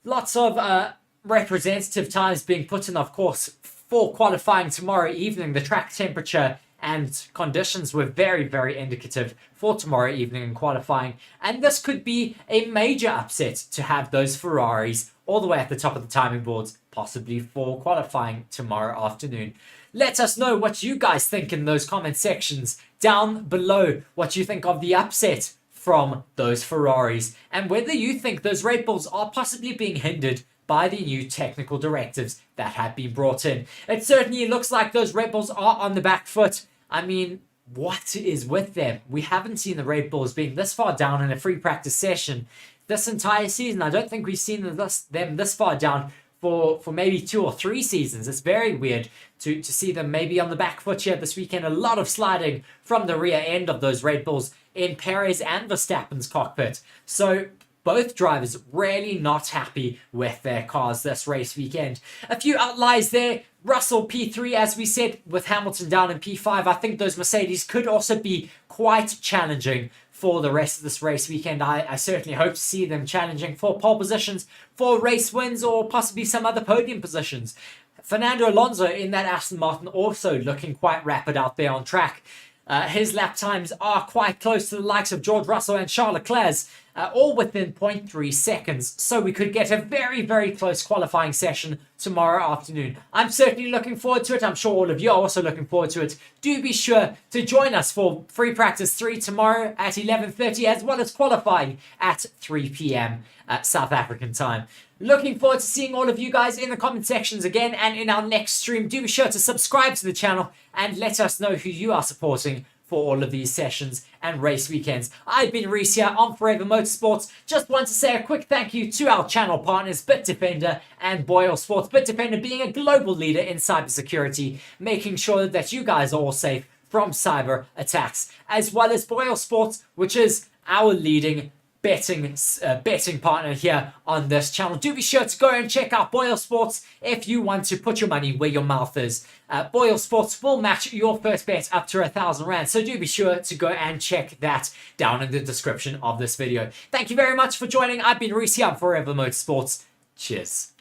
Lots of representative times being put in, of course, for qualifying tomorrow evening. The track temperature and conditions were very, very indicative for tomorrow evening in qualifying. And this could be a major upset to have those Ferraris all the way at the top of the timing boards, possibly for qualifying tomorrow afternoon. Let us know what you guys think in those comment sections down below, what you think of the upset from those Ferraris, and whether you think those Red Bulls are possibly being hindered by the new technical directives that have been brought in. It certainly looks like those Red Bulls are on the back foot. I mean, what is with them? We haven't seen the Red Bulls being this far down in a free practice session this entire season. I don't think we've seen them this far down for maybe 2 or 3 seasons. It's very weird to see them maybe on the back foot here this weekend. A lot of sliding from the rear end of those Red Bulls in Perez and Verstappen's cockpit. So both drivers really not happy with their cars this race weekend. A few outliers there. Russell P3, as we said, with Hamilton down in P5. I think those Mercedes could also be quite challenging for the rest of this race weekend. I certainly hope to see them challenging for pole positions, for race wins, or possibly some other podium positions. Fernando Alonso in that Aston Martin also looking quite rapid out there on track. His lap times are quite close to the likes of George Russell and Charles Leclerc's, all within 0.3 seconds. So we could get a very, very close qualifying session tomorrow afternoon. I'm certainly looking forward to it. I'm sure all of you are also looking forward to it. Do be sure to join us for free practice 3 tomorrow at 11:30, as well as qualifying at 3 p.m. at South African time. Looking forward to seeing all of you guys in the comment sections again and in our next stream. Do be sure to subscribe to the channel and let us know who you are supporting for all of these sessions and race weekends. I've been Reese here on Forever Motorsports. Just want to say a quick thank you to our channel partners Bitdefender and BoyleSports. Bitdefender being a global leader in cybersecurity, making sure that you guys are all safe from cyber attacks, as well as BoyleSports, which is our leading betting partner here on this channel. Do be sure to go and check out BoyleSports if you want to put your money where your mouth is. BoyleSports will match your first bet up to 1,000 Rand, so do be sure to go and check that down in the description of this video. Thank you very much for joining. I've been Reese here on Forever Motorsports. Cheers.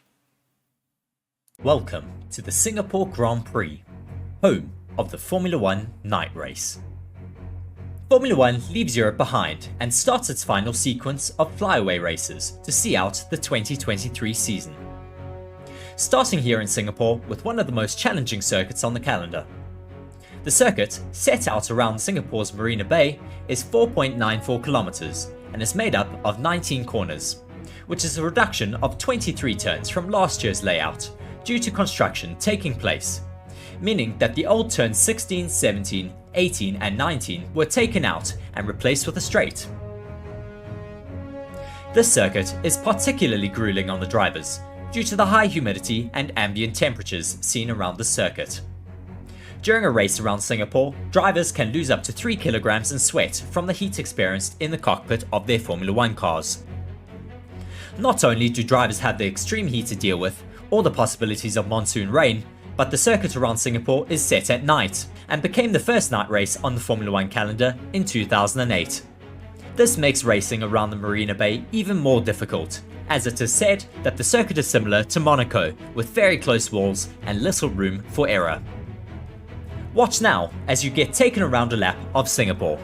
Welcome to the Singapore Grand Prix, home of the Formula 1 night race. Formula 1 leaves Europe behind and starts its final sequence of flyaway races to see out the 2023 season. Starting here in Singapore with one of the most challenging circuits on the calendar. The circuit, set out around Singapore's Marina Bay, is 4.94 kilometers and is made up of 19 corners, which is a reduction of 23 turns from last year's layout due to construction taking place, meaning that the old turns 16, 17, 18 and 19 were taken out and replaced with a straight. This circuit is particularly grueling on the drivers due to the high humidity and ambient temperatures seen around the circuit. During a race around Singapore, drivers can lose up to 3 kilograms in sweat from the heat experienced in the cockpit of their Formula 1 cars. Not only do drivers have the extreme heat to deal with, or the possibilities of monsoon rain, but the circuit around Singapore is set at night and became the first night race on the Formula 1 calendar in 2008. This makes racing around the Marina Bay even more difficult, as it is said that the circuit is similar to Monaco, with very close walls and little room for error. Watch now as you get taken around a lap of Singapore.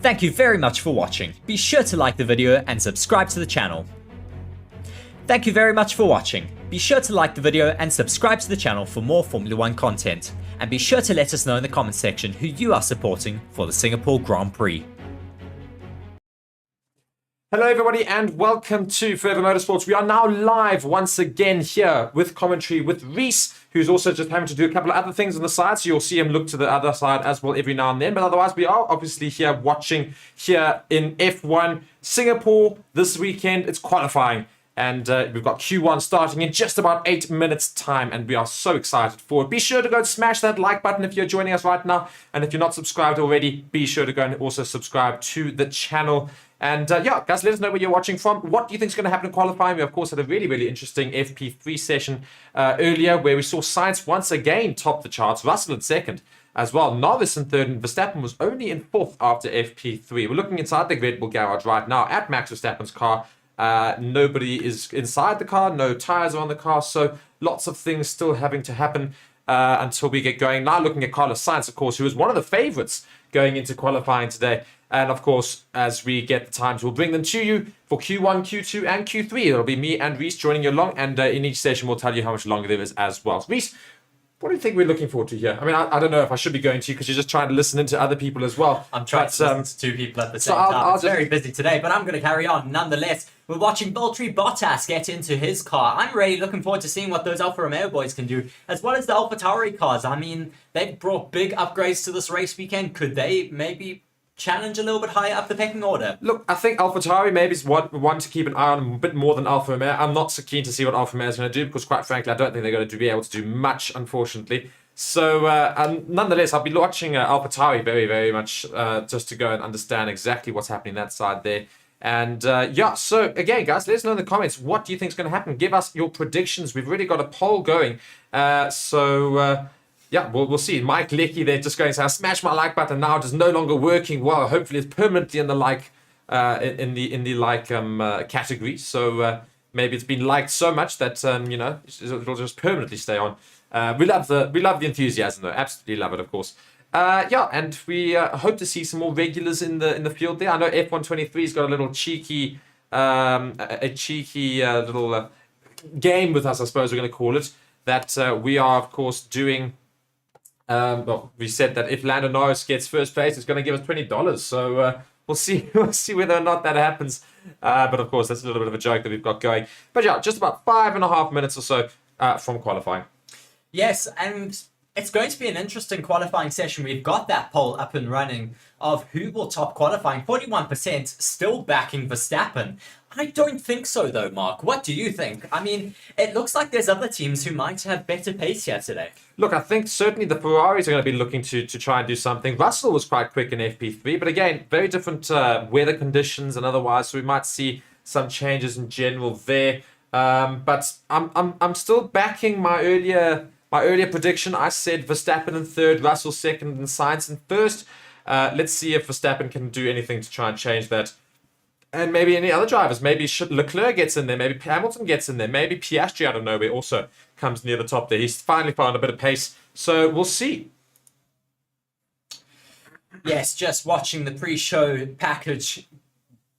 Thank you very much for watching. Be sure to like the video and subscribe to the channel. Thank you very much for watching. Be sure to like the video and subscribe to the channel for more Formula 1 content. And be sure to let us know in the comment section who you are supporting for the Singapore Grand Prix. Hello everybody and welcome to Forever Motorsports. We are now live once again here with commentary with Reese, who's also just having to do a couple of other things on the side, so you'll see him look to the other side as well every now and then. But otherwise we are obviously here watching here in F1 Singapore this weekend. It's qualifying And we've got Q1 starting in just about 8 minutes time, and we are so excited for it. Be sure to go and smash that like button if you're joining us right now. And if you're not subscribed already, be sure to go and also subscribe to the channel. And yeah, guys, let us know where you're watching from. What do you think is going to happen in qualifying? We, of course, had a really, really interesting FP3 session earlier where we saw Sainz once again top the charts, Russell in second as well, Norris in third, and Verstappen was only in fourth after FP3. We're looking inside the Red Bull garage right now at Max Verstappen's car. Nobody is inside the car, no tires are on the car, so lots of things still having to happen until we get going. Now looking at Carlos Sainz, of course, who is one of the favorites going into qualifying today. And of course, as we get the times, we'll bring them to you for Q1, Q2, and Q3. It'll be me and Reese joining you along, and in each session, we'll tell you how much longer there is as well. Reese, what do you think we're looking forward to here? I mean, I don't know if I should be going to you because you're just trying to listen into other people as well. I'm trying to listen to two people at the same time. I'm very busy today, but I'm going to carry on nonetheless. We're watching Valtteri Bottas get into his car. I'm really looking forward to seeing what those Alfa Romeo boys can do, as well as the AlphaTauri cars. I mean, they've brought big upgrades to this race weekend. Could they maybe challenge a little bit higher up the pecking order? Look, I think AlphaTauri maybe is one to keep an eye on a bit more than Alfa Romeo. I'm not so keen to see what Alfa Romeo is going to do because, quite frankly, I don't think they're going to be able to do much, unfortunately. So, nonetheless, I'll be watching AlphaTauri very, very much just to go and understand exactly what's happening that side there. And yeah, so again, guys, let us know in the comments, what do you think is going to happen? Give us your predictions. We've already got a poll going. Yeah, we'll see. Mike Lecky, they're just going to say, smash my like button now. It is no longer working well. Hopefully, it's permanently in the like category. So maybe it's been liked so much that you know, it'll just permanently stay on. We love the enthusiasm though. Absolutely love it, of course. Yeah, and we hope to see some more regulars in the field there. I know F123's got a little cheeky little game with us, I suppose we're going to call it. That we are, of course, doing. Well, we said that if Lando Norris gets first place, it's going to give us $20. So we'll see. We'll see whether or not that happens. But of course, that's a little bit of a joke that we've got going. But yeah, just about 5.5 minutes or so from qualifying. Yes, and it's going to be an interesting qualifying session. We've got that poll up and running of who will top qualifying. 41% still backing Verstappen. I don't think so, though, Mark. What do you think? I mean, it looks like there's other teams who might have better pace here today. Look, I think certainly the Ferraris are going to be looking to try and do something. Russell was quite quick in FP3, but again, very different weather conditions and otherwise, so we might see some changes in general there. But I'm still backing my earlier prediction. I said Verstappen in third, Russell second, and Sainz in first. Let's see if Verstappen can do anything to try and change that. And maybe any other drivers. Maybe Leclerc gets in there. Maybe Hamilton gets in there. Maybe Piastri out of nowhere also comes near the top there. He's finally found a bit of pace. So we'll see. Yes, just watching the pre-show package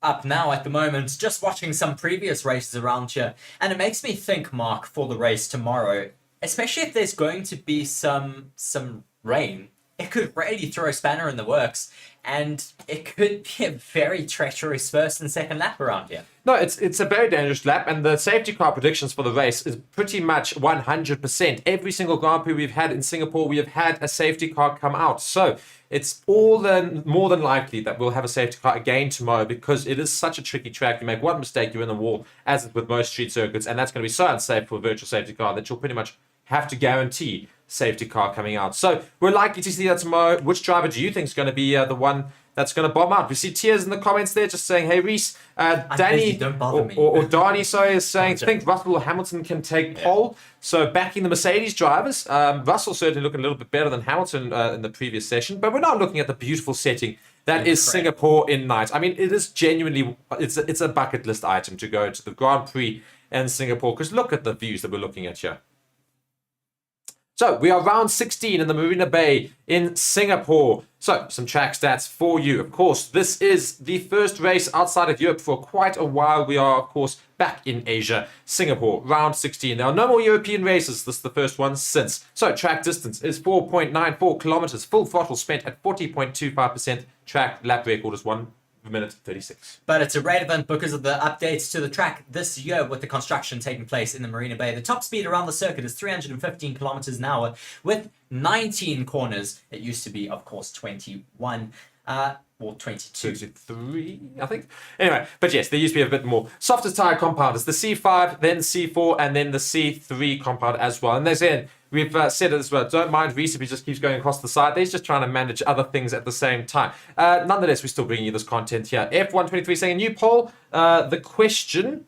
up now at the moment. Just watching some previous races around here. And it makes me think, Mark, for the race tomorrow, especially if there's going to be some rain, it could really throw a spanner in the works, and it could be a very treacherous first and second lap around here. No, it's a very dangerous lap, and the safety car predictions for the race is pretty much 100%. Every single Grand Prix we've had in Singapore, we have had a safety car come out. So it's more than likely that we'll have a safety car again tomorrow because it is such a tricky track. You make one mistake, you're in the wall, as is with most street circuits, and that's going to be so unsafe for a virtual safety car that you'll pretty much have to guarantee safety car coming out. So we're likely to see that tomorrow. Which driver do you think is going to be the one that's going to bomb out? We see tears in the comments there just saying, hey, Reese, Danny or Donnie, sorry, is saying, think Russell or Hamilton can take pole. So backing the Mercedes drivers. Russell certainly looking a little bit better than Hamilton in the previous session, but we're not looking at the beautiful setting that is Singapore in night. I mean, it is genuinely, it's a bucket list item to go to the Grand Prix in Singapore because look at the views that we're looking at here. So we are round 16 in the Marina Bay in Singapore. So some track stats for you. Of course, this is the first race outside of Europe for quite a while. We are, of course, back in Asia. Singapore, round 16. There are no more European races. This is the first one since. So track distance is 4.94 kilometers. Full throttle spent at 40.25%. Track lap record is 1 minute 36. But it's irrelevant because of the updates to the track this year with the construction taking place in the Marina Bay. The top speed around the circuit is 315 kilometers an hour with 19 corners. It used to be, of course, 21. or 22. 23, I think. Anyway, but yes, there used to be a bit more. Softest tire compound is the C5, then C4, and then the C3 compound as well. And there's we've said it as well. Don't mind Reese if he just keeps going across the side. He's just trying to manage other things at the same time. Nonetheless, we're still bringing you this content here. F123 saying a new poll. The question.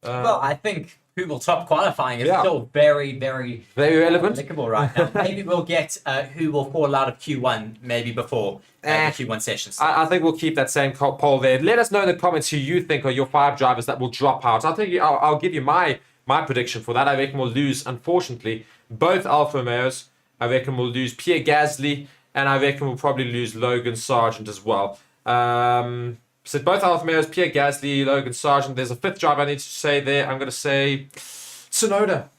Well, I think who will top qualifying is still very, very relevant. applicable right now. Maybe we'll get who will fall out of Q1 maybe before the Q1 session starts. I think we'll keep that same poll there. Let us know in the comments who you think are your 5 drivers that will drop out. I'll give you my prediction for that. I reckon we'll lose, unfortunately, both Alfa Romeos. I reckon we'll lose Pierre Gasly, and I reckon we'll probably lose Logan Sargent as well. So both Alfa Romeos, Pierre Gasly, Logan Sargent. There's a 5th driver I need to say there. I'm going to say Tsunoda.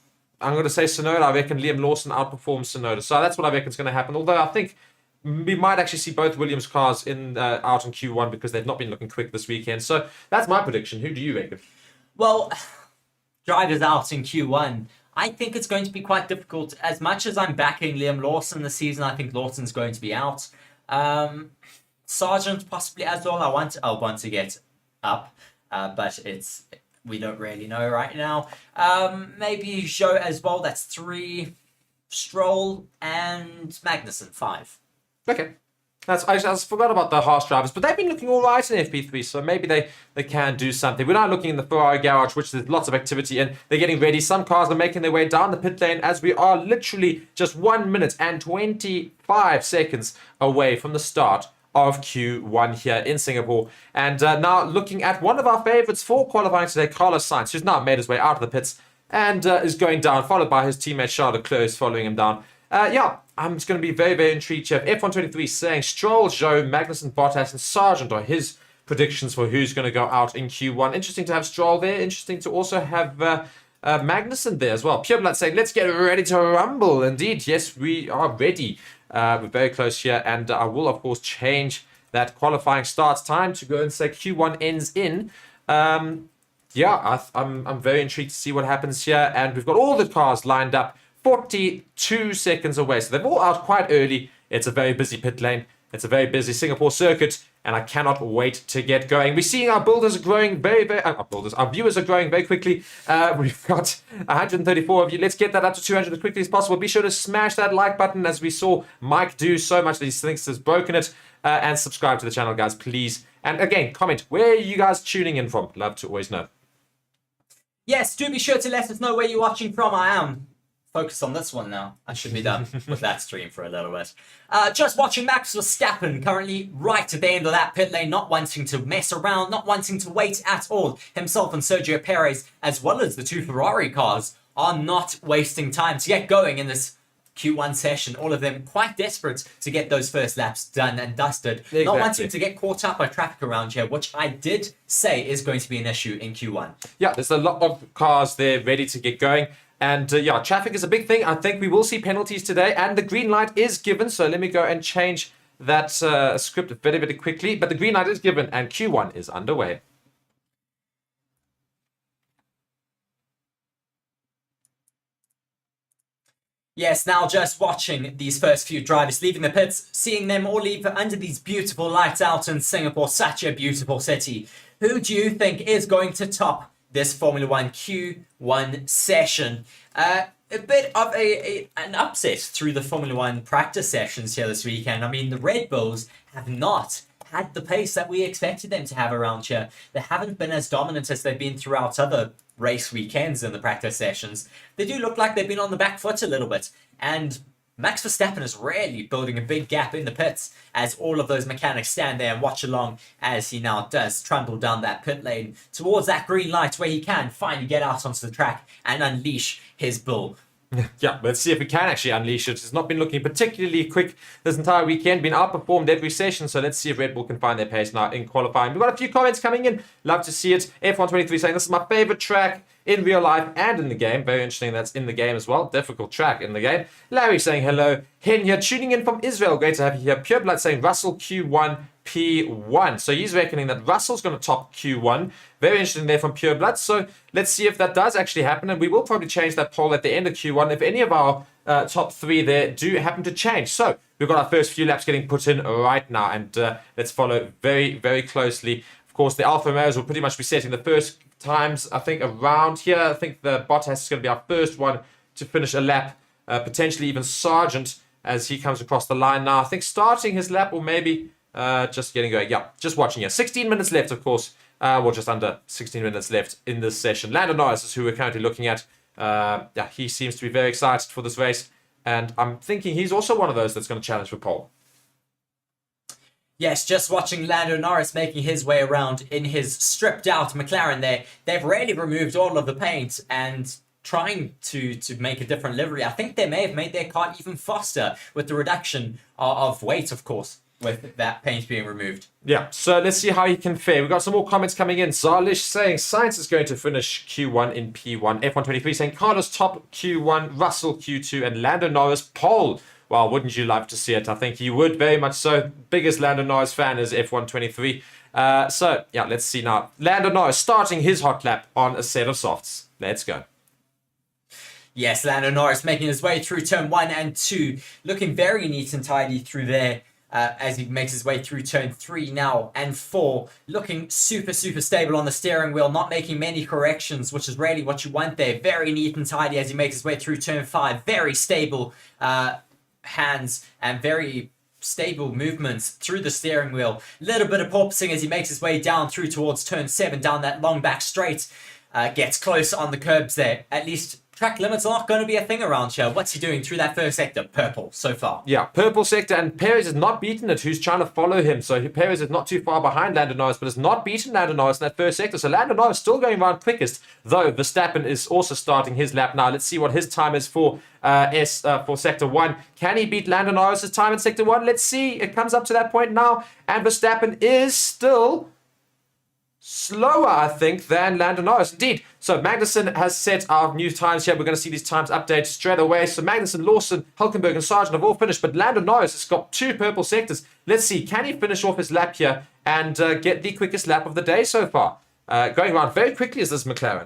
I reckon Liam Lawson outperforms Tsunoda. So that's what I reckon is going to happen. Although I think we might actually see both Williams cars out in Q1 because they've not been looking quick this weekend. So that's my prediction. Who do you reckon? Well, drivers out in Q1. I think it's going to be quite difficult. As much as I'm backing Liam Lawson this season, I think Lawson's going to be out. Sargent possibly as well. I want to get up, but we don't really know right now. Maybe Zhou as well. That's 3. Stroll and Magnussen 5. Okay. I just forgot about the Haas drivers, but they've been looking all right in FP3, so maybe they can do something. We're now looking in the Ferrari garage, which there's lots of activity in. They're getting ready. Some cars are making their way down the pit lane as we are literally just 1 minute and 25 seconds away from the start of Q1 here in Singapore. And now looking at one of our favorites for qualifying today, Carlos Sainz, who's now made his way out of the pits and is going down, followed by his teammate Charles Leclerc following him down. I'm just going to be very, very intrigued here. F123 saying Stroll, Zhou, Magnussen, Bottas, and Sargent are his predictions for who's going to go out in Q1. Interesting to have Stroll there. Interesting to also have Magnussen there as well. Pureblood saying, let's get ready to rumble. Indeed, yes, we are ready. We're very close here, and I will, of course, change that qualifying starts time to go and say Q1 ends in. I'm very intrigued to see what happens here, and we've got all the cars lined up 42 seconds away. So they're all out quite early. It's a very busy pit lane. It's a very busy Singapore circuit, and I cannot wait to get going. We're seeing our builders growing our viewers are growing very quickly. We've got 134 of you. Let's get that up to 200 as quickly as possible. Be sure to smash that like button, as we saw Mike do so much that he thinks has broken it. And subscribe to the channel, guys, please. And again, comment where are you guys tuning in from. Love to always know. Yes, do be sure to let us know where you're watching from. I am focused on this one now. I should be done with that stream for a little bit. Just watching Max Verstappen currently right at the end of that pit lane, not wanting to mess around, not wanting to wait at all. Himself and Sergio Perez, as well as the 2 Ferrari cars, are not wasting time to get going in this Q1 session. All of them quite desperate to get those first laps done and dusted. Exactly. Not wanting to get caught up by traffic around here, which I did say is going to be an issue in Q1. Yeah, there's a lot of cars there ready to get going. And traffic is a big thing. I think we will see penalties today, and the green light is given. So let me go and change that script very, very quickly. But the green light is given, and Q1 is underway. Yes, now just watching these first few drivers leaving the pits, seeing them all leave under these beautiful lights out in Singapore, such a beautiful city. Who do you think is going to top this Formula 1 Q1 session? A bit of an upset through the Formula 1 practice sessions here this weekend. I mean, the Red Bulls have not had the pace that we expected them to have around here. They haven't been as dominant as they've been throughout other race weekends in the practice sessions. They do look like they've been on the back foot a little bit. And Max Verstappen is really building a big gap in the pits as all of those mechanics stand there and watch along as he now does trundle down that pit lane towards that green light where he can finally get out onto the track and unleash his bull. Yeah, let's see if we can actually unleash it. It's not been looking particularly quick this entire weekend, been outperformed every session, so let's see if Red Bull can find their pace now in qualifying. We've got a few comments coming in. Love to see it. F123 saying, this is my favorite track in real life and in the game. Very interesting that's in the game as well. Difficult track in the game. Larry saying hello. Hen here, tuning in from Israel. Great to have you here. Pureblood saying Russell Q1 P1. So he's reckoning that Russell's going to top Q1. Very interesting there from Pureblood. So let's see if that does actually happen. And we will probably change that poll at the end of Q1. If any of our top three there do happen to change. So we've got our first few laps getting put in right now, and let's follow very, very closely. Of course, the Alfa Romeos will pretty much be setting the first times, I think, around here. I think the Bottas is going to be our first one to finish a lap, potentially even Sargent as he comes across the line now. I think starting his lap, or maybe just getting going. Yeah, just watching here. 16 minutes left, of course. Well, just under 16 minutes left in this session. Lando Norris is who we're currently looking at. Yeah, he seems to be very excited for this race, and I'm thinking he's also one of those that's going to challenge for pole. Yes, just watching Lando Norris making his way around in his stripped out McLaren there. They've really removed all of the paint and trying to make a different livery. I think they may have made their car even faster with the reduction of weight, of course, with that paint being removed. Yeah, so let's see how he can fare. We've got some more comments coming in. Zalish saying Sainz is going to finish Q1 in P1. F123 saying Carlos top Q1, Russell Q2, and Lando Norris pole. Well, wouldn't you love to see it? I think you would very much so. Biggest Lando Norris fan is F123. So, yeah, let's see now. Lando Norris starting his hot lap on a set of softs. Let's go. Yes, Lando Norris making his way through turn 1 and 2. Looking very neat and tidy through there as he makes his way through turn 3 now and 4. Looking super, super stable on the steering wheel. Not making many corrections, which is really what you want there. Very neat and tidy as he makes his way through turn 5. Very stable hands and very stable movements through the steering wheel. Little bit of porpoising as he makes his way down through towards turn 7, down that long back straight. Gets close on the curbs there. At least track limits are not going to be a thing around here. What's he doing through that first sector? Purple so far. Yeah, purple sector, and Perez has not beaten it. Who's trying to follow him? So Perez is not too far behind Lando Norris, but has not beaten Lando Norris in that first sector. So Lando Norris still going around quickest, though Verstappen is also starting his lap now. Let's see what his time is for for sector 1. Can he beat Lando Norris' time in sector 1? Let's see. It comes up to that point now, and Verstappen is still slower, I think, than Lando Norris. Indeed. So Magnussen has set our new times here. We're going to see these times updated straight away. So Magnussen, Lawson, Hulkenberg, and Sargent have all finished, but Lando Norris has got 2 purple sectors. Let's see. Can he finish off his lap here and get the quickest lap of the day so far? Going around very quickly is this McLaren.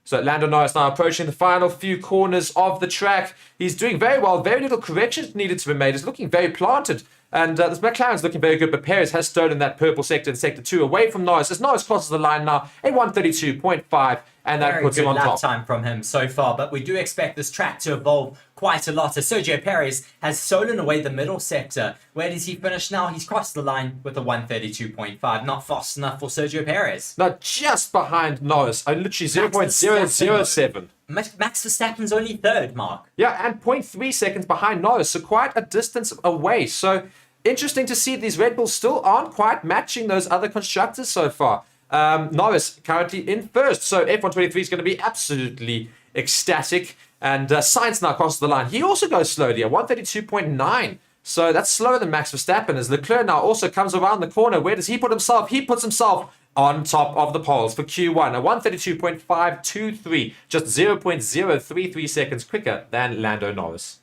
So Lando Norris now approaching the final few corners of the track. He's doing very well. Very little corrections needed to be made. He's looking very planted. And this McLaren's looking very good, but Perez has stolen that purple sector in sector 2 away from Norris. As Norris crosses the line now, a 132.5, and that puts him on top. Very good lap time from him so far, but we do expect this track to evolve quite a lot as Sergio Perez has stolen away the middle sector. Where does he finish now? He's crossed the line with a 132.5. Not fast enough for Sergio Perez. Now, just behind Norris, literally 0.007. Max Verstappen's only third, Mark. Yeah, and 0.3 seconds behind Norris, so quite a distance away. So interesting to see these Red Bulls still aren't quite matching those other constructors so far. Norris currently in first, so F123 is going to be absolutely ecstatic. And Sainz now crosses the line. He also goes slowly at 132.9. So that's slower than Max Verstappen, as Leclerc now also comes around the corner. Where does he put himself? He puts himself on top of the poles for Q1, a 132.523, just 0.033 seconds quicker than Lando Norris.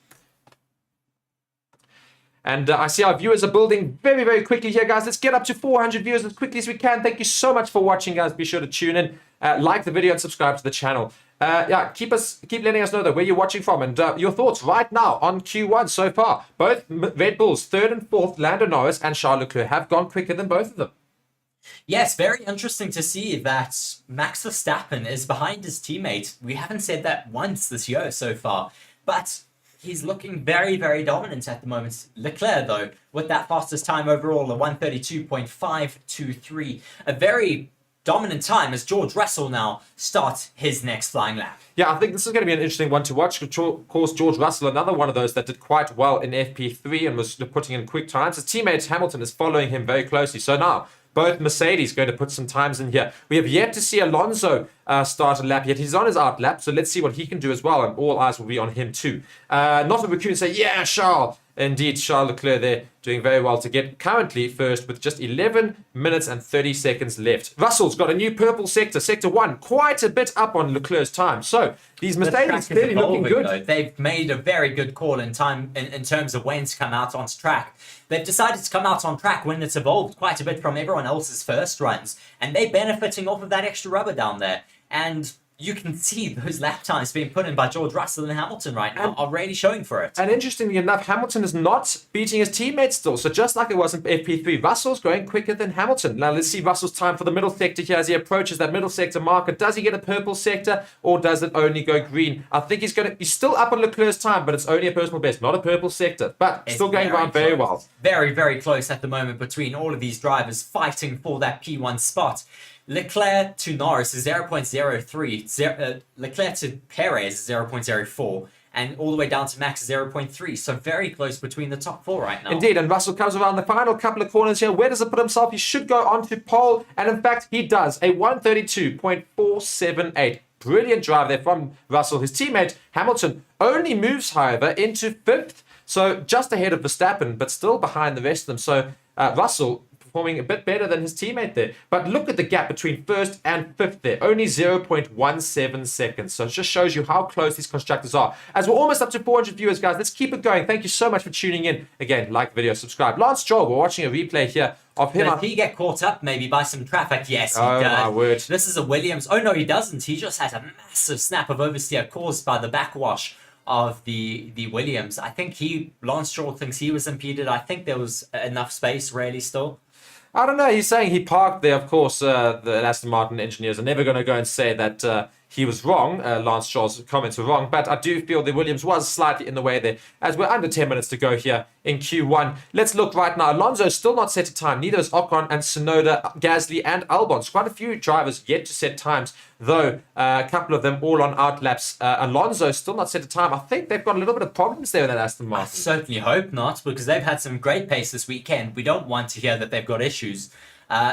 And I see our viewers are building very, very quickly here, guys. Let's get up to 400 viewers as quickly as we can. Thank you so much for watching, guys. Be sure to tune in, like the video, and subscribe to the channel. Yeah, keep letting us know that where you're watching from and your thoughts right now on Q1 so far. Both Red Bulls, 3rd and 4th, Lando Norris and Charles Leclerc, have gone quicker than both of them. Yes, very interesting to see that Max Verstappen is behind his teammate. We haven't said that once this year so far, but he's looking very, very dominant at the moment. Leclerc, though, with that fastest time overall, a 132.523, a very dominant time as George Russell now starts his next flying lap. Yeah, I think this is going to be an interesting one to watch. Of course, George Russell, another one of those that did quite well in FP3 and was putting in quick times. His teammate Hamilton is following him very closely. So now, both Mercedes going to put some times in here. We have yet to see Alonso start a lap yet. He's on his out lap, so let's see what he can do as well. And all eyes will be on him too. Not a raccoon say, yeah, Charles. Indeed, Charles Leclerc there doing very well to get currently first with just 11 minutes and 30 seconds left. Russell's got a new purple sector, sector 1, quite a bit up on Leclerc's time. So these Mercedes clearly looking good. Though. They've made a very good call in time in terms of when to come out on track. They've decided to come out on track when it's evolved quite a bit from everyone else's first runs, and they're benefiting off of that extra rubber down there. And you can see those lap times being put in by George Russell and Hamilton right now are really showing for it. And interestingly enough, Hamilton is not beating his teammates still. So just like it was in FP3, Russell's going quicker than Hamilton. Now let's see Russell's time for the middle sector here as he approaches that middle sector marker. Does he get a purple sector or does it only go green? I think he's still up on Leclerc's time, but it's only a personal best, not a purple sector. But It's still going around very well. Very, very close at the moment between all of these drivers fighting for that P1 spot. Leclerc to Norris is 0.03, Leclerc to Perez is 0.04, and all the way down to Max is 0.3. So very close between the top 4 right now. Indeed, and Russell comes around the final couple of corners here. Where does it put himself? He should go on to pole, and in fact, he does. A 132.478. Brilliant drive there from Russell. His teammate, Hamilton, only moves, however, into 5th. So just ahead of Verstappen, but still behind the rest of them. So Russell performing a bit better than his teammate there. But look at the gap between 1st and 5th there. Only 0.17 seconds. So it just shows you how close these constructors are. As we're almost up to 400 viewers, guys, let's keep it going. Thank you so much for tuning in. Again, like the video, subscribe. Lance Stroll, we're watching a replay here of him. Does he get caught up maybe by some traffic? Yes, he does. My word. This is a Williams. Oh, no, he doesn't. He just has a massive snap of oversteer caused by the backwash of the Williams. I think Lance Stroll thinks he was impeded. I think there was enough space really still. I don't know. He's saying he parked there. Of course, the Aston Martin engineers are never going to go and say that he was wrong. Lance Stroll's comments were wrong. But I do feel the Williams was slightly in the way there as we're under 10 minutes to go here in Q1. Let's look right now. Alonso's still not set a time. Neither is Ocon and Tsunoda, Gasly and Albon. So quite a few drivers yet to set times, though a couple of them all on outlaps. Alonso's still not set a time. I think they've got a little bit of problems there with that Aston Martin. I certainly hope not, because they've had some great pace this weekend. We don't want to hear that they've got issues.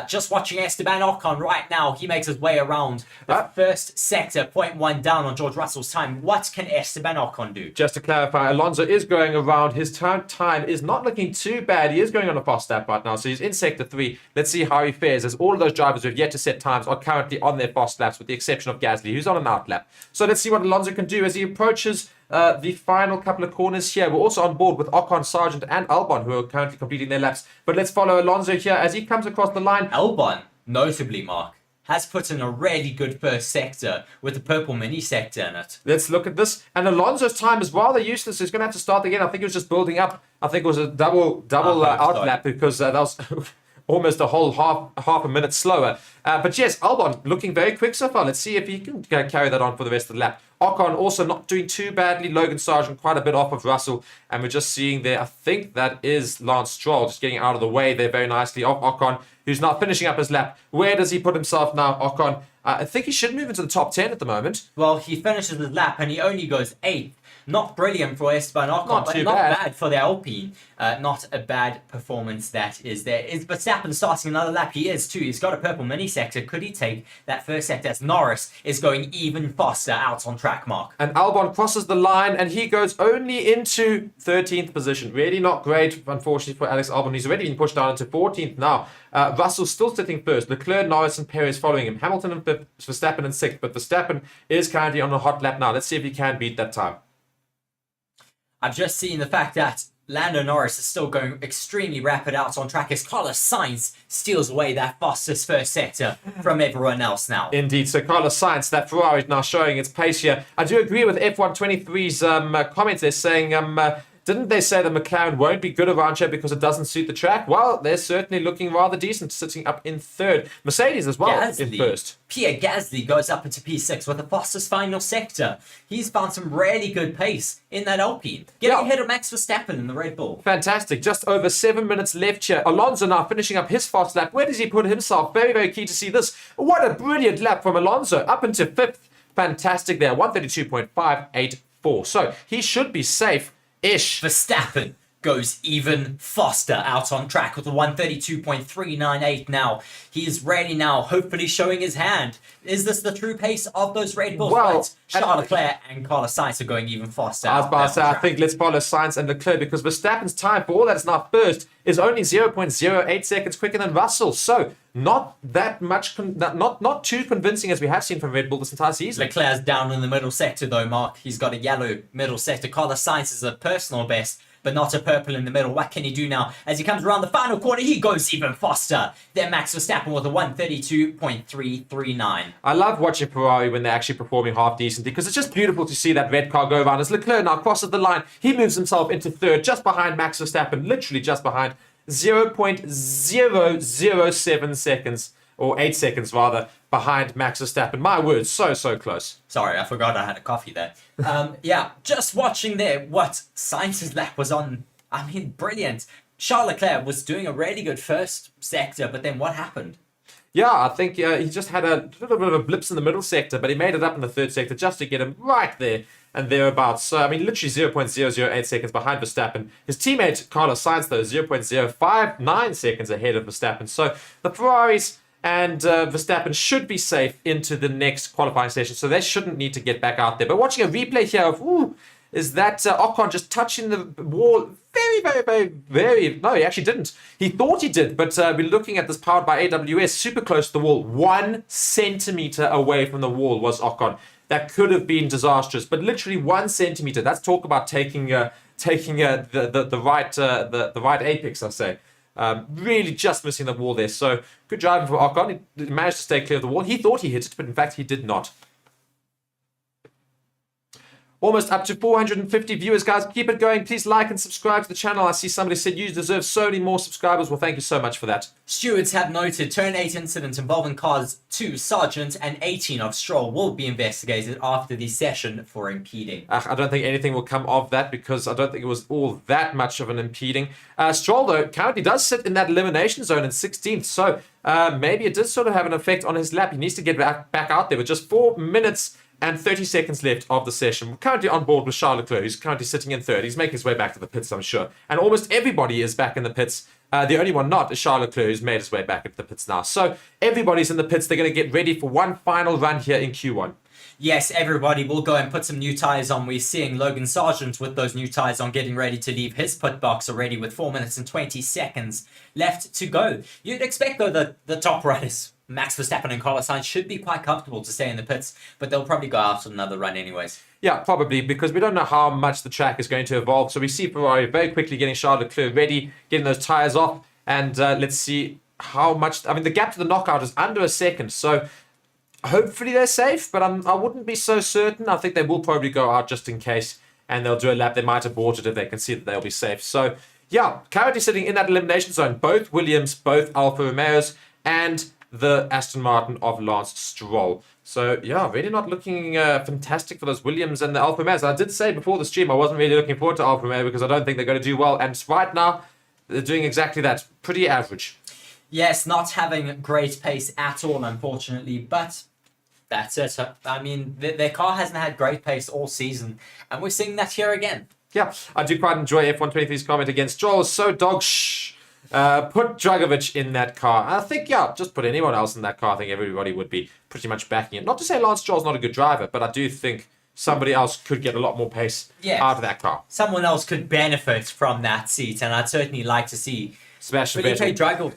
Just watching Esteban Ocon right now, he makes his way around the first sector, 0.1 down on George Russell's time. What can Esteban Ocon do? Just to clarify, Alonso is going around. His time is not looking too bad. He is going on a fast lap right now, so he's in sector 3. Let's see how he fares, as all of those drivers who have yet to set times are currently on their fast laps, with the exception of Gasly, who's on an outlap. So let's see what Alonso can do as he approaches the final couple of corners here. We're also on board with Ocon, Sargent and Albon, who are currently completing their laps. But let's follow Alonso here as he comes across the line. Albon, notably, Mark, has put in a really good first sector with the purple mini sector in it. Let's look at this. And Alonso's time is rather useless. He's going to have to start again. I think it was just building up. I think it was a double outlap because that was almost a whole half a minute slower. But yes, Albon looking very quick so far. Let's see if he can carry that on for the rest of the lap. Ocon also not doing too badly. Logan Sargent quite a bit off of Russell. And we're just seeing there, I think that is Lance Stroll just getting out of the way there very nicely of Ocon, who's now finishing up his lap. Where does he put himself now, Ocon? I think he should move into the top 10 at the moment. Well, he finishes his lap and he only goes 8th. Not brilliant for Esteban Ocon, Not but too not bad. bad for the Alpine. Not a bad performance that is there. Is Verstappen starting another lap? He is too. He's got a purple mini sector. Could he take that first sector as Norris is going even faster out on track, Mark? And Albon crosses the line and he goes only into 13th position. Really not great, unfortunately, for Alex Albon. He's already been pushed down into 14th now. Russell still sitting first. Leclerc, Norris and Perez following him. Hamilton in 5th, Verstappen in 6th. But Verstappen is currently on a hot lap now. Let's see if he can beat that time. I've just seen the fact that Lando Norris is still going extremely rapid out on track as Carlos Sainz steals away that fastest first sector from everyone else now. Indeed. So Carlos Sainz, that Ferrari is now showing its pace here. I do agree with F123's comments. They're saying, didn't they say that McLaren won't be good around here because it doesn't suit the track? Well, they're certainly looking rather decent, sitting up in 3rd. Mercedes as well in 1st. Pierre Gasly goes up into P6 with the fastest final sector. He's found some really good pace in that Alpine, getting ahead of Max Verstappen in the Red Bull. Fantastic. Just over 7 minutes left here. Alonso now finishing up his fast lap. Where does he put himself? Very, very key to see this. What a brilliant lap from Alonso. Up into 5th. Fantastic there. 132.584. So he should be safe-ish. Verstappen goes even faster out on track with a 132.398 now. He is really now hopefully showing his hand. Is this the true pace of those Red Bulls? Well, Right. Charles Leclerc and Carlos Sainz are going even faster. I was about to say, I think let's follow Sainz and Leclerc because Verstappen's time, for all that is now first, is only 0.08 seconds quicker than Russell. So not that much, not too convincing as we have seen from Red Bull this entire season. Leclerc's down in the middle sector though, Mark. He's got a yellow middle sector. Carlos Sainz is a personal best but not a purple in the middle. What can he do now? As he comes around the final corner, he goes even faster. Then Max Verstappen with a 1:32.339. I love watching Ferrari when they're actually performing half decently because it's just beautiful to see that red car go around. As Leclerc now crosses the line, he moves himself into third, just behind Max Verstappen, literally just behind 0.007 seconds, or 8 seconds rather, behind Max Verstappen. My word, so close. Sorry, I forgot I had a coffee there. Yeah, just watching there what Sainz's lap was on. I mean, brilliant. Charles Leclerc was doing a really good first sector, but then what happened? Yeah, I think he just had a little bit of a blips in the middle sector, but he made it up in the third sector just to get him right there and thereabouts. So, I mean, literally 0.008 seconds behind Verstappen. His teammate, Carlos Sainz, though, 0.059 seconds ahead of Verstappen. So, the Ferraris and Verstappen should be safe into the next qualifying session, so they shouldn't need to get back out there. But watching a replay here of, is that Ocon just touching the wall very... No, he actually didn't. He thought he did, but we're looking at this powered by AWS, super close to the wall. 1 centimeter away from the wall was Ocon. That could have been disastrous, but literally 1 centimeter. That's talk about taking the right apex, I say. Really just missing the wall there. So good driving for Ocon. He managed to stay clear of the wall. He thought he hit it, but in fact he did not. Almost up to 450 viewers, guys. Keep it going. Please like and subscribe to the channel. I see somebody said you deserve so many more subscribers. Well, thank you so much for that. Stewards have noted Turn 8 incident involving cars 2, Sargent, and 18 of Stroll will be investigated after the session for impeding. I don't think anything will come of that because I don't think it was all that much of an impeding. Stroll, though, currently does sit in that elimination zone in 16th, so maybe it does sort of have an effect on his lap. He needs to get back out there with just 4 minutes and 30 seconds left of the session. We're currently on board with Charles Leclerc, who's currently sitting in third. He's making his way back to the pits, I'm sure. And almost everybody is back in the pits. The only one not is Charles Leclerc, who's made his way back into the pits now. So everybody's in the pits. They're going to get ready for one final run here in Q1. Yes, everybody will go and put some new tyres on. We're seeing Logan Sargent with those new tyres on getting ready to leave his pit box already with 4 minutes and 20 seconds left to go. You'd expect, though, that the top riders, Max Verstappen and Carlos Sainz, should be quite comfortable to stay in the pits, but they'll probably go out on another run anyways. Yeah, probably, because we don't know how much the track is going to evolve. So we see Ferrari very quickly getting Charles Leclerc ready, getting those tyres off, and let's see how much... I mean, the gap to the knockout is under a second, so... Hopefully they're safe, but I wouldn't be so certain. I think they will probably go out just in case, and they'll do a lap. They might abort it if they can see that they'll be safe. So, yeah, currently sitting in that elimination zone, both Williams, both Alfa Romeos, and the Aston Martin of Lance Stroll. So, yeah, really not looking fantastic for those Williams and the Alfa Romeos. I did say before the stream I wasn't really looking forward to Alfa Romeo because I don't think they're going to do well, and right now they're doing exactly that. Pretty average. Yes, not having great pace at all, unfortunately, but that's it. I mean, their car hasn't had great pace all season, and we're seeing that here again. Yeah, I do quite enjoy F123's comment against Stroll. So dog shh. Put Dragovic in that car. I think, yeah, just put anyone else in that car. I think everybody would be pretty much backing it. Not to say Lance Stroll's not a good driver, but I do think somebody else could get a lot more pace out of that car. Someone else could benefit from that seat, and I'd certainly like to see Sebastian Felipe Vettel.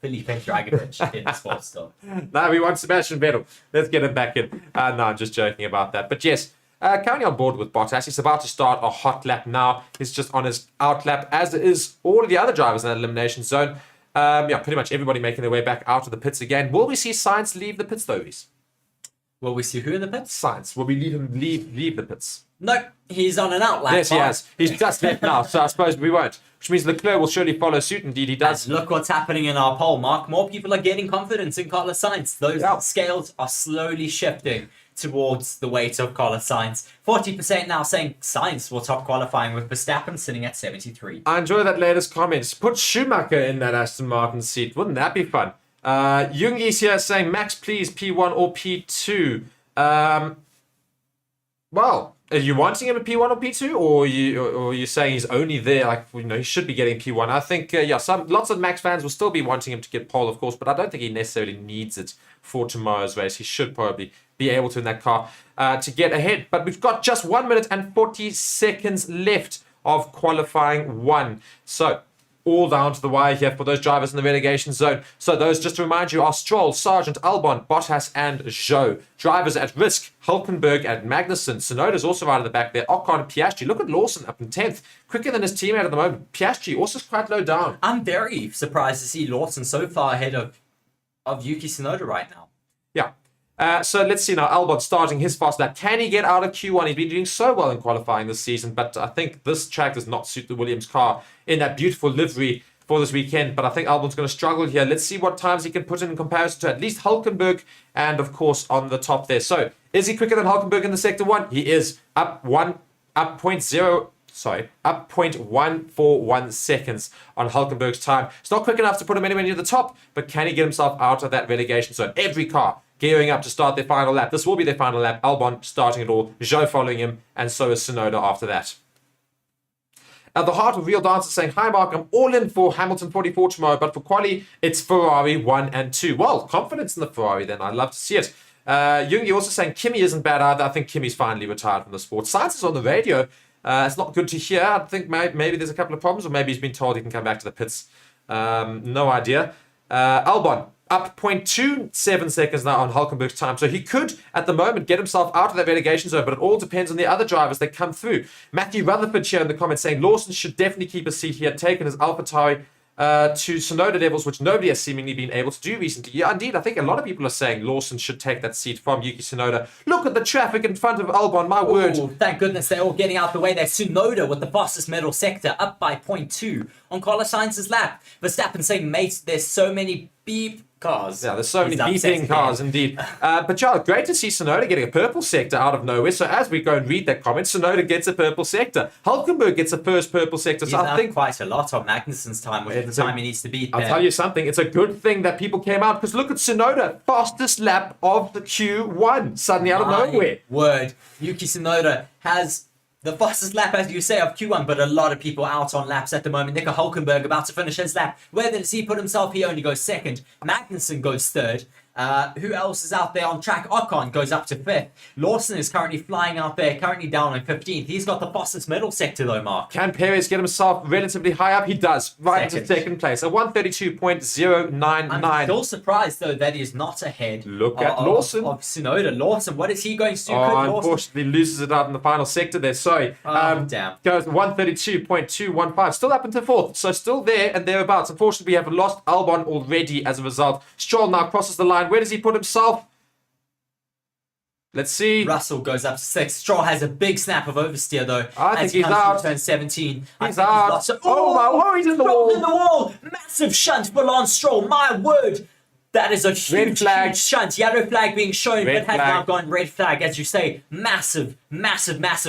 Dragovic in the sports store. No, we want Sebastian Vettel. Let's get him back in. No, I'm just joking about that. But yes, currently on board with Bottas. He's about to start a hot lap now. He's just on his out lap, as is all of the other drivers in that elimination zone. Yeah, pretty much everybody making their way back out of the pits again. Will we see Sainz leave the pits, though, Reese? Will we see who in the pits? Sainz. Will we leave the pits? No, he's on an out lap. Yes, he has. He's just left now, so I suppose we won't. Which means Leclerc will surely follow suit. Indeed, he does. And look what's happening in our poll, Mark. More people are getting confidence in Carlos Sainz. Those scales are slowly shifting towards the weight of Carlos Sainz. 40% now saying Sainz will top qualifying, with Verstappen sitting at 73. I enjoy that latest comment. Put Schumacher in that Aston Martin seat. Wouldn't that be fun? Jungi's here saying, Max, please, P1 or P2. Well, are you wanting him at P1 or P2, or are you saying he's only there, like, you know, he should be getting P1? I think, lots of Max fans will still be wanting him to get pole, of course, but I don't think he necessarily needs it for tomorrow's race. He should probably be able to in that car to get ahead. But we've got just 1 minute and 40 seconds left of qualifying one. So all down to the wire here for those drivers in the relegation zone. So those, just to remind you, are Stroll, Sargent, Albon, Bottas, and Zhou. Drivers at risk, Hulkenberg and Magnussen. Tsunoda's also right at the back there. Ocon and Piastri. Look at Lawson up in 10th. Quicker than his teammate at the moment. Piastri also quite low down. I'm very surprised to see Lawson so far ahead of Yuki Tsunoda right now. Yeah. So let's see now. Albon starting his fast lap. Can he get out of Q1? He's been doing so well in qualifying this season, but I think this track does not suit the Williams car in that beautiful livery for this weekend. But I think Albon's going to struggle here. Let's see what times he can put in comparison to at least Hulkenberg and, of course, on the top there. So is he quicker than Hulkenberg in the sector 1? He is up 0.141 seconds on Hulkenberg's time. It's not quick enough to put him anywhere near the top, but can he get himself out of that relegation zone? Every car gearing up to start their final lap. This will be their final lap. Albon starting it all, Zhou following him, and so is Tsunoda after that. At the heart of Real Dancer saying, hi Mark, I'm all in for Hamilton 44 tomorrow, but for quali, it's Ferrari 1 and 2. Well, confidence in the Ferrari then. I'd love to see it. Jungi also saying Kimi isn't bad either. I think Kimi's finally retired from the sport. Science is on the radio. It's not good to hear. I think maybe there's a couple of problems, or maybe he's been told he can come back to the pits. No idea. Albon up 0.27 seconds now on Hulkenberg's time. So he could, at the moment, get himself out of that relegation zone, but it all depends on the other drivers that come through. Matthew Rutherford here in the comments saying Lawson should definitely keep a seat. He had taken his AlphaTauri to Tsunoda levels, which nobody has seemingly been able to do recently. Yeah, indeed, I think a lot of people are saying Lawson should take that seat from Yuki Tsunoda. Look at the traffic in front of Albon, my word. Thank goodness they're all getting out the way there. Tsunoda with the fastest middle sector, up by 0.2 on Carlos Sainz's lap. Verstappen saying, mate, there's so many beep cars. Yeah, there's so many beeping cars, indeed. But yeah, great to see Tsunoda getting a purple sector out of nowhere. So as we go and read that comment, Tsunoda gets a purple sector. Hulkenberg gets a first purple sector. He's so I think quite a lot on Magnussen's time, which is the time he needs to beat. I'll tell you something, it's a good thing that people came out, because look at Tsunoda, fastest lap of the Q1, suddenly out of nowhere. Word, Yuki Tsunoda has the fastest lap, as you say, of Q1, but a lot of people out on laps at the moment. Nico Hulkenberg about to finish his lap. Where does he put himself? He only goes second. Magnussen goes third. Who else is out there on track? Ocon goes up to 5th. Lawson is currently flying out there, currently down in 15th. He's got the fastest middle sector though, Mark. Can Perez get himself relatively high up? He does, right into second place. A 132.099. I'm still surprised though that he's not ahead. Look at Lawson. Of Tsunoda. Lawson, what is he going to do? Unfortunately loses it out in the final sector there. Sorry. Damn. Goes 132.215. Still up into 4th. So still there and thereabouts. Unfortunately, we have lost Albon already as a result. Stroll now crosses the line. Where does he put himself? Let's see. Russell goes up to 6th. Stroll has a big snap of oversteer though. I think he's out. Turn 17. He's out. He's in the wall. In the wall. Massive shunt for Lance Stroll. My word. That is a huge shunt. Yellow flag being shown, but has now gone red flag. As you say, massive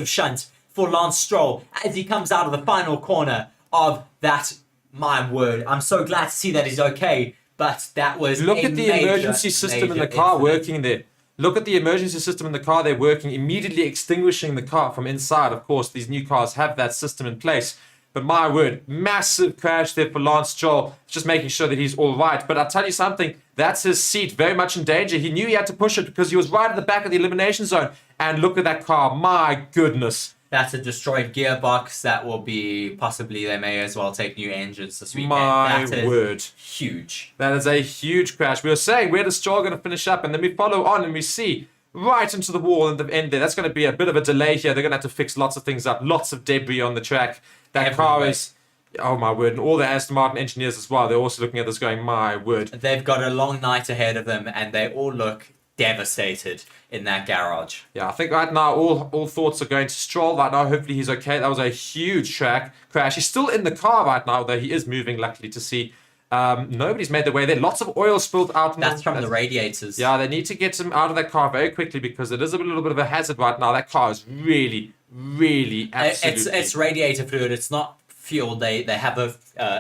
shunt for Lance Stroll as he comes out of the final corner of that. My word. I'm so glad to see that he's okay. But that was Look at the emergency system in the car working there. Look at the emergency system in the car there working, immediately extinguishing the car from inside. Of course, these new cars have that system in place. But my word, massive crash there for Lance Stroll. Just making sure that he's all right. But I'll tell you something, that's his seat very much in danger. He knew he had to push it because he was right at the back of the elimination zone. And look at that car, my goodness. That's a destroyed gearbox. That will be possibly, they may as well take new engines this weekend. My word. Huge. That is a huge crash. We were saying, where does Stroll going to finish up? And then we follow on and we see right into the wall at the end there. That's going to be a bit of a delay here. They're going to have to fix lots of things up. Lots of debris on the track. That car is... Oh my word. And all the Aston Martin engineers as well. They're also looking at this going, my word. They've got a long night ahead of them and they all look devastated in that garage. Yeah, I think right now all thoughts are going to Stroll right now. Hopefully he's okay. That was a huge crash. He's still in the car right now, though he is moving, luckily to see. Nobody's made their way there. Lots of oil spilled out. That's from the radiators. Yeah, they need to get him out of that car very quickly because it is a little bit of a hazard right now. That car is really absolutely... It's radiator fluid. It's not fuel. They have a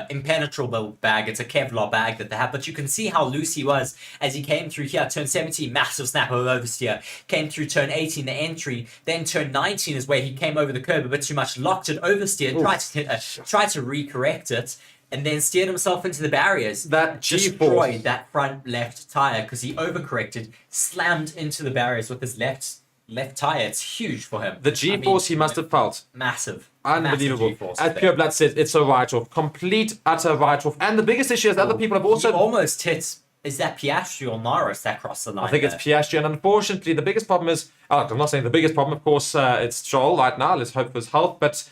impenetrable bag. It's a Kevlar bag that they have, but you can see how loose he was as he came through here. Turn 17, massive snap of oversteer. Came through turn 18, the entry. Then turn 19 is where he came over the curb a bit too much, locked it, oversteered, tried to recorrect it, and then steered himself into the barriers. That destroyed that front left tire because he overcorrected, slammed into the barriers with his left left tire. It's huge for him. The G-force he must have felt. Massive. Unbelievable. Massive G-force As Pure Blood says, it's a write-off. Complete, utter write-off. And the biggest issue is other people have also... He almost hits... Is that Piastri or Norris that crossed the line? I think it's Piastri, and unfortunately, the biggest problem is... I'm not saying the biggest problem, of course, it's Stroll right now. Let's hope for his health. But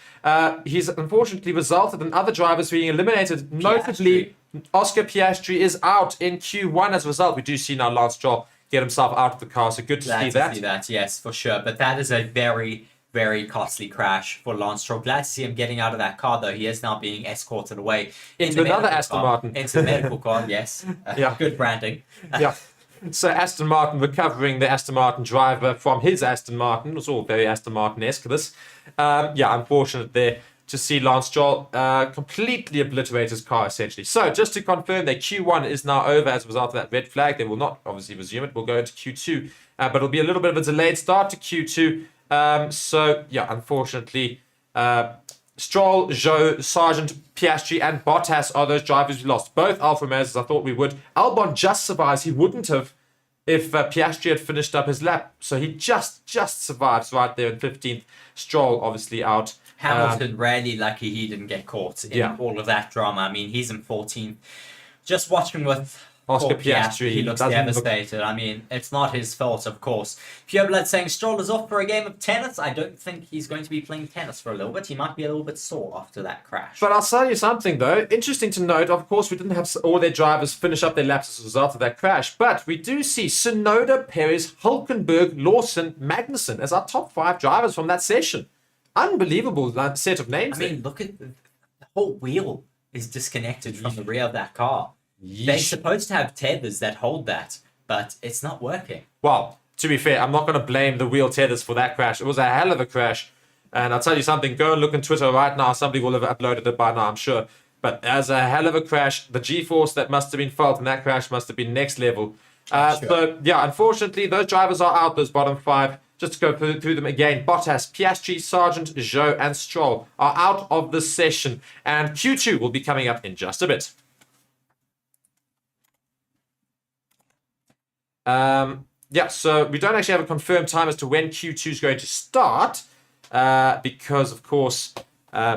he's unfortunately resulted in other drivers being eliminated. Notably, Oscar Piastri is out in Q1 as a result. We do see now Lance Stroll get himself out of the car, so good to see that. See that, yes, for sure. But that is a very, very costly crash for Lance Stroll. Glad to see him getting out of that car, though. He is now being escorted away into another Aston Martin. Into the medical car, yes. Good branding. Yeah. So Aston Martin recovering the Aston Martin driver from his Aston Martin. It was all very Aston Martin-esque, this. Unfortunate there to see Lance Stroll completely obliterate his car, essentially. So, just to confirm that Q1 is now over as a result of that red flag. They will not obviously resume it. We'll go into Q2. But it'll be a little bit of a delayed start to Q2. Unfortunately, Stroll, Zhou, Sargent, Piastri, and Bottas are those drivers we lost. Both Alfa Romeos, as I thought we would. Albon just survives. He wouldn't have if Piastri had finished up his lap. So he just survives right there in 15th. Stroll, obviously, out. Hamilton really lucky he didn't get caught in all of that drama. I mean, he's in 14th. Just watching with Oscar Piastri, he looks devastated. I mean, it's not his fault, of course. Pureblood saying Stroll is off for a game of tennis. I don't think he's going to be playing tennis for a little bit. He might be a little bit sore after that crash. But I'll tell you something, though. Interesting to note, of course, we didn't have all their drivers finish up their laps as a result of that crash. But we do see Tsunoda, Perez, Hulkenberg, Lawson, Magnussen as our top 5 drivers from that session. Unbelievable set of names. I mean, look at the whole wheel is disconnected from the rear of that car. Yeesh. They're supposed to have tethers that hold that, but it's not working. Well, to be fair, I'm not going to blame the wheel tethers for that crash. It was a hell of a crash. And I'll tell you something, go and look on Twitter right now. Somebody will have uploaded it by now, I'm sure. But as a hell of a crash, the G-force that must have been felt in that crash must have been next level. So, unfortunately, those drivers are out, those bottom 5. Just to go through them again, Bottas, Piastri, Sargent, Zhou, and Stroll are out of the session. And Q2 will be coming up in just a bit. So we don't actually have a confirmed time as to when Q2 is going to start. Because, of course,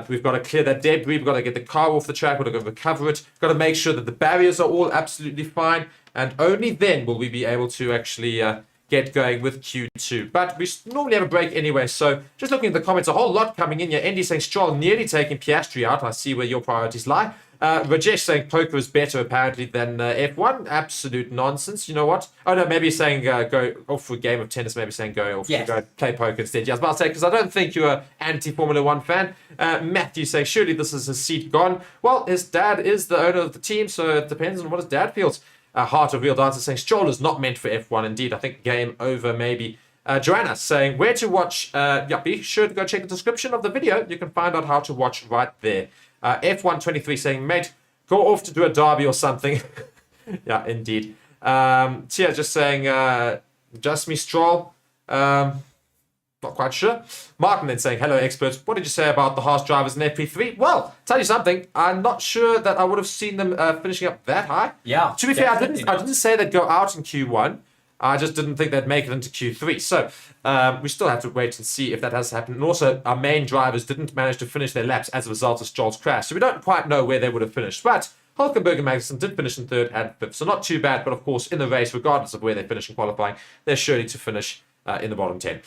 we've got to clear that debris. We've got to get the car off the track. We've got to recover it. We've got to make sure that the barriers are all absolutely fine. And only then will we be able to actually... get going with Q2. But we normally have a break anyway, so just looking at the comments, a whole lot coming in here. Andy saying Stroll nearly taking Piastri out. I see where your priorities lie. Rajesh saying poker is better apparently than F1. Absolute nonsense. You know what? Oh no, maybe saying go off for a game of tennis. Maybe saying go off to go play poker instead. Yeah, I was about to say, because I don't think you're an anti-Formula 1 fan. Matthew saying surely this is his seat gone. Well, his dad is the owner of the team, so it depends on what his dad feels. Heart of Real Dancer saying Stroll is not meant for F1. Indeed, I think game over maybe. Joanna saying where to watch. Be sure to go check the description of the video. You can find out how to watch right there. F123 saying, mate, go off to do a derby or something. Yeah, indeed. Tia just saying, just me Stroll. Not quite sure. Martin then saying, hello experts, what did you say about the Haas drivers in FP3? Well, tell you something, I'm not sure that I would have seen them finishing up that high. Yeah. To be fair, I didn't say they'd go out in Q1. I just didn't think they'd make it into Q3. So we still have to wait and see if that has happened. And also, our main drivers didn't manage to finish their laps as a result of Stroll's crash. So we don't quite know where they would have finished. But Hulkenberg and Magnussen did finish in 3rd and 5th. So not too bad. But of course, in the race, regardless of where they finish in qualifying, they're surely to finish in the bottom 10.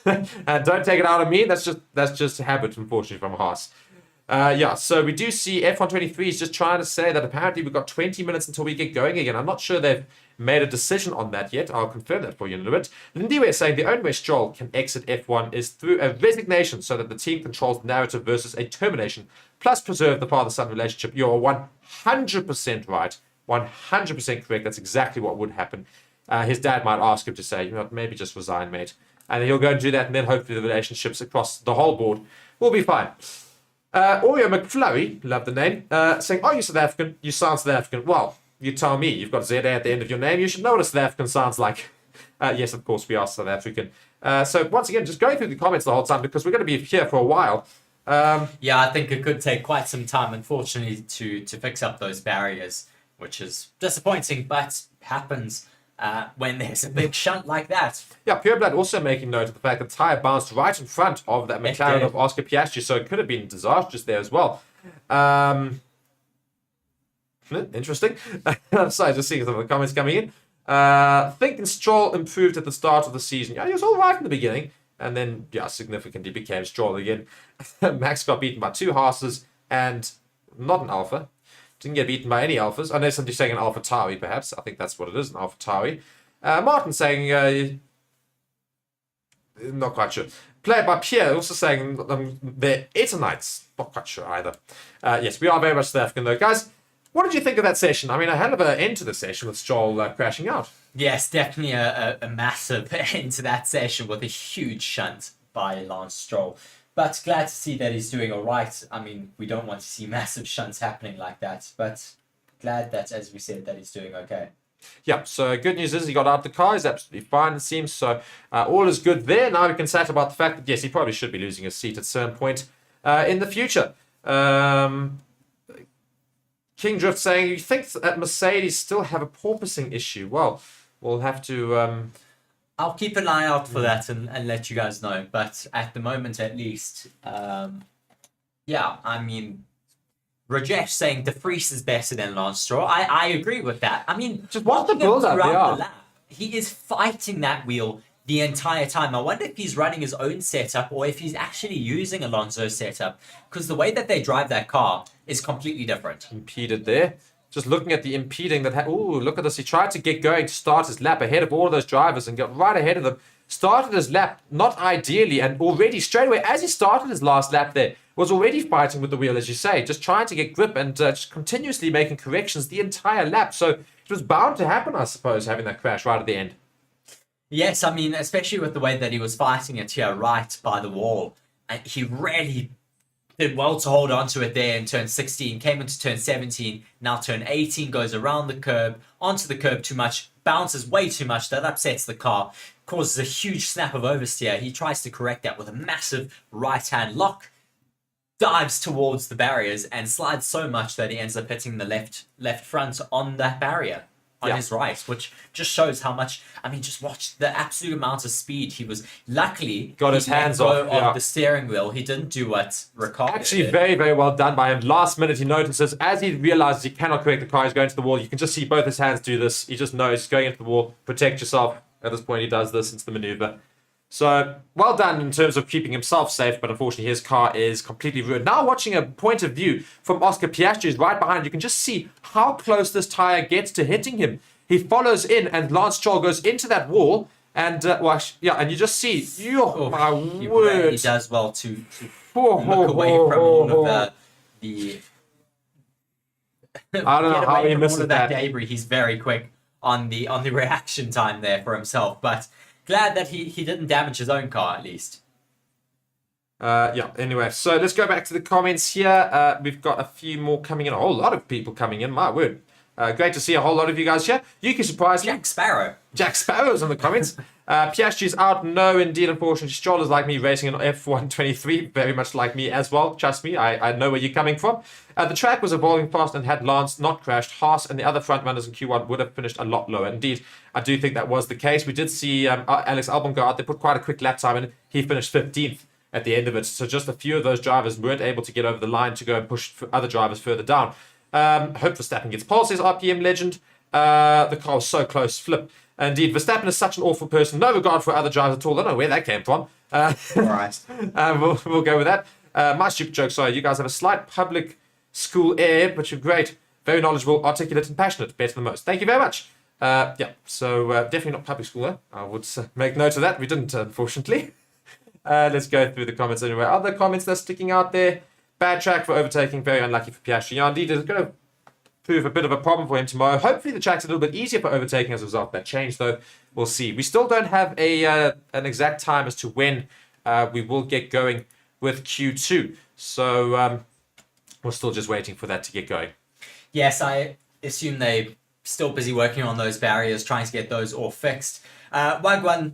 And don't take it out of me. That's just a habit, unfortunately, from Haas. So we do see F123 is just trying to say that apparently we've got 20 minutes until we get going again. I'm not sure they've made a decision on that yet. I'll confirm that for you in a little bit. Lindy is saying the only way Stroll can exit F1 is through a resignation so that the team controls the narrative versus a termination, plus preserve the father-son relationship. You're 100% right. 100% correct. That's exactly what would happen. His dad might ask him to say, maybe just resign, mate. And he'll go and do that, and then hopefully the relationships across the whole board will be fine. Oreo McFlurry, love the name, saying, oh, you're South African, you sound South African. Well, you tell me, you've got ZA at the end of your name, you should know what a South African sounds like. Yes, of course, we are South African. So once again, just going through the comments the whole time, because we're going to be here for a while. I think it could take quite some time, unfortunately, to fix up those barriers, which is disappointing, but happens. when there's a big shunt like that. Yeah, Pureblood also making note of the fact that the tyre bounced right in front of that McLaren did. of Oscar Piastri, so it could have been disastrous there as well. Interesting. I'm sorry, just seeing some of the comments coming in. Thinking Stroll improved at the start of the season. Yeah, he was all right in the beginning, and then, yeah, significantly became Stroll again. Max got beaten by 2 Haas's and not an Alpha. Didn't get beaten by any Alphas, unless I'm just saying an AlphaTauri, perhaps. I think that's what it is, an AlphaTauri. Martin saying, not quite sure. Played by Pierre, also saying they're Etonites. Not quite sure either. Yes, we are very much South African though. Guys, what did you think of that session? I mean, a hell of an end to the session with Stroll crashing out. Yes, definitely a massive end to that session with a huge shunt by Lance Stroll. But glad to see that he's doing all right. I mean, we don't want to see massive shunts happening like that, but glad that, as we said, that he's doing okay. Yeah, so good news is he got out the car. He's absolutely fine, it seems. So all is good there. Now we can chat about the fact that, yes, he probably should be losing his seat at some point in the future. King Drift saying, you think that Mercedes still have a porpoising issue? Well, we'll have to... I'll keep an eye out for that and let you guys know. But at the moment, at least, yeah, I mean, Rajesh saying De Vries is better than Lance Stroll. I agree with that. I mean, just watch the build-up. Throughout the lap, he is fighting that wheel the entire time. I wonder if he's running his own setup or if he's actually using Alonso's setup, because the way that they drive that car is completely different. Impeded there. Just looking at the impeding that... Ooh, look at this. He tried to get going to start his lap ahead of all of those drivers and got right ahead of them. Started his lap not ideally, and already straight away, as he started his last lap there, was already fighting with the wheel, as you say, just trying to get grip and just continuously making corrections the entire lap. So it was bound to happen, I suppose, having that crash right at the end. Yes, I mean, especially with the way that he was fighting it here right by the wall. And he really did well to hold on to it there in turn 16, came into turn 17, now turn 18, goes around the curb, onto the curb too much, bounces way too much, that upsets the car, causes a huge snap of oversteer. He tries to correct that with a massive right-hand lock, dives towards the barriers and slides so much that he ends up hitting the left front on that barrier on his right, which just shows how much. I mean, just watch the absolute amount of speed he was. Luckily, got his hands off the steering wheel. He didn't do what Ricciardo actually did. very, very well done by him. Last minute, he notices as he realizes he cannot correct the car, he's going to the wall. You can just see both his hands do this. He just knows going into the wall, protect yourself. At this point, he does this into the maneuver. So, well done in terms of keeping himself safe, but unfortunately his car is completely ruined. Now watching a point of view from Oscar Piastri, who's right behind, you can just see how close this tyre gets to hitting him. He follows in, and Lance Stroll goes into that wall, and, and you just see, my He word. really does well to look away from all of the I don't know how he misses all of that. debris. He's very quick on the reaction time there for himself, but glad that he didn't damage his own car at least. Anyway, so let's go back to the comments here. We've got a few more coming in. A whole lot of people coming in, my word. Great to see a whole lot of you guys here. Yuki surprised me. Jack Sparrow's in the comments. Piastri's out. No, indeed, unfortunately. Stroll is like me racing an F123. Very much like me as well. Trust me, I know where you're coming from. The track was evolving fast, and had Lance not crashed, Haas and the other front runners in Q1 would have finished a lot lower. Indeed, I do think that was the case. We did see Alex Albon go out. They put quite a quick lap time, and he finished 15th at the end of it. So just a few of those drivers weren't able to get over the line to go and push other drivers further down. Hope Verstappen gets pole, says RPM Legend. The car was so close, flip. Indeed, Verstappen is such an awful person. No regard for other drivers at all. I don't know where that came from. Right. We'll go with that. My stupid joke, sorry. You guys have a slight public school air, but you're great. Very knowledgeable, articulate, and passionate. Better than most. Thank you very much. Definitely not public school, though. I would make note of that. We didn't, unfortunately. Let's go through the comments anyway. Other comments that are sticking out there. Bad track for overtaking, very unlucky for Piastri. Yeah, indeed, it's going to prove a bit of a problem for him tomorrow. Hopefully the track's a little bit easier for overtaking as a result of that change, though. We'll see. We still don't have an exact time as to when we will get going with Q2. So we're still just waiting for that to get going. Yes, I assume they're still busy working on those barriers, trying to get those all fixed. Wagwan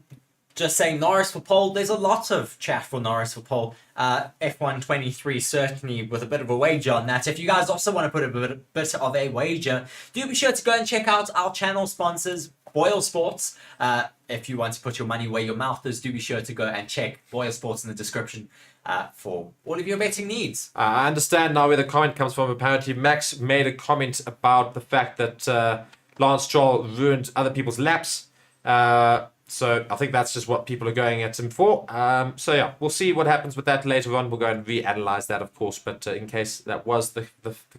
just saying Norris for pole. There's a lot of chat for Norris for pole. F123 certainly with a bit of a wager on that. If you guys also want to put a bit of a wager, do be sure to go and check out our channel sponsors, BoyleSports. If you want to put your money where your mouth is, do be sure to go and check BoyleSports in the description for all of your betting needs. I understand now where the comment comes from. Apparently, Max made a comment about the fact that Lance Stroll ruined other people's laps. So I think that's just what people are going at him for. So yeah, we'll see what happens with that later on. We'll go and reanalyze that, of course. But in case that was the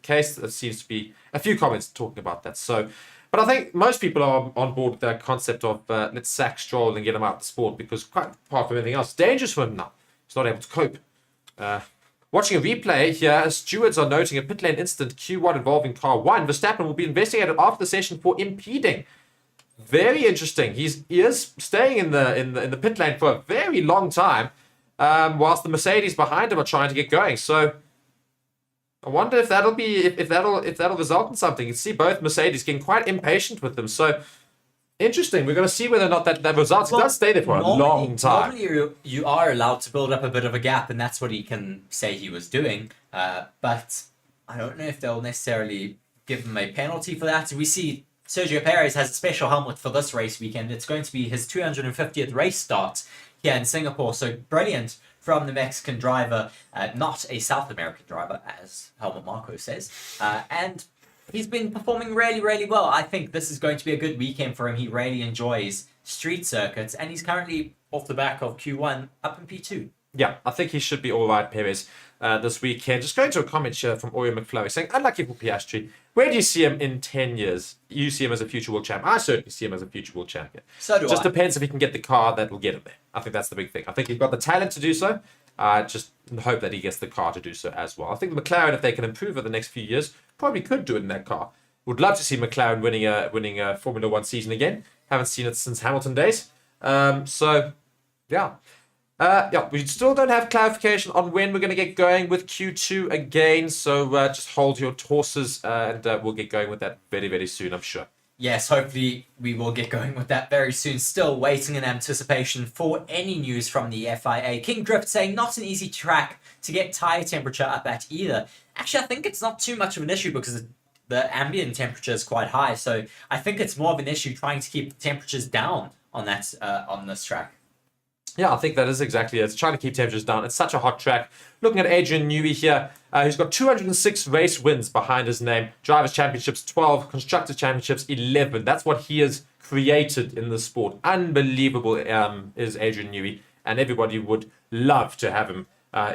case, there seems to be a few comments talking about that. So, but I think most people are on board with the concept of let's sack Stroll and get him out of the sport, because quite apart from anything else, it's dangerous for him now. He's not able to cope. Watching a replay here, stewards are noting a pit lane incident Q1 involving car 1. Verstappen will be investigated after the session for impeding. Very interesting. He is staying in the pit lane for a very long time, whilst the Mercedes behind him are trying to get going. So I wonder if that'll result in something. You can see both Mercedes getting quite impatient with them. So interesting. We're going to see whether or not that results. He does stay there for a long time. Normally you are allowed to build up a bit of a gap, and that's what he can say he was doing. But I don't know if they'll necessarily give him a penalty for that. We see Sergio Perez has a special helmet for this race weekend. It's going to be his 250th race start here in Singapore. So brilliant from the Mexican driver, not a South American driver, as Helmut Marko says. And he's been performing really, really well. I think this is going to be a good weekend for him. He really enjoys street circuits, and he's currently off the back of Q1 up in P2. Yeah, I think he should be all right, Perez, this weekend. Just going to a comment here from Ori McFlurry saying, unlucky for Piastri, where do you see him in 10 years? You see him as a future world champion. I certainly see him as a future world champion. So do I. Just depends if he can get the car that will get him there. I think that's the big thing. I think he's got the talent to do so. Just hope that he gets the car to do so as well. I think the McLaren, if they can improve over the next few years, probably could do it in that car. Would love to see McLaren winning a Formula 1 season again. Haven't seen it since Hamilton days. So, yeah. We still don't have clarification on when we're going to get going with Q2 again. So just hold your horses and we'll get going with that very, very soon, I'm sure. Yes, hopefully we will get going with that very soon. Still waiting in anticipation for any news from the FIA. King Drift saying not an easy track to get tyre temperature up at either. Actually, I think it's not too much of an issue because the ambient temperature is quite high. So I think it's more of an issue trying to keep the temperatures down on that on this track. Yeah, I think that is exactly it. It's trying to keep temperatures down. It's such a hot track. Looking at Adrian Newey here, who's got 206 race wins behind his name. Drivers' Championships 12, Constructors' Championships 11. That's what he has created in the sport. Unbelievable is Adrian Newey, and everybody would love to have him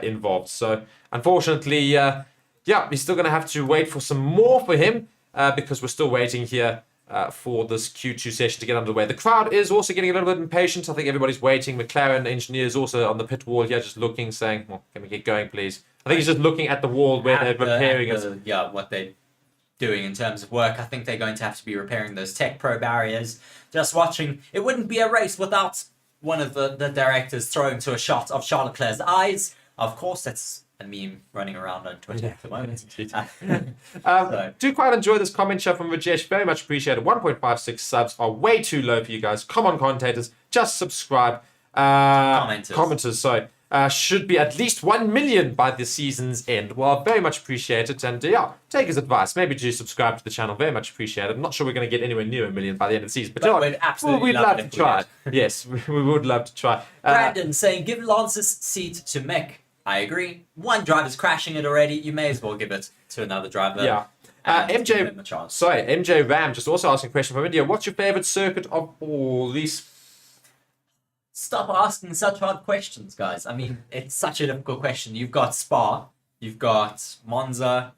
involved. So, unfortunately, he's still going to have to wait for some more for him because we're still waiting here for this Q2 session to get underway. The crowd is also getting a little bit impatient. I think everybody's waiting. McLaren engineers also on the pit wall here just looking, saying, well, can we get going, please? I think he's just looking at the wall where they're repairing it. Yeah, what they're doing in terms of work. I think they're going to have to be repairing those Tech Pro barriers. Just watching, it wouldn't be a race without one of the directors throwing to a shot of Charles Leclerc's eyes. Of course, that's a meme running around on Twitter at the moment. Do quite enjoy this comment share from Rajesh. Very much appreciated. 1.56 subs are way too low for you guys. Come on, commentators. Just subscribe. Commenters, sorry. Should be at least 1 million by the season's end. Well, very much appreciate it. And take his advice. Maybe do subscribe to the channel. Very much appreciate it. I'm not sure we're going to get anywhere near 1 million by the end of the season. But we'd love to try. Yes, we would love to try. Brandon saying, give Lance's seat to Mick. I agree. One driver's crashing it already. You may as well give it to another driver. Yeah. MJ Ram just also asking a question from India. What's your favorite circuit of all these? Stop asking such hard questions, guys. I mean, it's such a difficult question. You've got Spa, you've got Monza,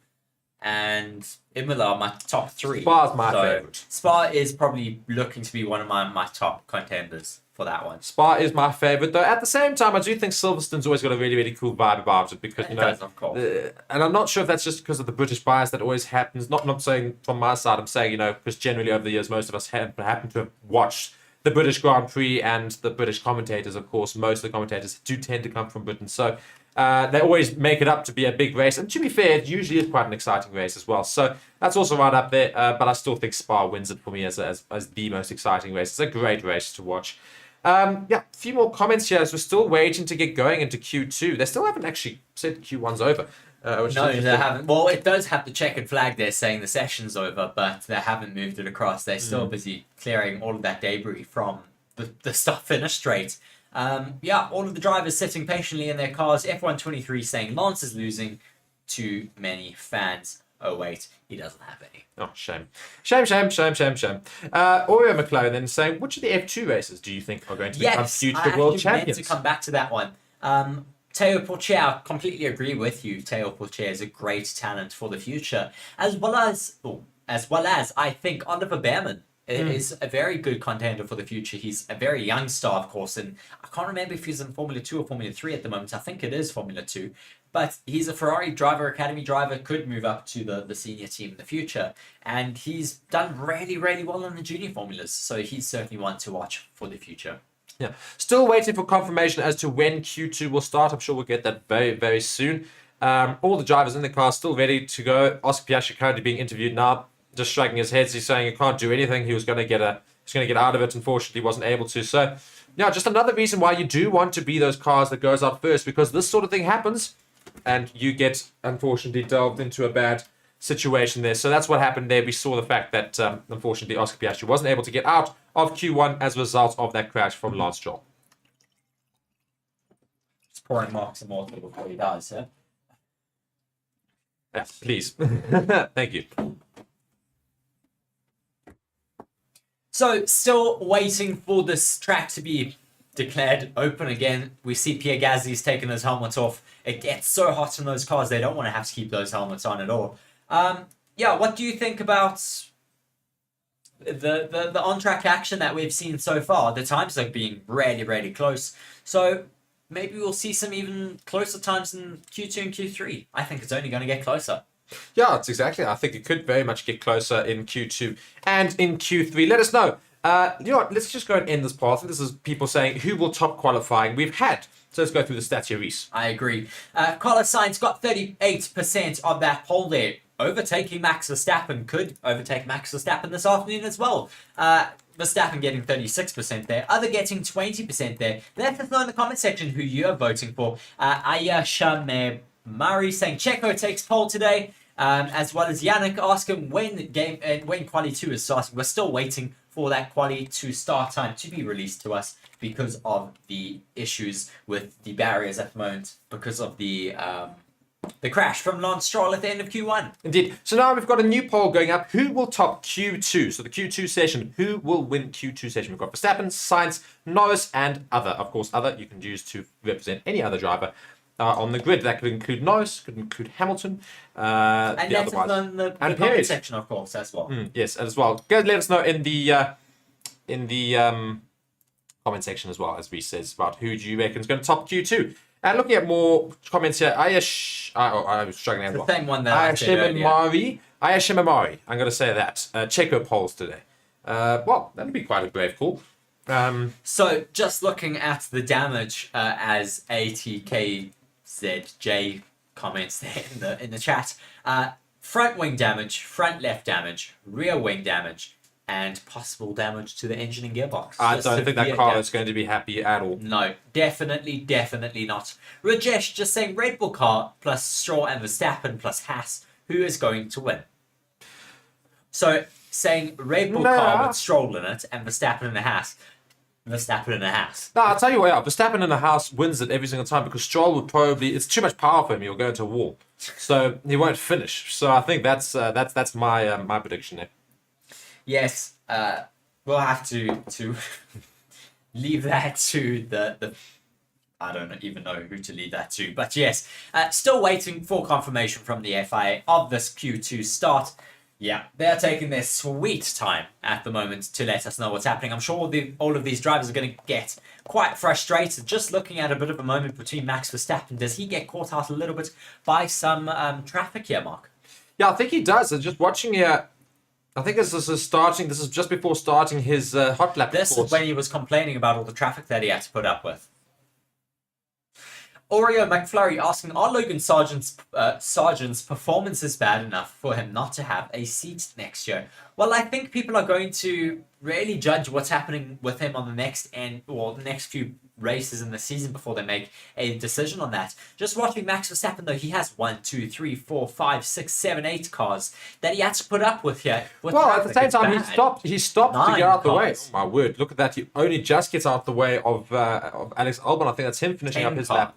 and Imola are my top three. Spa's my favorite. Spa is probably looking to be one of my top contenders for that one. Spa is my favorite, though. At the same time, I do think Silverstone's always got a really, really cool vibe about it because, does, of course. And I'm not sure if that's just because of the British bias that always happens. Not saying from my side, I'm saying, because generally over the years, most of us happen to have watched the British Grand Prix and the British commentators, of course. Most of the commentators do tend to come from Britain. So they always make it up to be a big race. And to be fair, it usually is quite an exciting race as well. So that's also right up there. But I still think Spa wins it for me as the most exciting race. It's a great race to watch. A few more comments here as we're still waiting to get going into Q2. They still haven't actually said Q1's over. Which is No, they interesting. haven't. Well, it does have the checkered flag there saying the session's over, but they haven't moved it across. They're still busy clearing all of that debris from the start finish straight. Yeah, all of the drivers sitting patiently in their cars. F123 saying Lance is losing too many fans. Oh, wait, he doesn't have any. Oh, shame. Shame. Oreo McLaren then saying, which of the F2 races do you think are going to become Yes, future I world actually meant champions? to come back to that one. Teo Porcher, I completely agree with you. Teo Porcher is a great talent for the future, as well as I think Oliver Behrman is a very good contender for the future. He's a very young star, of course, and I can't remember if he's in Formula 2 or Formula 3 at the moment. I think it is Formula 2, but he's a Ferrari driver, academy driver, could move up to the senior team in the future, and he's done really, really well in the junior formulas, so he's certainly one to watch for the future. Yeah, still waiting for confirmation as to when Q2 will start. I'm sure we'll get that very, very soon. All the drivers in the car still ready to go. Oscar Piastri currently being interviewed now, just shaking his head. He's saying he can't do anything. He's going to get out of it. Unfortunately, wasn't able to. So, yeah, just another reason why you do want to be those cars that goes out first, because this sort of thing happens, and you get unfortunately delved into a bad situation there. So that's what happened there. We saw the fact that unfortunately Oscar Piastri wasn't able to get out of Q1 as a result of that crash from Lance Stroll. Just pouring Mark some water before he dies, huh? Yeah, please. Thank you. So, still waiting for this track to be declared open again. We see Pierre Gasly's taking his helmet off. It gets so hot in those cars, they don't want to have to keep those helmets on at all. Yeah, what do you think about the on-track action that we've seen so far? The times are being really, really close. So maybe we'll see some even closer times in Q2 and Q3. I think it's only going to get closer. Yeah, that's exactly. I think it could very much get closer in Q2 and in Q3. Let us know. You know what? Let's just go and end this part. This is people saying who will top qualifying. We've had. So let's go through the stats here, Reese. I agree. Carlos Sainz got 38% of that pole there. Overtaking Max Verstappen, could overtake Max Verstappen this afternoon as well. Verstappen getting 36% there, other getting 20% there. Let us know in the comment section who you're voting for. Ayasha Mari saying Checo takes pole today, as well as Yannick asking when Quali 2 is starting. We're still waiting for that Quali 2 start time to be released to us because of the issues with the barriers at the moment, because of the crash from Lance Stroll at the end of Q1. Indeed. So now we've got a new poll going up. Who will top Q2? So the Q2 session. Who will win Q2 session? We've got Verstappen, Sainz, Norris, and other. Of course, other you can use to represent any other driver on the grid. That could include Norris, could include Hamilton, And the that's other in the and comment Perez. section, of course, as well. Yes, as well. Go let us know in the comment section as well, as Reese says, about who do you reckon is going to top Q2. And looking at more comments here, I was struggling as The well. same one that I said earlier. Ayashimamari, I'm going to say that. Checo polls today. Well, that'd be quite a brave call. So, just looking at the damage as ATKZJ comments there in the chat, front wing damage, front left damage, rear wing damage, and possible damage to the engine and gearbox. I Just don't think that severe car damage. is going to be happy at all. No, definitely not. Rajesh just saying Red Bull car plus Stroll and Verstappen plus Haas, who is going to win? So, saying Red Bull car with Stroll in it and Verstappen and a Haas. Verstappen and a Haas. No, I'll tell you what, yeah, Verstappen in the house wins it every single time because Stroll would probably, it's too much power for him, he'll go into a wall. So he won't finish. So I think that's my my prediction there. Yes, we'll have to leave that to the I don't even know who to leave that to. But yes, still waiting for confirmation from the FIA of this Q2 start. Yeah, they're taking their sweet time at the moment to let us know what's happening. I'm sure all of these drivers are going to get quite frustrated just looking at a bit of a moment between Max Verstappen. Does he get caught out a little bit by some traffic here, Mark? Yeah, I think he does. And just watching here, I think this is just before starting his hot lap. This is when he was complaining about all the traffic that he had to put up with. Oreo McFlurry asking, are Logan Sargent's performances bad enough for him not to have a seat next year? Well, I think people are going to really judge what's happening with him on the next the next few races in the season before they make a decision on that. Just watching Max Verstappen, though, he has 1, 2, 3, 4, 5, 6, 7, 8 cars that he had to put up with here. Well, at the same time, he stopped to get out the way. cars. Oh, my word, look at that. He only just gets out the way of Alex Albon. I think that's him finishing up his lap.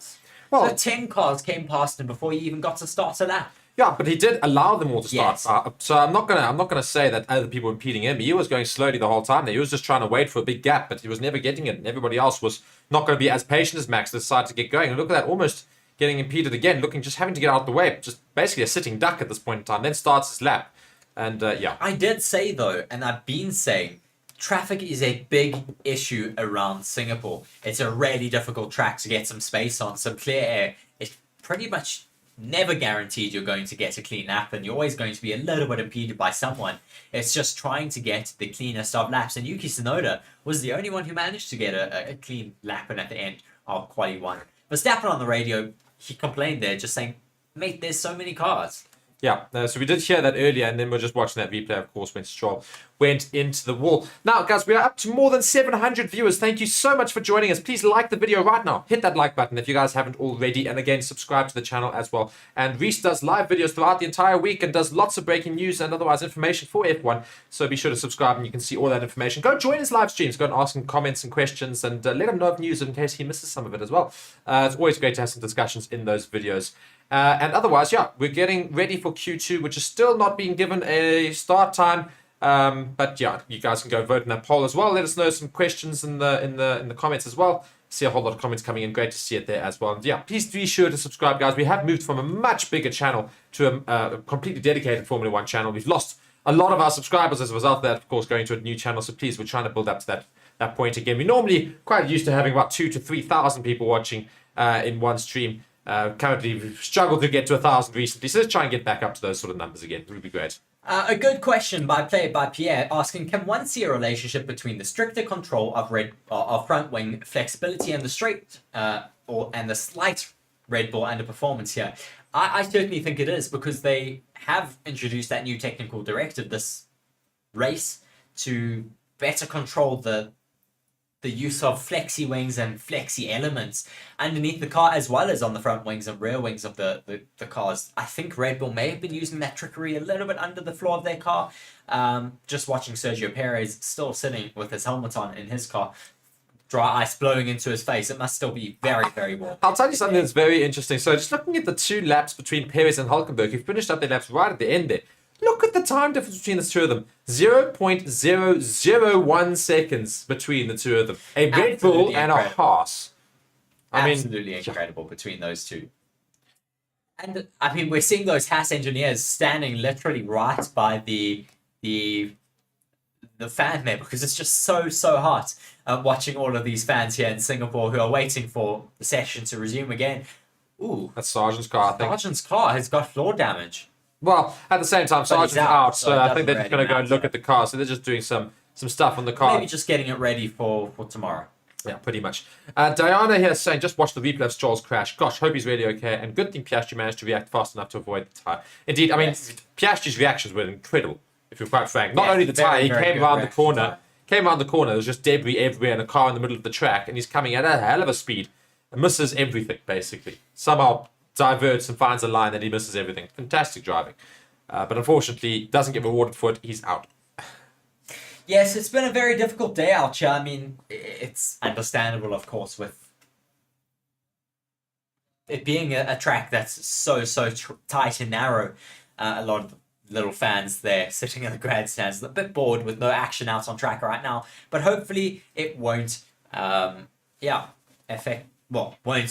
Well, so 10 cars came past him before he even got to start a lap. Yeah, but he did allow them all to start. Yes. So I'm not gonna say that other people were impeding him. He was going slowly the whole time. He was just trying to wait for a big gap, but he was never getting it. And everybody else was not going to be as patient as Max. Decided to get going. And look at that, almost getting impeded again. Just having to get out of the way. Just basically a sitting duck at this point in time. Then starts his lap, and yeah. I did say though, and I've been saying, traffic is a big issue around Singapore. It's a really difficult track to get some space on, some clear air. It's pretty much never guaranteed you're going to get a clean lap, and you're always going to be a little bit impeded by someone. It's just trying to get the cleanest of laps, and Yuki Tsunoda was the only one who managed to get a clean lap in at the end of Quali 1. Verstappen on the radio, he complained there, just saying, mate, there's so many cars. Yeah, so we did hear that earlier, and then we're just watching that replay, of course, when Stroll went into the wall. Now, guys, we are up to more than 700 viewers. Thank you so much for joining us. Please like the video right now. Hit that like button if you guys haven't already. And again, subscribe to the channel as well. And Reese does live videos throughout the entire week and does lots of breaking news and otherwise information for F1. So be sure to subscribe and you can see all that information. Go join his live streams. Go and ask him comments and questions and let him know of news in case he misses some of it as well. It's always great to have some discussions in those videos. And otherwise, yeah, we're getting ready for Q2, which is still not being given a start time. But yeah, you guys can go vote in that poll as well. Let us know some questions in the comments as well. See a whole lot of comments coming in. Great to see it there as well. And yeah, please be sure to subscribe, guys. We have moved from a much bigger channel to a completely dedicated Formula One channel. We've lost a lot of our subscribers as a result of that, of course, going to a new channel. So please, we're trying to build up to that point again. We're normally quite used to having about 2,000 to 3,000 people watching in one stream. Currently, we've struggled to get to 1,000 recently, so let's try and get back up to those sort of numbers again. It would be great. A good question by Pierre asking, can one see a relationship between the stricter control of front wing flexibility and the and the slight Red Bull underperformance here? I certainly think it is, because they have introduced that new technical directive this race to better control the use of flexi-wings and flexi elements underneath the car, as well as on the front wings and rear wings of the cars. I think Red Bull may have been using that trickery a little bit under the floor of their car. Just watching Sergio Perez still sitting with his helmet on in his car, dry ice blowing into his face. It must still be very, very warm. I'll tell you something that's very interesting. So just looking at the 2 laps between Perez and Hülkenberg, who finished up their laps right at the end there. Look at the time difference between the two of them. 0.001 seconds between the two of them. A Red Bull and a Haas. Absolutely incredible between those two. And I mean, we're seeing those Haas engineers standing literally right by the fan there, because it's just so hot watching all of these fans here in Singapore who are waiting for the session to resume again. Ooh, that's Sargent's car, I think. Sargent's car has got floor damage. Well, at the same time, Sargent's out, so I think they're just going to go and look at the car. So they're just doing some stuff on the car. Maybe just getting it ready for tomorrow. Yeah, pretty much. Diana here saying, just watch the replay of Stroll's crash. Gosh, hope he's really okay. And good thing Piastri managed to react fast enough to avoid the tyre. Indeed, I mean, Piastri's reactions were incredible, if you're quite frank. Not only the tyre, he came around the corner. There was just debris everywhere and a car in the middle of the track. And he's coming at a hell of a speed and misses everything, basically. Somehow diverts and finds a line that he misses everything. Fantastic driving. But unfortunately, doesn't get rewarded for it. He's out. Yes, it's been a very difficult day out here. I mean, it's understandable, of course, with it being a track that's so tight and narrow. A lot of little fans there sitting in the grandstands, a bit bored with no action out on track right now. But hopefully it won't, won't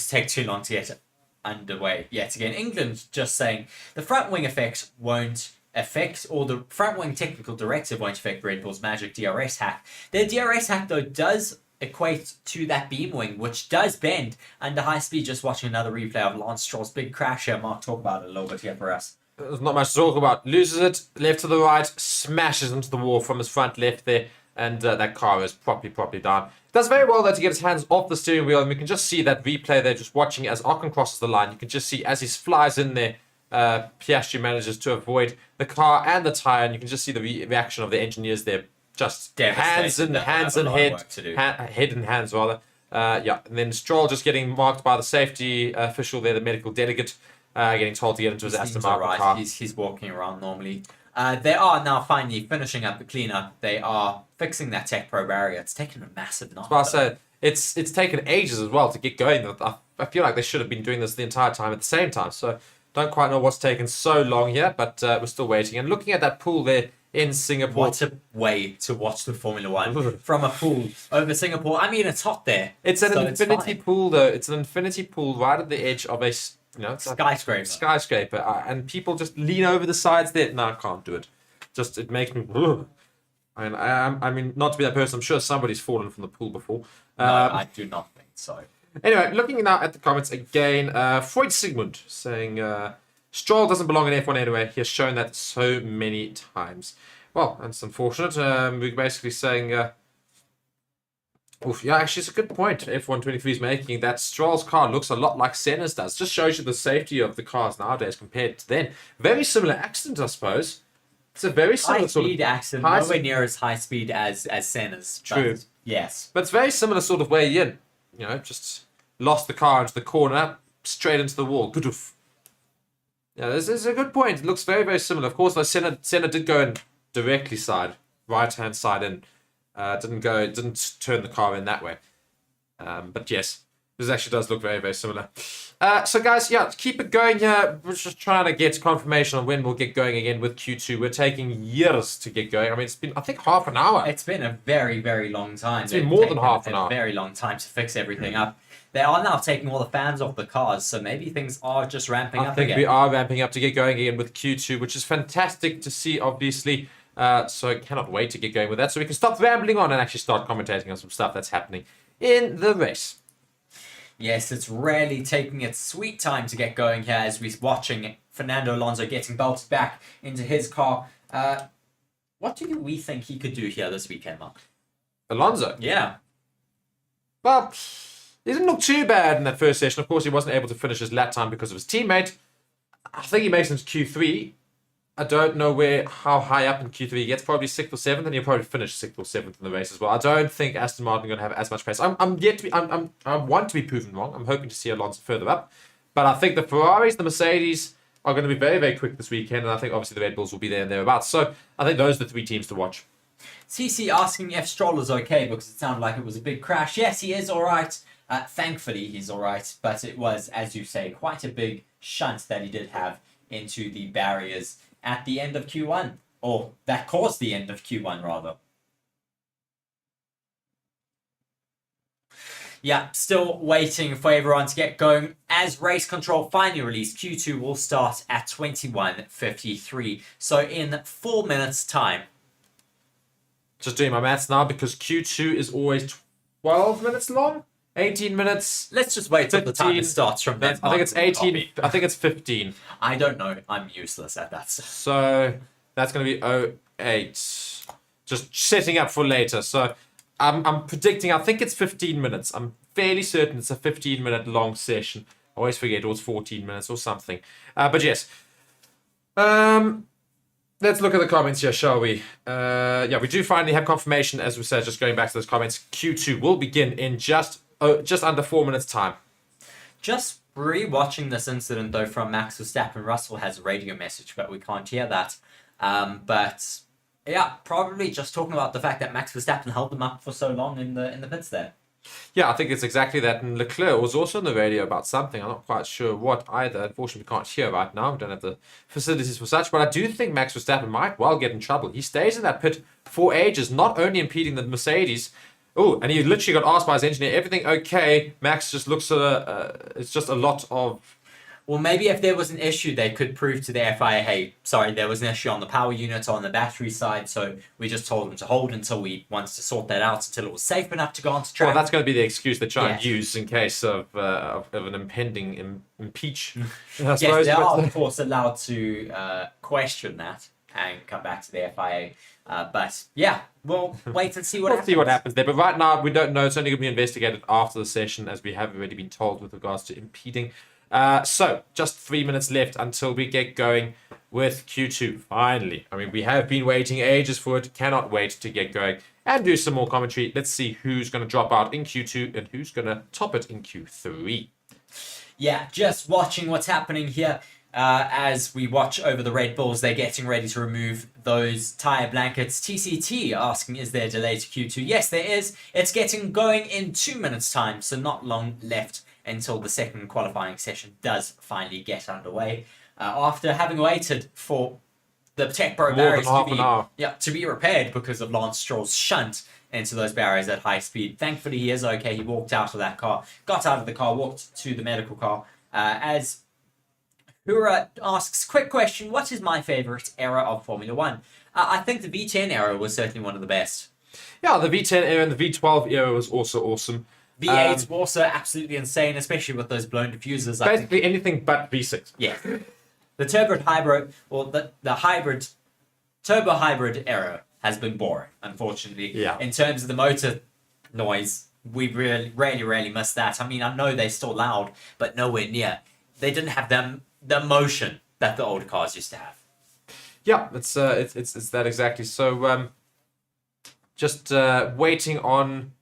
take too long to get underway yet again. England just saying the front wing effect won't affect, or the front wing technical directive won't affect Red Bull's magic DRS hack. Their DRS hack, though, does equate to that beam wing, which does bend under high speed. Just watching another replay of Lance Stroll's big crash here. Mark, talk about it a little bit here for us. There's not much to talk about. Loses it, left to the right, smashes into the wall from his front left there, and that car is properly down. Does very well, though, to get his hands off the steering wheel, and we can just see that replay there, just watching as Ocon crosses the line. You can just see as he flies in there, Piastri manages to avoid the car and the tyre, and you can just see the reaction of the engineers there. Just Devastated. head and hands rather. And then Stroll just getting marked by the safety official there, the medical delegate, getting told to get into his Aston Martin car. He's walking around normally. They are now finally finishing up the cleanup. They are fixing that Tech Pro barrier. It's taken a massive knock. But I say it's taken ages as well to get going. I feel like they should have been doing this the entire time at the same time. So don't quite know what's taken so long here, but we're still waiting. And looking at that pool there in Singapore. What a way to watch the Formula One from a pool over Singapore. I mean, it's hot there. It's an infinity pool, though. It's an infinity pool right at the edge of a skyscraper. And people just lean over the sides there. No, I can't do it. It makes me. I mean, not to be that person. I'm sure somebody's fallen from the pool before. No, I do not think so. Anyway, looking now at the comments again, Freud Sigmund saying Stroll doesn't belong in F1 anyway. He has shown that so many times. Well, that's unfortunate. We're basically saying, actually, it's a good point F123 is making, that Stroll's car looks a lot like Senna's does. Just shows you the safety of the cars nowadays compared to then. Very similar accident, I suppose. It's a very similar high-speed accident, nowhere near as high speed as Senna's. True. But yes. But it's very similar sort of way in. Just lost the car into the corner, straight into the wall. Good-oof. Yeah, this is a good point. It looks very, very similar. Of course, though, Senna did go in directly right-hand side in. Didn't turn the car in that way. But yes, this actually does look very, very similar. So guys, keep it going here. We're just trying to get confirmation on when we'll get going again with Q2. We're taking years to get going. I mean, it's been, I think, half an hour. It's been a very, very long time. It's been more than half an hour. A very long time to fix everything up. They are now taking all the fans off the cars, so maybe things are just ramping up again. I think we are ramping up to get going again with Q2, which is fantastic to see, obviously. So I cannot wait to get going with that, so we can stop rambling on and actually start commentating on some stuff that's happening in the race. Yes, it's really taking its sweet time to get going here as we're watching Fernando Alonso getting belted back into his car. What do we think he could do here this weekend, Mark? Alonso? Yeah. Well, he didn't look too bad in that first session. Of course, he wasn't able to finish his lap time because of his teammate. I think he makes it to Q3. I don't know how high up in Q3 he gets. Probably 6th or 7th, and he'll probably finish 6th or 7th in the race as well. I don't think Aston Martin are going to have as much pace. I want to be proven wrong. I'm hoping to see Alonso further up, but I think the Ferraris, the Mercedes are going to be very, very quick this weekend, and I think obviously the Red Bulls will be there and thereabouts. So I think those are the 3 teams to watch. CC asking if Stroll is okay because it sounded like it was a big crash. Yes, he is all right. Thankfully, he's all right, but it was, as you say, quite a big shunt that he did have into the barriers at the end of Q1, or that caused the end of Q1 rather. Yeah, still waiting for everyone to get going. As race control finally released, Q2 will start at 21:53. So in 4 minutes' time. Just doing my maths now because Q2 is always 12 minutes long. 18 minutes. Let's just wait till the time it starts from then. I think it's 18. I think it's 15. I don't know. I'm useless at that. So that's going to be 08. Just setting up for later. So I'm predicting, I think it's 15 minutes. I'm fairly certain it's a 15-minute long session. I always forget, or it's 14 minutes or something. But yes. Let's look at the comments here, shall we? We do finally have confirmation, as we said, just going back to those comments. Q2 will begin in just under 4 minutes' time. Just re-watching this incident, though, from Max Verstappen. Russell has a radio message, but we can't hear that. But yeah, probably just talking about the fact that Max Verstappen held them up for so long in the pits there. Yeah, I think it's exactly that. And Leclerc was also on the radio about something. I'm not quite sure what either. Unfortunately, we can't hear right now. We don't have the facilities for such. But I do think Max Verstappen might well get in trouble. He stays in that pit for ages, not only impeding the Mercedes. Oh, and he literally got asked by his engineer, everything okay? Max just looks at it's just a lot of... Well, maybe if there was an issue, they could prove to the FIA, hey, sorry, there was an issue on the power unit or on the battery side, so we just told them to hold until we wanted to sort that out, until it was safe enough to go onto track. Well, that's going to be the excuse they try and use in case of an impending impeach. Yes, they are, of course, allowed to question that and come back to the FIA. But yeah, we'll wait and see what happens. See what happens there. But right now, we don't know. It's only going to be investigated after the session, as we have already been told with regards to impeding. So just 3 minutes left until we get going with Q2. Finally. I mean, we have been waiting ages for it. Cannot wait to get going and do some more commentary. Let's see who's going to drop out in Q2 and who's going to top it in Q3. Yeah, just watching what's happening here. As we watch over the Red Bulls, they're getting ready to remove those tyre blankets. TCT asking, is there a delay to Q2? Yes, there is. It's getting going in 2 minutes' time, so not long left until the second qualifying session does finally get underway. After having waited for the tech pro barriers to be repaired because of Lance Stroll's shunt into those barriers at high speed. Thankfully, he is okay. He walked out of that car, got out of the car, walked to the medical car. As Hura asks, quick question, what is my favourite era of Formula 1? I think the V10 era was certainly one of the best. Yeah, the V10 era and the V12 era was also awesome. V8s were also absolutely insane, especially with those blown diffusers. Basically anything but V6. Yeah. The turbo hybrid, or the hybrid, turbo hybrid era has been boring, unfortunately. Yeah. In terms of the motor noise, we really missed that. I mean, I know they're still loud, but nowhere near. They didn't have the motion that the old cars used to have. Yeah, it's that exactly. So just waiting on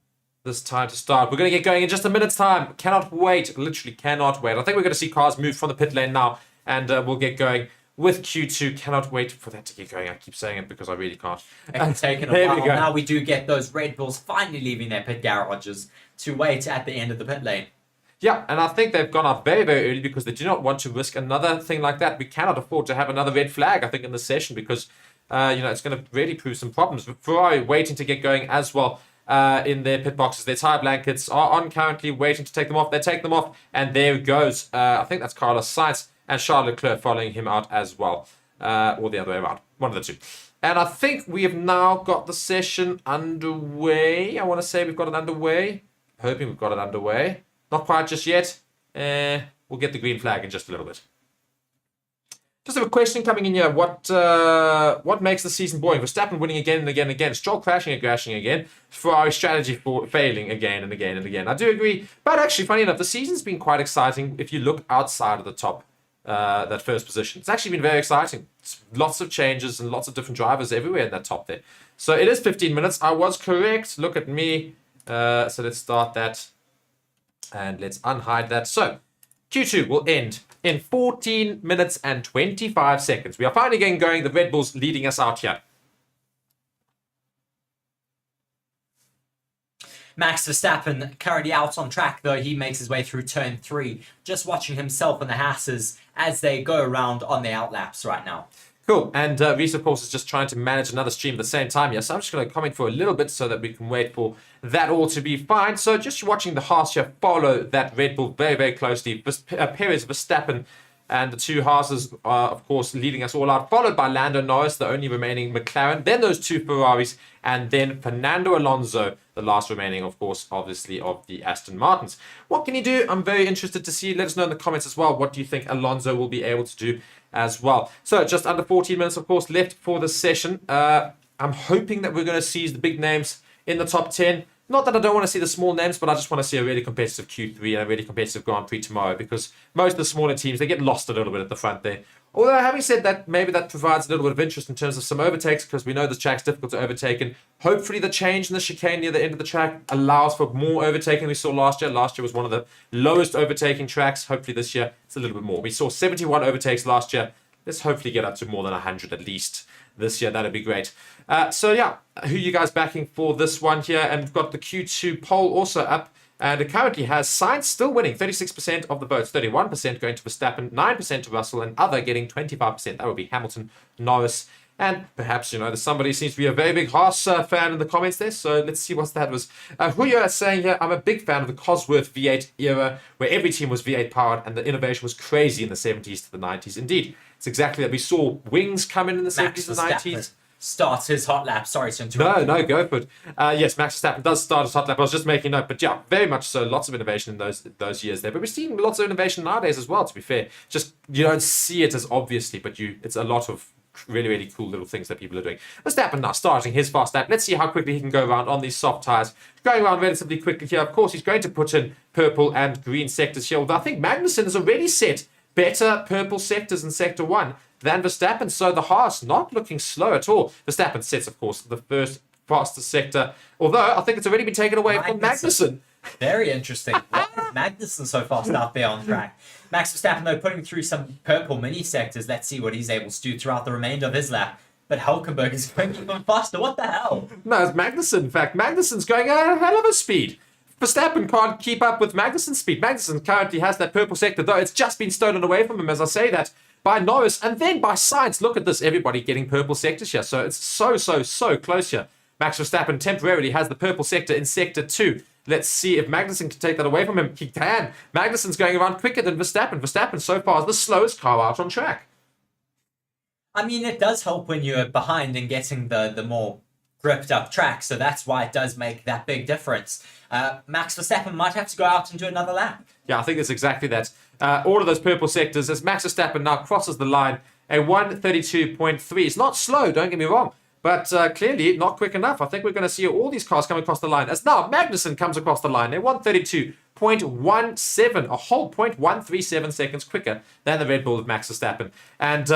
this time to start. We're going to get going in just a minute's time. Cannot wait. Literally cannot wait. I think we're going to see cars move from the pit lane now, and we'll get going with Q2. Cannot wait for that to get going. I keep saying it because I really can't. It's taken a while. Now we do get those Red Bulls finally leaving their pit garages to wait at the end of the pit lane. Yeah, and I think they've gone up very, very early because they do not want to risk another thing like that. We cannot afford to have another red flag, I think, in this session because, it's going to really prove some problems. Ferrari waiting to get going as well in their pit boxes. Their tyre blankets are on currently, waiting to take them off. They take them off, and there goes. I think that's Carlos Sainz and Charles Leclerc following him out as well. Or the other way around. One of the two. And I think we have now got the session underway. I want to say we've got it underway. Hoping we've got it underway. Not quite just yet. We'll get the green flag in just a little bit. Just have a question coming in here. What makes the season boring? Verstappen winning again and again and again. Stroll crashing and crashing again. Ferrari strategy for failing again and again and again. I do agree. But actually, funny enough, the season's been quite exciting if you look outside of the top, that first position. It's actually been very exciting. It's lots of changes and lots of different drivers everywhere in that top there. So it is 15 minutes. I was correct. Look at me. So let's start that. And let's unhide that. So, Q2 will end in 14 minutes and 25 seconds. We are finally getting going. The Red Bulls leading us out here. Max Verstappen currently out on track, though he makes his way through turn 3. Just watching himself and the Hasses as they go around on the outlaps right now. Cool. And Reese, of course, is just trying to manage another stream at the same time here. So I'm just going to comment for a little bit so that we can wait for that all to be fine. So just watching the Haas here follow that Red Bull very, very closely. Perez, Verstappen, and the two Haases are, of course, leading us all out. Followed by Lando Norris, the only remaining McLaren. Then those two Ferraris. And then Fernando Alonso, the last remaining, of course, obviously, of the Aston Martins. What can he do? I'm very interested to see. Let us know in the comments as well. What do you think Alonso will be able to do as well? So just under 14 minutes, of course, left for this session. I'm hoping that we're going to see the big names in the top 10. Not that I don't want to see the small names, but I just want to see a really competitive Q3 and a really competitive Grand Prix tomorrow because most of the smaller teams, they get lost a little bit at the front there. Although, having said that, maybe that provides a little bit of interest in terms of some overtakes because we know the track's difficult to overtake. And hopefully the change in the chicane near the end of the track allows for more overtaking we saw last year. Last year was one of the lowest overtaking tracks. Hopefully this year it's a little bit more. We saw 71 overtakes last year. Let's hopefully get up to more than 100 at least this year. That'd be great. So yeah, who are you guys backing for this one here? And we've got the Q2 poll also up. And it currently has Sainz still winning 36% of the votes, 31% going to Verstappen, 9% to Russell, and other getting 25%. That would be Hamilton, Norris, and perhaps, there's somebody who seems to be a very big Haas fan in the comments there. So let's see what that was. Hugo is saying here, I'm a big fan of the Cosworth V8 era, where every team was V8 powered and the innovation was crazy in the 70s to the 90s. Indeed, it's exactly that. We saw wings come in the 70s and 90s. Starts his hot lap. Sorry to interrupt. No, go for it. Yes, Max Verstappen does start his hot lap. I was just making note, but yeah, very much so. Lots of innovation in those years there. But we're seeing lots of innovation nowadays as well, to be fair. Just, you don't see it as obviously, but it's a lot of really, really cool little things that people are doing. Verstappen now starting his fast lap. Let's see how quickly he can go around on these soft tyres. Going around relatively quickly here. Of course, he's going to put in purple and green sectors here. Although I think Magnussen has already set better purple sectors in Sector 1 than Verstappen. So the Haas not looking slow at all. Verstappen sets, of course, the first fastest sector. Although I think it's already been taken away from Magnussen. Very interesting. Why is Magnussen so fast out there on track? Max Verstappen, though, putting through some purple mini sectors. Let's see what he's able to do throughout the remainder of his lap. But Hülkenberg is going even faster. What the hell? No, it's Magnussen. In fact, Magnussen's going at a hell of a speed. Verstappen can't keep up with Magnussen's speed. Magnussen currently has that purple sector, though it's just been stolen away from him, as I say that, by Norris and then by Sainz. Look at this, everybody getting purple sectors here. So it's so close here. Max Verstappen temporarily has the purple sector in Sector 2. Let's see if Magnussen can take that away from him. He can. Magnussen's going around quicker than Verstappen. Verstappen so far is the slowest car out on track. I mean, it does help when you're behind and getting the more gripped up track. So that's why it does make that big difference. Max Verstappen might have to go out and do another lap. Yeah, I think it's exactly that. All of those purple sectors as Max Verstappen now crosses the line. A 132.3. It's not slow, don't get me wrong. But clearly not quick enough. I think we're going to see all these cars come across the line. As now Magnussen comes across the line. A 132.17. A whole 0.137 seconds quicker than the Red Bull of Max Verstappen. And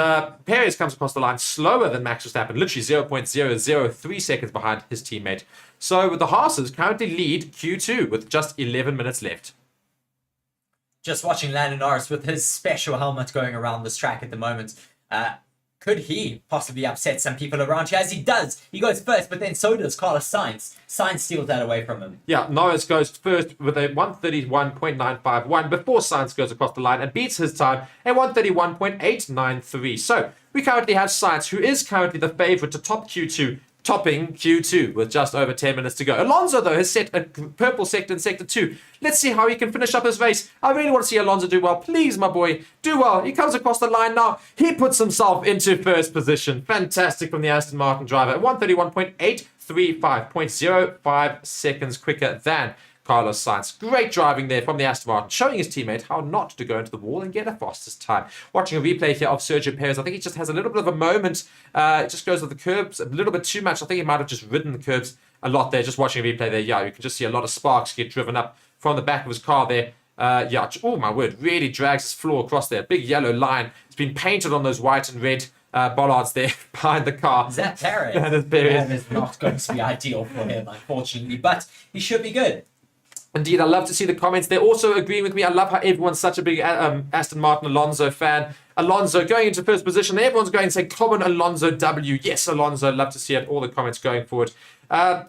Perez comes across the line slower than Max Verstappen. Literally 0.003 seconds behind his teammate. So the Haas's currently lead Q2 with just 11 minutes left. Just watching Lando Norris with his special helmet going around this track at the moment. Could he possibly upset some people around here? As he does. He goes first, but then so does Carlos Sainz. Sainz steals that away from him. Yeah, Norris goes first with a 131.951 before Sainz goes across the line and beats his time at 131.893. So we currently have Sainz, who is currently the favourite to top Q2, topping Q2 with just over 10 minutes to go. Alonso, though, has set a purple sector in Sector 2. Let's see how he can finish up his race. I really want to see Alonso do well. Please, my boy, do well. He comes across the line now. He puts himself into first position. Fantastic from the Aston Martin driver. 131.835, 0.05 seconds quicker than Carlos Sainz. Great driving there from the Aston Martin, showing his teammate how not to go into the wall and get a fastest time. Watching a replay here of Sergio Perez, I think he just has a little bit of a moment. It just goes with the curbs a little bit too much. I think he might have just ridden the curbs a lot there. Just watching a replay there, yeah, you can just see a lot of sparks get driven up from the back of his car there. Yeah, oh my word, really drags his floor across there. Big yellow line. It's been painted on those white and red bollards there behind the car. Is that Perez? That is Perez. That is not going to be ideal for him, unfortunately, but he should be good. Indeed, I love to see the comments. They're also agreeing with me. I love how everyone's such a big Aston Martin Alonso fan. Alonso going into first position. Everyone's going to say, come on, Alonso W. Yes, Alonso. Love to see it. All the comments going forward.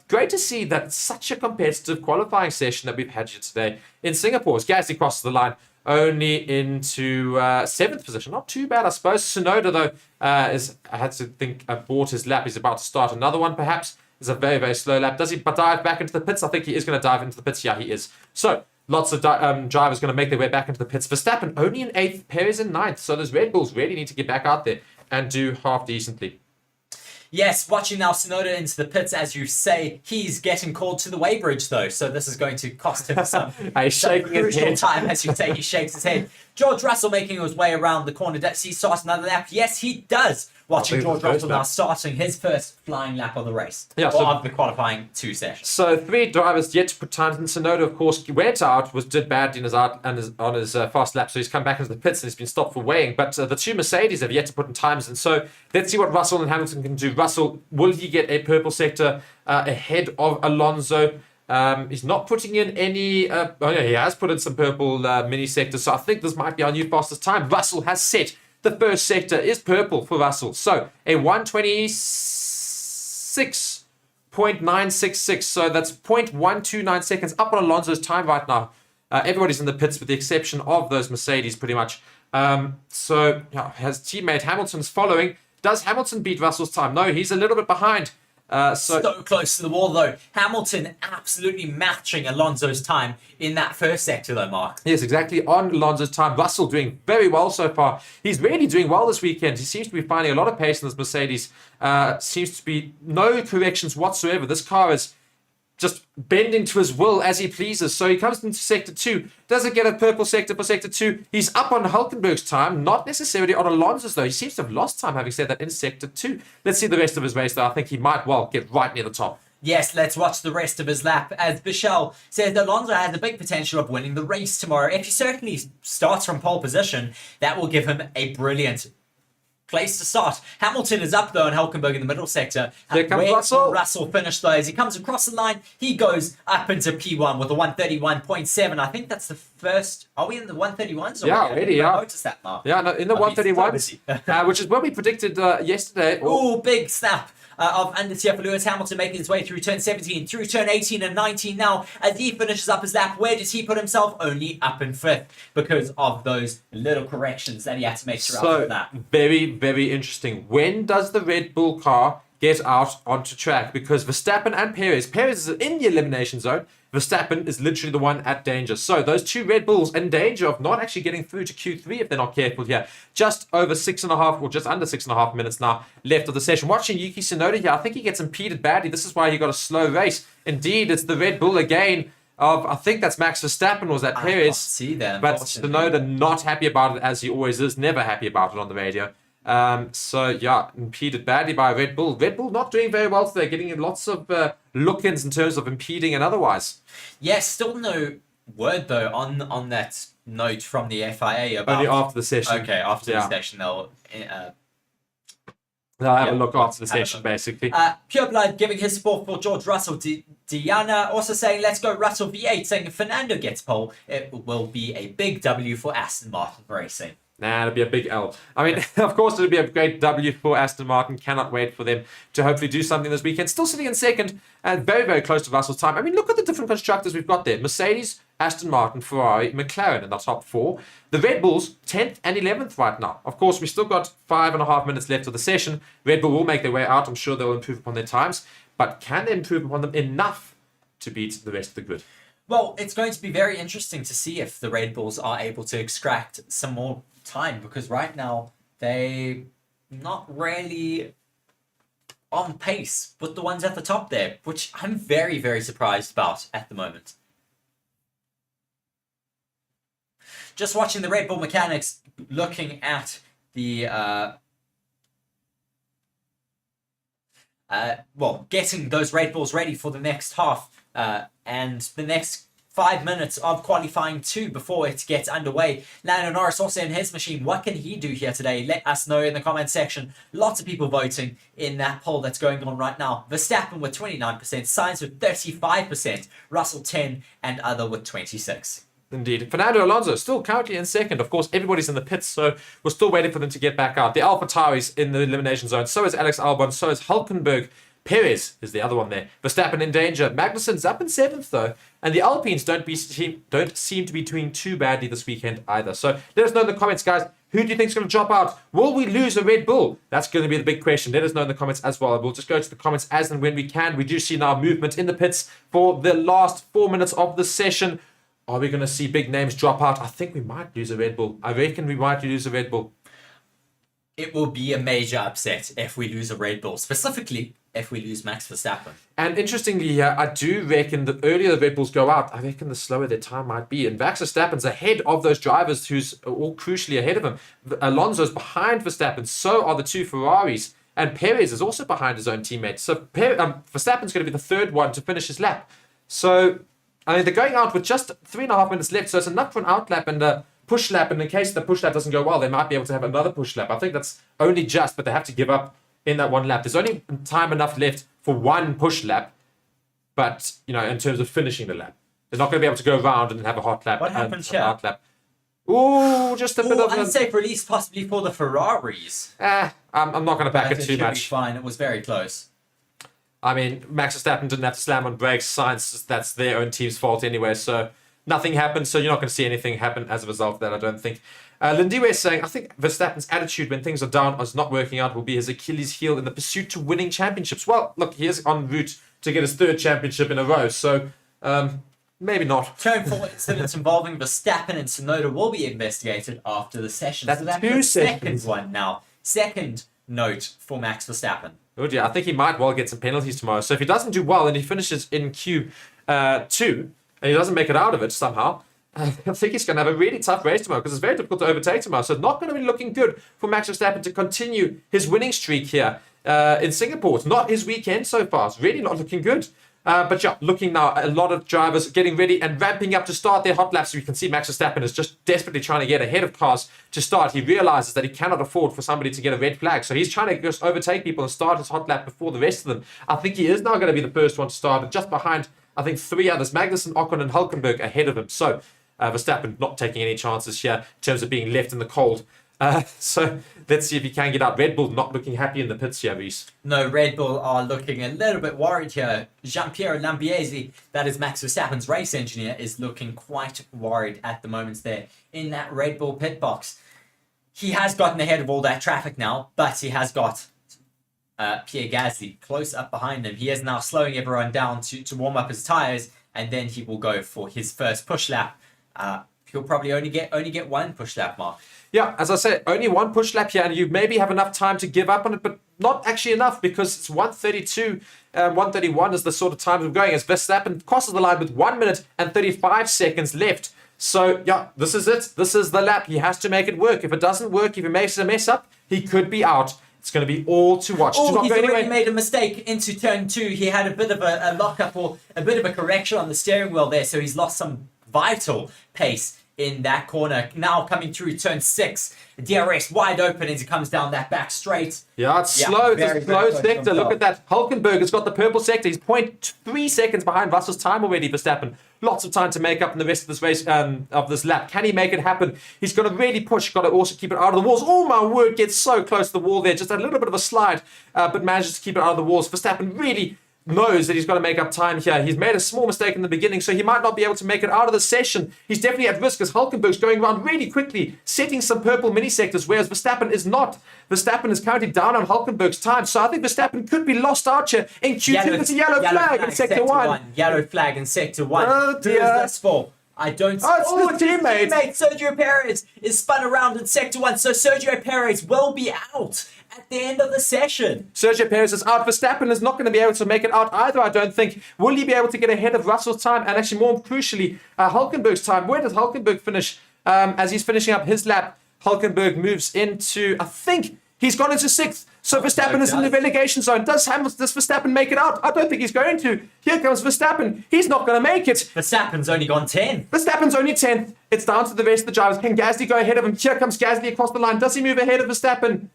Great to see that such a competitive qualifying session that we've had here today in Singapore. As Gasly crosses the line only into 7th position. Not too bad, I suppose. Tsunoda, though, I had to think, bought his lap. He's about to start another one, perhaps. It's a very, very slow lap. Does he dive back into the pits? I think he is going to dive into the pits. Yeah, he is. So, lots of drivers going to make their way back into the pits. Verstappen only in 8th, Perez in 9th. So, those Red Bulls really need to get back out there and do half decently. Yes, watching now Tsunoda into the pits, as you say, he's getting called to the weighbridge, though. So, this is going to cost him some crucial time, as you say. He shakes his head. George Russell making his way around the corner. Does he start another lap? Yes, he does. Watching George Russell now starting his first flying lap of the race. Yeah, of the qualifying 2 sessions. So 3 drivers yet to put times in. Tsunoda, of course, went out, did badly on his fast lap, so he's come back into the pits and he's been stopped for weighing. But the 2 Mercedes have yet to put in times in. So let's see what Russell and Hamilton can do. Russell, will he get a purple sector ahead of Alonso? He's not putting in any... he has put in some purple mini sectors, so I think this might be our new fastest time. Russell has set the first sector is purple for Russell. So a 126.966. So that's 0.129 seconds up on Alonso's time right now. Everybody's in the pits with the exception of those Mercedes pretty much. So his teammate Hamilton's following. Does Hamilton beat Russell's time? No, he's a little bit behind. So close to the wall, though. Hamilton absolutely matching Alonso's time in that first sector, though, Mark. Yes, exactly. On Alonso's time. Russell doing very well so far. He's really doing well this weekend. He seems to be finding a lot of pace in this Mercedes. Seems to be no corrections whatsoever. This car is just bending to his will as he pleases. So he comes into sector 2, doesn't get a purple sector for sector 2. He's up on Hulkenberg's time, not necessarily on Alonso's though. He seems to have lost time, having said that, in sector 2. Let's see the rest of his race though. I think he might well get right near the top. Yes, let's watch the rest of his lap as Bichelle says that Alonso has the big potential of winning the race tomorrow. If he certainly starts from pole position, that will give him a brilliant place to start. Hamilton is up though and Hulkenberg in the middle sector. Here comes Where Russell. will Russell finish though? As he comes across the line, he goes up into P1 with a 131.7. I think that's the first. Are we in the 131s? Yeah, already, yeah. I noticed that now. Yeah, no, in the I'll be so 131s, which is what we predicted yesterday. Oh, big snap of understeer for Lewis Hamilton, making his way through turn 17, through turn 18 and 19 now. As he finishes up his lap, where does he put himself? Only up in 5th because of those little corrections that he had to make throughout the lap. Very, very interesting. When does the Red Bull car get out onto track? Because Verstappen and Perez is in the elimination zone. Verstappen is literally the one at danger. So those two Red Bulls in danger of not actually getting through to Q3 if they're not careful here. Just over 6.5 or just under 6.5 minutes now left of the session. Watching Yuki Tsunoda here, I think he gets impeded badly. This is why he got a slow race. Indeed, it's the Red Bull again of, I think that's Max Verstappen, or was that Perez? I can't see that, But Tsunoda not happy about it, as he always is. Never happy about it on the radio. So yeah, impeded badly by Red Bull. Red Bull not doing very well today, getting lots of look-ins in terms of impeding and otherwise. Yes, still no word though on that note from the FIA about. Only after the session. Okay, after the session they'll. They'll have a look after the session, basically. Pure Blood giving his support for George Russell. Diana also saying, let's go Russell V8, saying if Fernando gets pole, it will be a big W for Aston Martin Racing. Nah, it'll be a big L. I mean, of course, it'll be a great W for Aston Martin. Cannot wait for them to hopefully do something this weekend. Still sitting in second and very, very close to Russell's time. I mean, look at the different constructors we've got there. Mercedes, Aston Martin, Ferrari, McLaren in the top 4. The Red Bulls, 10th and 11th right now. Of course, we've still got 5.5 minutes left of the session. Red Bull will make their way out. I'm sure they'll improve upon their times. But can they improve upon them enough to beat the rest of the grid? Well, it's going to be very interesting to see if the Red Bulls are able to extract some more time, because right now they not really on pace with the ones at the top there, which I'm very, very surprised about at the moment. Just watching the Red Bull mechanics looking at the getting those Red Bulls ready for the next half and the next 5 minutes of qualifying 2 before it gets underway. Lando Norris also in his machine. What can he do here today? Let us know in the comment section. Lots of people voting in that poll that's going on right now. Verstappen with 29%, Sainz with 35%, Russell 10, and other with 26%. Indeed. Fernando Alonso still currently in second. Of course, everybody's in the pits, so we're still waiting for them to get back out. The AlphaTauri's in the elimination zone. So is Alex Albon. So is Hulkenberg. Perez is the other one there. Verstappen in danger. Magnussen's up in 7th though. And the Alpines don't seem to be doing too badly this weekend either. So let us know in the comments, guys. Who do you think is going to drop out? Will we lose a Red Bull? That's going to be the big question. Let us know in the comments as well. We'll just go to the comments as and when we can. We do see now movement in the pits for the last 4 minutes of the session. Are we going to see big names drop out? I think we might lose a Red Bull. I reckon we might lose a Red Bull. It will be a major upset if we lose a Red Bull, specifically if we lose Max Verstappen. And interestingly here, I do reckon the earlier the Red Bulls go out, I reckon the slower their time might be. And Max Verstappen's ahead of those drivers who's all crucially ahead of him. Alonso's behind Verstappen, so are the 2 Ferraris. And Perez is also behind his own teammate. So Verstappen's going to be the 3rd one to finish his lap. So, I mean, they're going out with just 3.5 minutes left, so it's enough for an out lap and a push lap. And in case the push lap doesn't go well, they might be able to have another push lap. I think that's only just, but they have to give up in that one lap. There's only time enough left for one push lap, but, you know, in terms of finishing the lap. They're not going to be able to go around and have a hot lap. What happened here? Hot lap. Ooh, just a bit of unsafe release possibly for the Ferraris. I'm not going to back it too much. Be fine. It was very close. I mean, Max Verstappen didn't have to slam on brakes. Sainz, that's their own team's fault anyway, so nothing happened, so you're not going to see anything happen as a result of that, I don't think. Lindiwe is saying, I think Verstappen's attitude when things are down or is not working out will be his Achilles heel in the pursuit to winning championships. Well, look, he is en route to get his 3rd championship in a row, so maybe not. Turn 4 incidents involving Verstappen and Tsunoda will be investigated after the session. That's so that's 2 the seconds. second one now. Second note for Max Verstappen. Oh dear, I think he might well get some penalties tomorrow. So if he doesn't do well and he finishes in Q2 and he doesn't make it out of it somehow, I think he's going to have a really tough race tomorrow because it's very difficult to overtake tomorrow. So it's not going to be looking good for Max Verstappen to continue his winning streak here in Singapore. It's not his weekend so far. It's really not looking good. But yeah, looking now, a lot of drivers getting ready and ramping up to start their hot laps. So you can see Max Verstappen is just desperately trying to get ahead of cars to start. He realizes that he cannot afford for somebody to get a red flag. So he's trying to just overtake people and start his hot lap before the rest of them. I think he is now going to be the first one to start, just behind, I think, 3 others, Magnussen, Ocon and Hulkenberg ahead of him. So Verstappen not taking any chances here in terms of being left in the cold. So let's see if he can get out. Red Bull not looking happy in the pits here, Reese. No, Red Bull are looking a little bit worried here. Giampiero Lambiase, that is Max Verstappen's race engineer, is looking quite worried at the moment there in that Red Bull pit box. He has gotten ahead of all that traffic now, but he has got Pierre Gasly close up behind him. He is now slowing everyone down to warm up his tyres, and then he will go for his first push lap. He'll probably only get one push lap, Mark. Yeah, as I said, only one push lap here, and you maybe have enough time to give up on it, but not actually enough because it's 1:32, 1:31 is the sort of time we're going as Verstappen crosses the line with 1 minute and 35 seconds left. So yeah, this is it. This is the lap. He has to make it work. If it doesn't work, if he makes a mess up, he could be out. It's going to be all to watch. Oh, he's already made a mistake into turn 2. He had a bit of a lock-up or a bit of a correction on the steering wheel there, so he's lost some vital pace in that corner. Now coming through turn 6, DRS wide open as he comes down that back straight. Yeah, it's slow. It's a slow sector. Look at that. Hulkenberg has got the purple sector. He's 0.3 seconds behind Russell's time already, Verstappen. Lots of time to make up in the rest of this race, of this lap. Can he make it happen? He's got to really push. Got to also keep it out of the walls. Oh my word, gets so close to the wall there. Just a little bit of a slide, but manages to keep it out of the walls. Verstappen really knows that he's got to make up time here. He's made a small mistake in the beginning, so he might not be able to make it out of the session. He's definitely at risk as Hulkenberg's going around really quickly, setting some purple mini sectors, whereas Verstappen is not. Verstappen is currently down on Hulkenberg's time, so I think Verstappen could be lost out here in Q2. There's a yellow flag in sector 1. Yellow flag in sector 1. Oh dear. Who is this for? I don't see. Oh, it's his teammate. Sergio Perez is spun around in sector 1, so Sergio Perez will be out at the end of the session. Sergio Perez is out. Verstappen is not going to be able to make it out either, I don't think. Will he be able to get ahead of Russell's time and actually more crucially, Hulkenberg's time? Where does Hulkenberg finish? As he's finishing up his lap, Hulkenberg moves into, I think he's gone into 6th. So Verstappen is in the relegation zone. Does Verstappen make it out? I don't think he's going to. Here comes Verstappen. He's not going to make it. Verstappen's only gone 10. Verstappen's only 10th. It's down to the rest of the drivers. Can Gasly go ahead of him? Here comes Gasly across the line. Does he move ahead of Verstappen?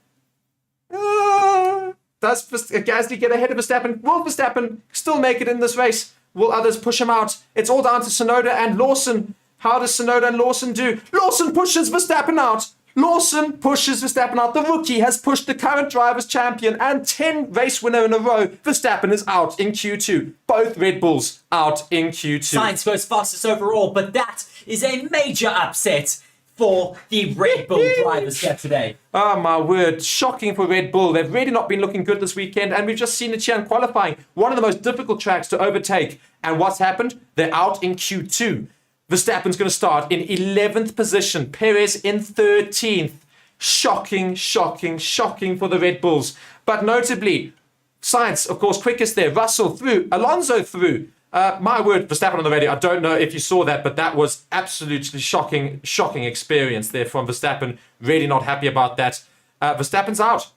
Does Gasly get ahead of Verstappen? Will Verstappen still make it in this race? Will others push him out? It's all down to Tsunoda and Lawson. How does Tsunoda and Lawson do? Lawson pushes Verstappen out. Lawson pushes Verstappen out. The rookie has pushed the current drivers' champion and 10 race winner in a row. Verstappen is out in Q2. Both Red Bulls out in Q2. Sainz goes fastest overall, but that is a major upset for the Red Bull drivers here today. Oh my word, shocking for Red Bull. They've really not been looking good this weekend, and we've just seen it here in qualifying. One of the most difficult tracks to overtake. And what's happened? They're out in Q2. Verstappen's going to start in 11th position. Perez in 13th. Shocking, shocking, shocking for the Red Bulls. But notably, Sainz, of course, quickest there. Russell through. Alonso through. My word, Verstappen on the radio. I don't know if you saw that, but that was absolutely shocking, shocking experience there from Verstappen. Really not happy about that. Verstappen's out.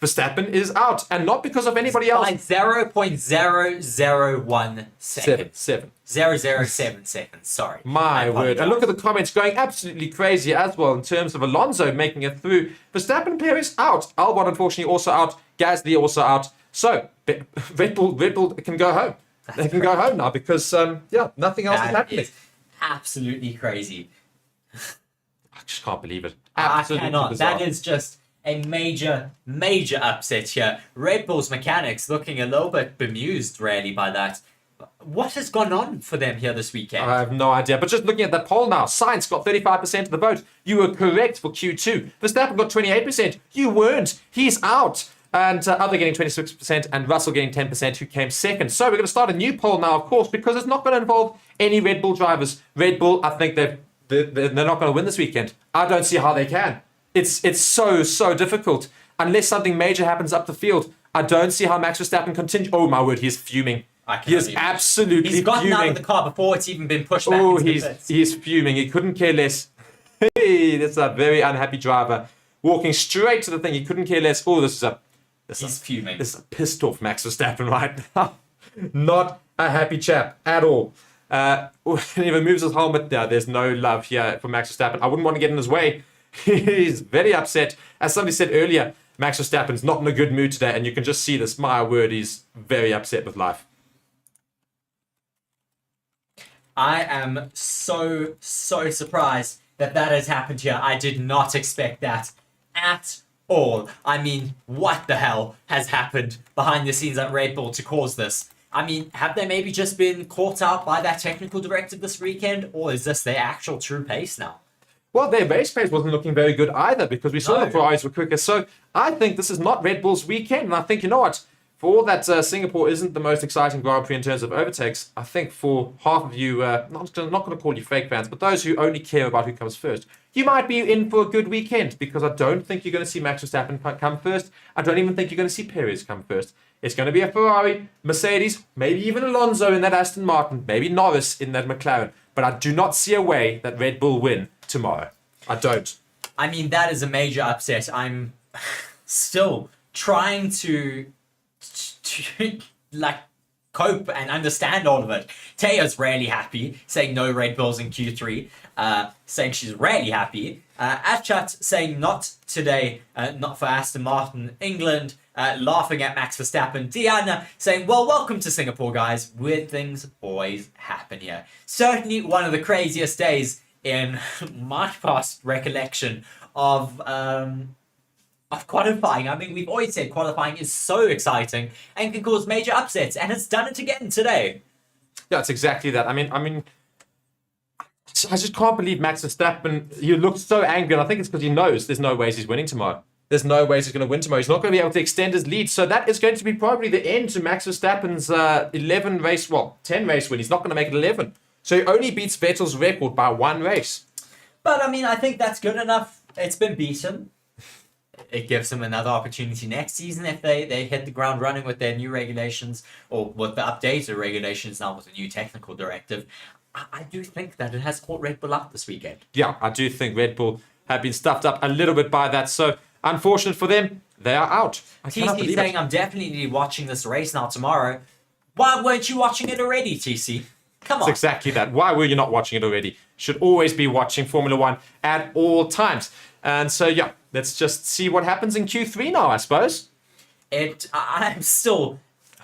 Verstappen is out, and not because of anybody else. By 0.001 seconds. 0.007 seconds, sorry. My word. And look at the comments going absolutely crazy as well in terms of Alonso making it through. Verstappen, Perez out. Albon, unfortunately, also out. Gasly also out. So, Red Bull can go home. They can go home now because, nothing else is happening. Is absolutely crazy. I just can't believe it. Absolutely I cannot. Bizarre. That is just a major, major upset here. Red Bull's mechanics looking a little bit bemused, really, by that. What has gone on for them here this weekend? I have no idea. But just looking at that poll now, Sainz got 35% of the vote. You were correct for Q2. Verstappen got 28%. You weren't. He's out. And other getting 26% and Russell getting 10%, who came second. So we're going to start a new poll now, of course, because it's not going to involve any Red Bull drivers. Red Bull, I think they're not going to win this weekend. I don't see how they can. It's so difficult. unless something major happens up the field, I don't see how Max Verstappen continue. Oh my word, he is fuming. He is absolutely He's gotten fuming. out of the car before it's even been pushed back Oh, into the pits. he's fuming. He couldn't care less. Hey, that's a very unhappy driver walking straight to the thing. He couldn't care less. Oh, He's fuming. This is a pissed off Max Verstappen right now. Not a happy chap at all. And he removes his helmet. There's no love here for Max Verstappen. I wouldn't want to get in his way. He's very upset. As somebody said earlier, Max Verstappen's not in a good mood today, and you can just see this. My word, he's very upset with life. I am so surprised that has happened here. I did not expect that at all. I mean, what the hell has happened behind the scenes at Red Bull to cause this? I mean, have they maybe just been caught out by that technical directive this weekend, or is this their actual true pace now? Well, their race pace wasn't looking very good either, because we saw the Ferraris were quicker. So I think this is not Red Bull's weekend. And I think, you know what? For all that Singapore isn't the most exciting Grand Prix in terms of overtakes, I think for half of you, not going to call you fake fans, but those who only care about who comes first, you might be in for a good weekend, because I don't think you're going to see Max Verstappen come first. I don't even think you're going to see Perez come first. It's going to be a Ferrari, Mercedes, maybe even Alonso in that Aston Martin, maybe Norris in that McLaren. But I do not see a way that Red Bull win tomorrow. I don't. I mean, that is a major upset. I'm still trying to like cope and understand all of it. Taya's really happy, saying no Red Bulls in Q3, saying she's really happy. Achat saying not today, not for Aston Martin, England, laughing at Max Verstappen. Diana saying, well, welcome to Singapore, guys. Weird things always happen here. Certainly one of the craziest days in my past recollection of qualifying. I mean, we've always said qualifying is so exciting and can cause major upsets, and it's done it again today. Yeah, it's exactly that. I mean, I just can't believe Max Verstappen. He looks so angry, and I think it's because he knows there's no ways he's winning tomorrow. There's no ways he's going to win tomorrow. He's not going to be able to extend his lead. So that is going to be probably the end to Max Verstappen's 10 race win. He's not going to make it 11. So he only beats Vettel's record by one race. But I mean, I think that's good enough. It's been beaten. It gives them another opportunity next season if they hit the ground running with their new regulations, or with the updated regulations now with the new technical directive. I do think that it has caught Red Bull up this weekend. Yeah, I do think Red Bull have been stuffed up a little bit by that. So unfortunate for them, they are out. TC saying, I'm definitely watching this race now tomorrow. Why weren't you watching it already, TC? Come on. It's exactly that. Why were you not watching it already? Should always be watching Formula One at all times. And so, yeah, let's just see what happens in Q3 now, I suppose. I'm still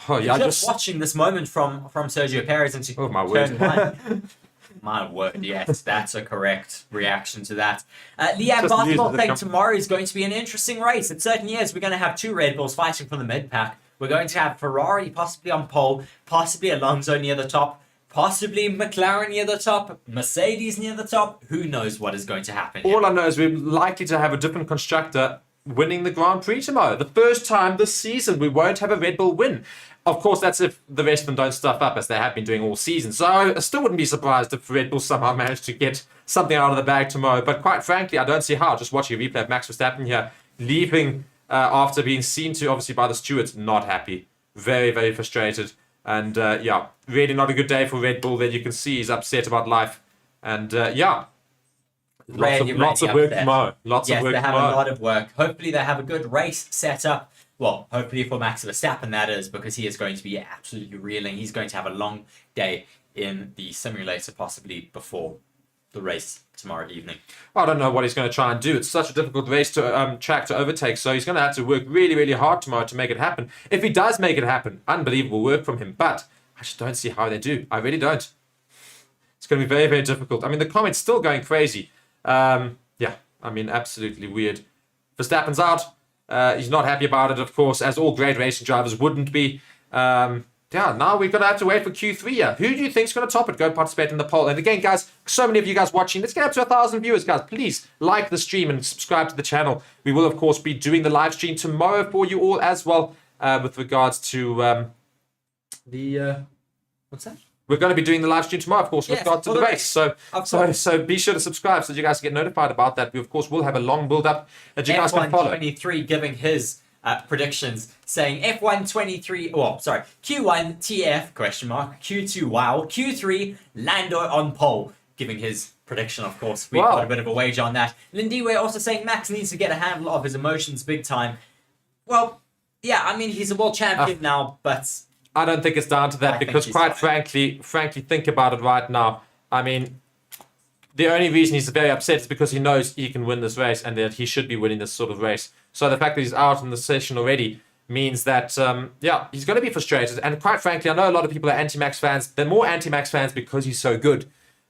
watching this moment from Sergio Perez into my word. My word, yes, that's a correct reaction to that. Liam Basketball saying tomorrow is going to be an interesting race. It certainly is. We're going to have two Red Bulls fighting for the mid-pack. We're going to have Ferrari possibly on pole, possibly Alonso near the top, possibly McLaren near the top, Mercedes near the top. Who knows what is going to happen here. All I know is we're likely to have a different constructor winning the Grand Prix tomorrow. The first time this season we won't have a Red Bull win. Of course, that's if the rest of them don't stuff up as they have been doing all season. So I still wouldn't be surprised if Red Bull somehow managed to get something out of the bag tomorrow. But quite frankly, I don't see how. Just watching a replay of Max Verstappen here, leaving after being seen to, obviously, by the stewards, not happy. Very, very frustrated. And yeah, really not a good day for Red Bull. There you can see he's upset about life. And yeah, lots of work tomorrow. Lots of work tomorrow. Yes, they have a lot of work. Hopefully they have a good race set up. Well, hopefully for Max Verstappen, that is, because he is going to be absolutely reeling. He's going to have a long day in the simulator, possibly before the race tomorrow evening. I don't know what he's going to try and do. It's such a difficult race to track to overtake, so he's going to have to work really, really hard tomorrow to make it happen. If he does make it happen, unbelievable work from him. But I just don't see how they do. I really don't. It's going to be very, very difficult. I mean, the comments still going crazy. Yeah, I mean, absolutely weird. Verstappen's out. He's not happy about it, of course, as all great racing drivers wouldn't be. Yeah, now we're going to have to wait for Q3 here. Who do you think is going to top it? Go participate in the poll. And again, guys, so many of you guys watching. Let's get up to 1,000 viewers, guys. Please like the stream and subscribe to the channel. We will, of course, be doing the live stream tomorrow for you all as well with regards to the... what's that? we're going to be doing the live stream tomorrow, of course, with Yes, regard to for the the race. So be sure to subscribe so that you guys get notified about that. We, of course, will have a long build-up that you guys can follow. F123 giving his predictions, saying F123, Q1 TF, question mark, Q2 wow, Q3 Lando on pole, giving his prediction, of course. We got a bit of a wager on that. Lindiwe also saying Max needs to get a handle of his emotions big time. Well, yeah, I mean, he's a world champion now, but I don't think it's down to that because, quite frankly, think about it right now. I mean, the only reason he's very upset is because he knows he can win this race and that he should be winning this sort of race. So the fact that he's out in the session already means that, he's going to be frustrated. And quite frankly, I know a lot of people are anti-Max fans. They're more anti-Max fans because he's so good.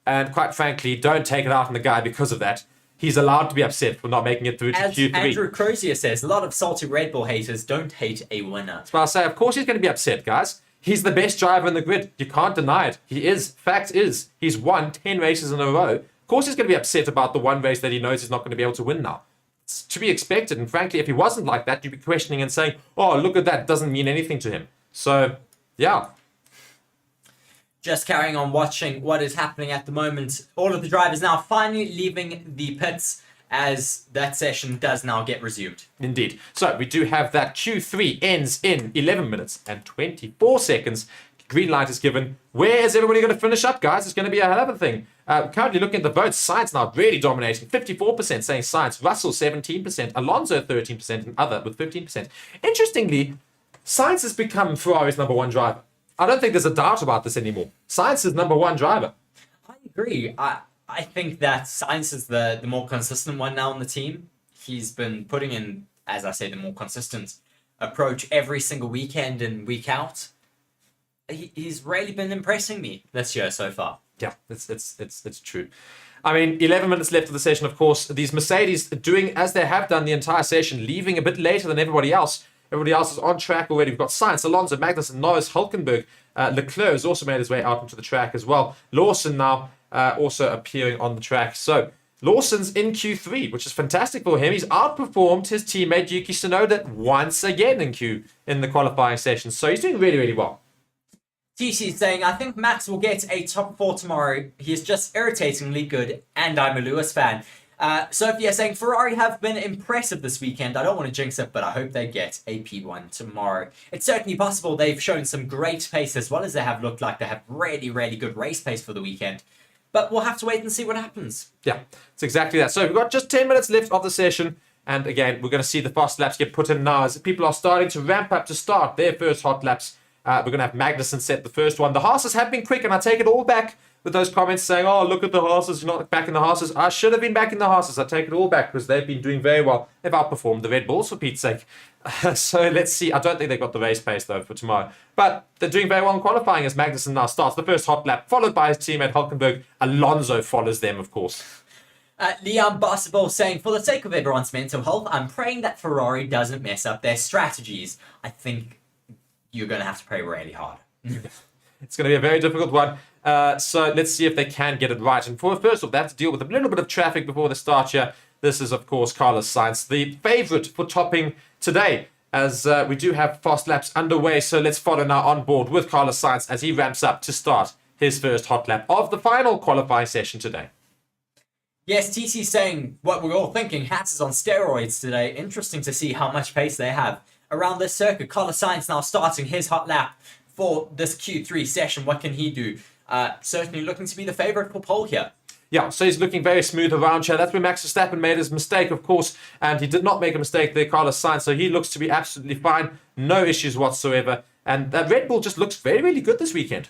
And quite frankly, don't take it out on the guy because of that. He's allowed to be upset for not making it through to Q3. As Andrew Crozier says, a lot of salty Red Bull haters don't hate a winner. So I'll say, of course he's going to be upset, guys. He's the best driver in the grid. You can't deny it. He is. Fact is, he's won 10 races in a row. Of course he's going to be upset about the one race that he knows he's not going to be able to win now. It's to be expected. And frankly, if he wasn't like that, you'd be questioning and saying, oh, look at that. It doesn't mean anything to him. So, yeah. Just carrying on watching what is happening at the moment. All of the drivers now finally leaving the pits as that session does now get resumed. Indeed. So we do have that Q3 ends in 11 minutes and 24 seconds. Green light is given. Where is everybody going to finish up, guys? It's going to be a hell of a thing. Currently looking at the votes, Sainz now really dominating. 54% saying Sainz, Russell 17%, Alonso 13%, and other with 15%. Interestingly, Sainz has become Ferrari's number one driver. I don't think there's a doubt about this anymore. Sainz is number one driver. I agree. I think that Sainz is the more consistent one now on the team. He's been putting in, as I say, the more consistent approach every single weekend and week out. He's really been impressing me this year so far. Yeah, it's true. I mean, 11 minutes left of the session, of course. These Mercedes doing as they have done the entire session, leaving a bit later than everybody else. Everybody else is on track already. We've got Sainz, Alonso, Magnussen, Norris, Hulkenberg. Leclerc has also made his way out into the track as well. Lawson now also appearing on the track. So Lawson's in Q3, which is fantastic for him. He's outperformed his teammate Yuki Tsunoda once again in the qualifying session. So he's doing really, really well. TC is saying, I think Max will get a top 4 tomorrow. He is just irritatingly good, and I'm a Lewis fan. Sophia saying, Ferrari have been impressive this weekend. I don't want to jinx it, but I hope they get a P1 tomorrow. It's certainly possible. They've shown some great pace as well as they have looked like they have really, really good race pace for the weekend. But we'll have to wait and see what happens. Yeah, it's exactly that. So we've got just 10 minutes left of the session. And again, we're going to see the fast laps get put in now as people are starting to ramp up to start their first hot laps. We're going to have Magnussen set the first one. The Haas's have been quick, and I take it all back with those comments saying, oh, look at the Haas's, you're not back in the Haas's. I should have been back in the Haas's. I take it all back because they've been doing very well. They've outperformed the Red Bulls, for Pete's sake. So let's see. I don't think they've got the race pace, though, for tomorrow. But they're doing very well in qualifying as Magnussen now starts the first hot lap, followed by his teammate Hulkenberg. Alonso follows them, of course. Liam Basketball saying, for the sake of everyone's mental health, I'm praying that Ferrari doesn't mess up their strategies. I think you're going to have to pray really hard. It's going to be a very difficult one. So let's see if they can get it right. And first off, they have to deal with a little bit of traffic before they start here. This is, of course, Carlos Sainz, the favourite for topping today, as we do have fast laps underway. So let's follow now on board with Carlos Sainz as he ramps up to start his first hot lap of the final qualifying session today. Yes, TC saying what we're all thinking, Hats is on steroids today. Interesting to see how much pace they have around this circuit. Carlos Sainz now starting his hot lap for this Q3 session. What can he do? Certainly looking to be the favourite for pole here. Yeah, so he's looking very smooth around here. That's where Max Verstappen made his mistake, of course, and he did not make a mistake there, Carlos Sainz, so he looks to be absolutely fine. No issues whatsoever. And that Red Bull just looks very, really good this weekend.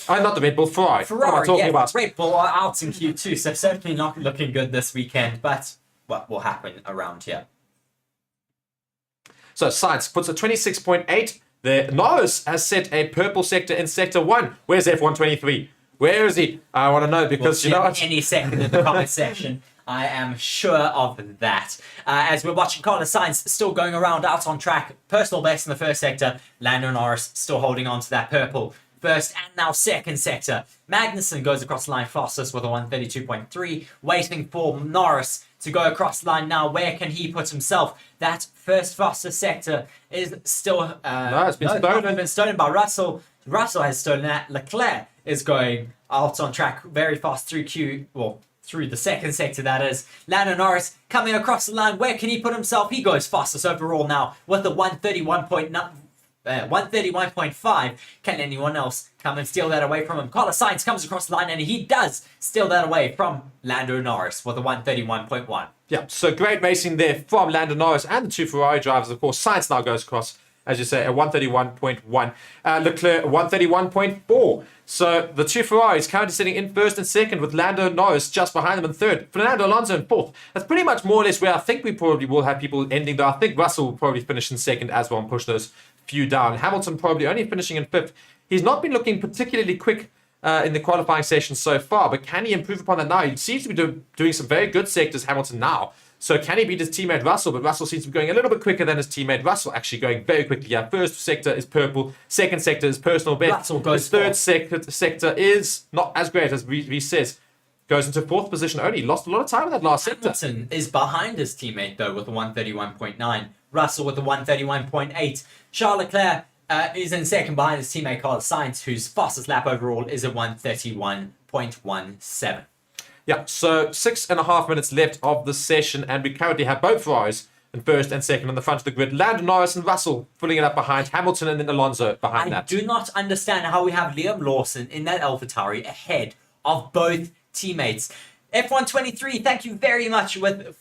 Not the Red Bull, Ferrari. What am I talking about? Red Bull are out in Q2, so certainly not looking good this weekend, but what will happen around here? So Sainz puts a 26.8. The Norris has set a purple sector in Sector 1. Where's F123? Where is he? I want to know because, you know what? Any second in the comment section. I am sure of that. As we're watching Carlos Sainz still going around out on track. Personal best in the first sector. Lando Norris still holding on to that purple first and now second sector. Magnussen goes across the line fastest with a 132.3. Waiting for Norris to go across the line now. Where can he put himself? That first fastest sector is still... no, it's been stolen. It's been stolen by Russell. Russell has stolen that. Leclerc is going out on track very fast through through the second sector, that is. Lando Norris coming across the line. Where can he put himself? He goes fastest overall now with the 131.5. Can anyone else come and steal that away from him? Carlos Sainz comes across the line and he does steal that away from Lando Norris with the 131.1. Yeah, so great racing there from Lando Norris and the two Ferrari drivers, of course. Sainz now goes across, as you say, at 131.1. Leclerc, 131.4. So the two Ferraris currently sitting in first and second with Lando Norris just behind them in third. Fernando Alonso in fourth. That's pretty much more or less where I think we probably will have people ending, though. I think Russell will probably finish in second as well and push those few down. Hamilton probably only finishing in fifth. He's not been looking particularly quick in the qualifying session so far, but can he improve upon that now? He seems to be doing some very good sectors, Hamilton, now. So can he beat his teammate Russell? But Russell seems to be going a little bit quicker than his teammate Russell, actually going very quickly. Yeah, first sector is purple, second sector is personal best. Russell goes third sector is not as great as Reese says. Goes into fourth position only. Lost a lot of time in that last sector. Hamilton is behind his teammate, though, with the 131.9. Russell with the 131.8. Charles Leclerc is in second behind his teammate Carlos Sainz, whose fastest lap overall is a 131.17. Yeah, so 6.5 minutes left of the session, and we currently have both Ferraris in first and second on the front of the grid. Lando Norris and Russell filling it up behind Hamilton, and then Alonso behind that. I do not understand how we have Liam Lawson in that AlphaTauri ahead of both teammates. F123, thank you very much with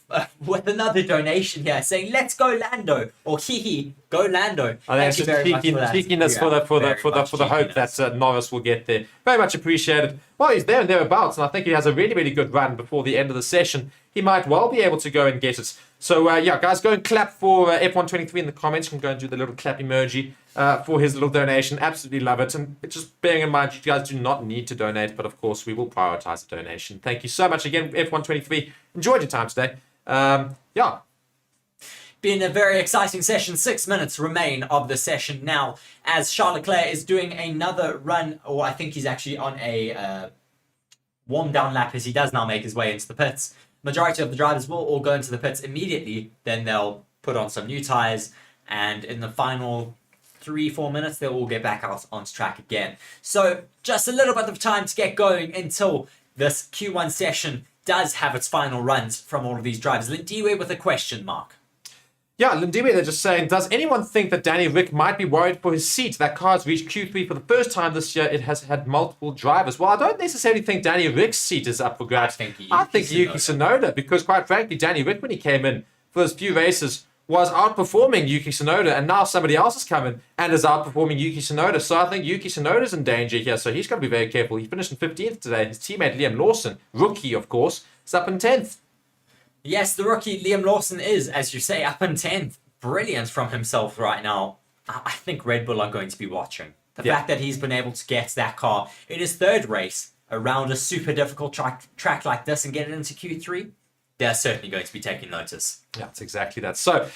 another donation here saying, let's go Lando, or hee go Lando. Thank you very much for that. Cheekiness for the hope that Norris will get there. Very much appreciated. Well, he's there and thereabouts, and I think he has a really, really good run before the end of the session. He might well be able to go and get it. So, yeah, guys, go and clap for F123 in the comments. You can go and do the little clap emoji for his little donation. Absolutely love it. And just bearing in mind, you guys do not need to donate, but of course, we will prioritize the donation. Thank you so much again, F123. Enjoyed your time today. Yeah. Been a very exciting session. 6 minutes remain of the session now, as Charles Leclerc is doing another run, or I think he's actually on a warm-down lap, as he does now make his way into the pits. Majority of the drivers will all go into the pits immediately, then they'll put on some new tyres, and in the final 3-4 minutes, they'll all get back out onto track again. So just a little bit of time to get going until this Q1 session does have its final runs from all of these drivers. Lindiwe with a question mark. Yeah, Lindiwe, they're just saying, does anyone think that Danny Rick might be worried for his seat? That car's reached Q3 for the first time this year. It has had multiple drivers. Well, I don't necessarily think Danny Rick's seat is up for grabs. I think Yuki Tsunoda, because quite frankly, Danny Rick, when he came in for those few races, was outperforming Yuki Tsunoda, and now somebody else has come in and is outperforming Yuki Tsunoda. So I think Yuki Tsunoda's in danger here, so he's got to be very careful. He finished in 15th today. His teammate Liam Lawson, rookie of course, is up in 10th. Yes, the rookie Liam Lawson is, as you say, up in 10th. Brilliant from himself right now. I think Red Bull are going to be watching. The fact that he's been able to get that car in his third race around a super difficult track like this and get it into Q3, they're certainly going to be taking notice. Yeah, that's exactly that. So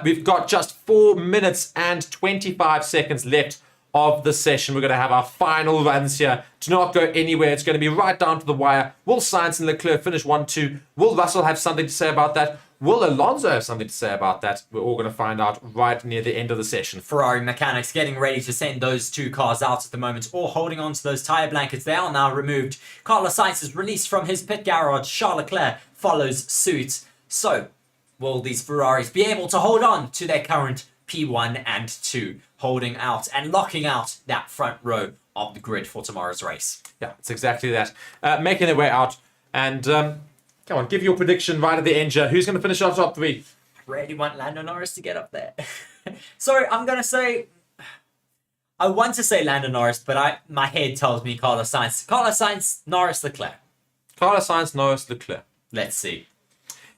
we've got just 4 minutes and 25 seconds left of the session. We're going to have our final runs here. Do not go anywhere. It's going to be right down to the wire. Will Sainz and Leclerc finish 1-2? Will Russell have something to say about that? Will Alonso have something to say about that? We're all going to find out right near the end of the session. Ferrari mechanics getting ready to send those two cars out at the moment, or holding on to those tyre blankets. They are now removed. Carlos Sainz is released from his pit garage. Charles Leclerc follows suit. So, will these Ferraris be able to hold on to their current P1 and 2, holding out and locking out that front row of the grid for tomorrow's race? Yeah, it's exactly that. Making their way out, and come on, give your prediction right at the end here. Who's going to finish off top 3? I really want Lando Norris to get up there. Sorry, I'm going to say... I want to say Lando Norris, but my head tells me Carlos Sainz. Carlos Sainz, Norris, Leclerc. Carlos Sainz, Norris, Leclerc. Let's see.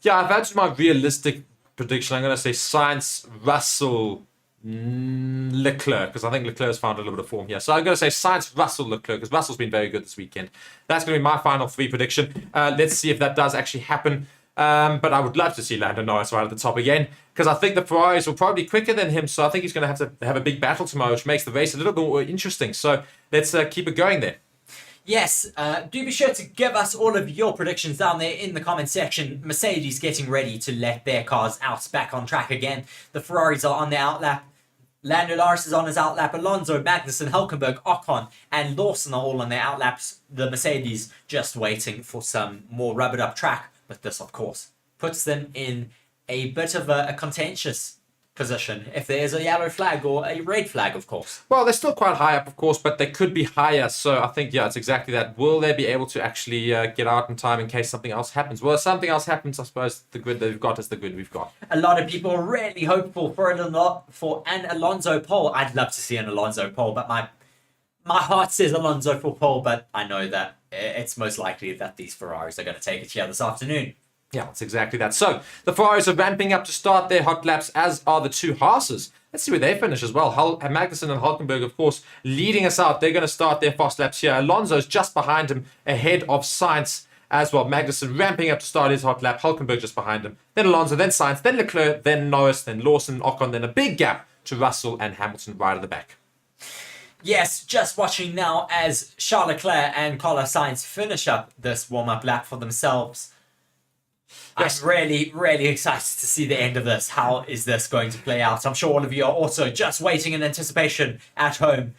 Yeah, I've added my realistic prediction. I'm going to say Sainz, Russell, Leclerc, because I think Leclerc's found a little bit of form here. So I'm going to say Sainz, Russell, Leclerc, because Russell's been very good this weekend. That's going to be my final 3 prediction. Let's see if that does actually happen. But I would love to see Lando Norris right at the top again, because I think the Ferraris will probably be quicker than him. So I think he's going to have a big battle tomorrow, which makes the race a little bit more interesting. So let's keep it going there. Yes, do be sure to give us all of your predictions down there in the comment section. Mercedes getting ready to let their cars out back on track again. The Ferraris are on the outlap. Lando Norris is on his outlap. Alonso, Magnussen, Hülkenberg, Ocon, and Lawson are all on their outlaps. The Mercedes just waiting for some more rubbered up track. But this, of course, puts them in a bit of a contentious position if there is a yellow flag or a red flag, of course. Well, they're still quite high up, of course, but they could be higher. So I think, yeah, it's exactly that. Will they be able to actually get out in time in case something else happens? Well, if something else happens, I suppose the grid that we've got is the grid we've got. A lot of people are really hopeful for an Alonso pole. I'd love to see an Alonso pole, but my heart says Alonso for pole, but I know that it's most likely that these Ferraris are going to take it here this afternoon. Yeah, it's exactly that. So the Ferraris are ramping up to start their hot laps, as are the two Haases. Let's see where they finish as well. Magnussen and Hülkenberg, of course, leading us out. They're going to start their fast laps here. Alonso's just behind him, ahead of Sainz as well. Magnussen ramping up to start his hot lap. Hülkenberg just behind him. Then Alonso, then Sainz, then Leclerc, then Norris, then Lawson, Ocon, then a big gap to Russell and Hamilton right at the back. Yes, just watching now as Charles Leclerc and Carlos Sainz finish up this warm-up lap for themselves. Yes. I'm really, really excited to see the end of this. How is this going to play out? I'm sure all of you are also just waiting in anticipation at home.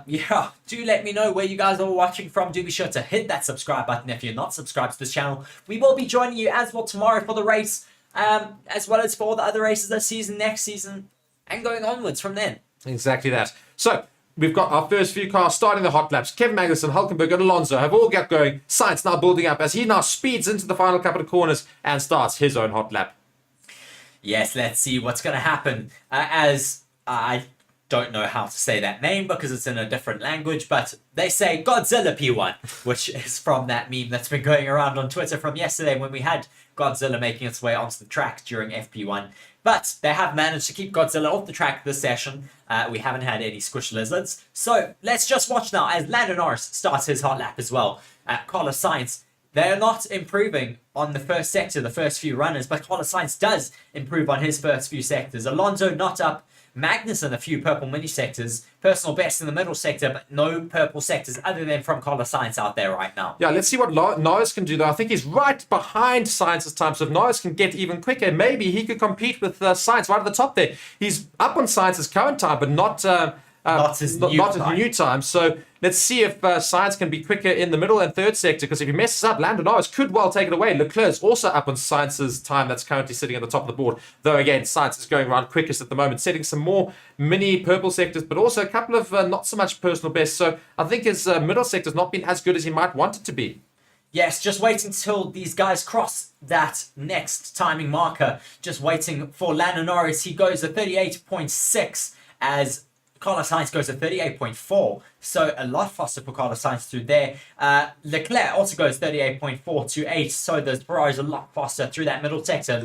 Yeah, do let me know where you guys are watching from. Do be sure to hit that subscribe button if you're not subscribed to this channel. We will be joining you as well tomorrow for the race, as well as for all the other races this season, next season, and going onwards from then. Exactly that. So we've got our first few cars starting the hot laps. Kevin Magnussen, Hülkenberg, and Alonso have all got going. Sainz now building up as he now speeds into the final couple of corners and starts his own hot lap. Yes, let's see what's going to happen. As I don't know how to say that name because it's in a different language, but they say Godzilla P1, which is from that meme that's been going around on Twitter from yesterday when we had Godzilla making its way onto the track during FP1. But they have managed to keep Godzilla off the track this session. We haven't had any squish lizards. So let's just watch now as Lando Norris starts his hot lap as well. Carlos Sainz, they're not improving on the first sector, the first few runners, but Carlos Sainz does improve on his first few sectors. Alonso not up. Magnussen a few purple mini sectors, personal best in the middle sector, but no purple sectors other than from Carlos Sainz out there right now. Yeah, let's see what Norris can do though. I think he's right behind Sainz's time, so if Norris can get even quicker, maybe he could compete with Sainz right at the top there. He's up on Sainz's current time, but not his new time. So let's see if Sainz can be quicker in the middle and third sector, because if he messes up, Lando Norris could well take it away. Leclerc's also up on Sainz's time that's currently sitting at the top of the board. Though again, Sainz is going around quickest at the moment, setting some more mini purple sectors, but also a couple of not so much personal best. So I think his middle sector's not been as good as he might want it to be. Yes, just waiting until these guys cross that next timing marker. Just waiting for Lando Norris. He goes at 38.6 as Carlos Sainz goes at 38.4, so a lot faster for Carlos Sainz through there. Leclerc also goes 38.4 to 8, so the Ferrari's a lot faster through that middle sector.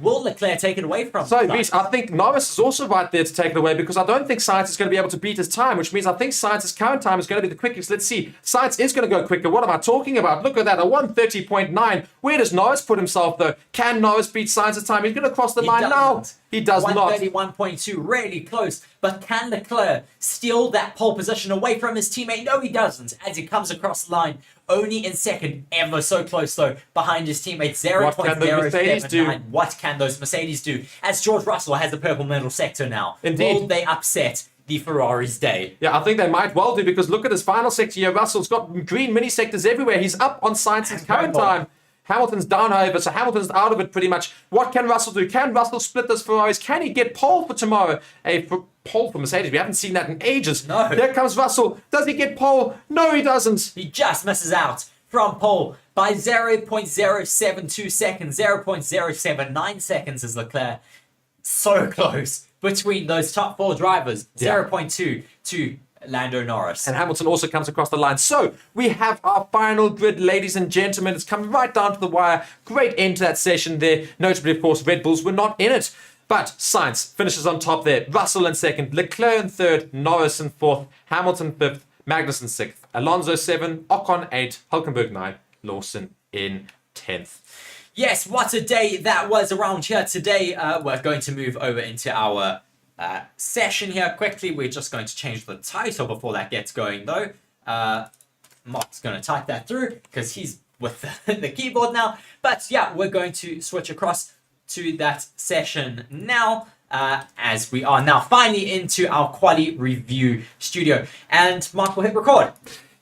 Will Leclerc take it away from So, Sainz? Reece, I think Norris is also right there to take it away, because I don't think Sainz is going to be able to beat his time, which means I think Sainz's current time is going to be the quickest. Let's see. Sainz is going to go quicker. What am I talking about? Look at that, a 1:30.9. Where does Norris put himself, though? Can Norris beat Sainz's time? He's going to cross the line now. He does not. 131.2, really close. But can Leclerc steal that pole position away from his teammate? No, he doesn't. As he comes across the line, only in second, ever so close though, behind his teammate. 0.079. What can those Mercedes do? As George Russell has the purple middle sector now. Indeed. Will they upset the Ferrari's day? Yeah, I think they might well do, because look at his final sector here. Russell's got green mini sectors everywhere. He's up on Sainz's current time. Hamilton's down, however, so Hamilton's out of it pretty much. What can Russell do? Can Russell split those Ferraris? Can he get pole for tomorrow? Pole for Mercedes. We haven't seen that in ages. No. There comes Russell. Does he get pole? No, he doesn't. He just misses out from pole by 0.072 seconds. 0.079 seconds is Leclerc. So close between those top four drivers. Yeah. 0.2 to Lando Norris. And Hamilton also comes across the line. So we have our final grid, ladies and gentlemen. It's come right down to the wire. Great end to that session there. Notably, of course, Red Bulls were not in it. But Sainz finishes on top there. Russell in second. Leclerc in third. Norris in fourth. Hamilton fifth. Magnussen sixth. Alonso 7. Ocon 8. Hülkenberg 9. Lawson in 10th. Yes, what a day that was around here today. We're going to move over into our session here quickly. We're just going to change the title before that gets going though. Mark's going to type that through because he's with the keyboard now. But yeah, we're going to switch across to that session now. as we are now finally into our quali review studio. And Mark will hit record.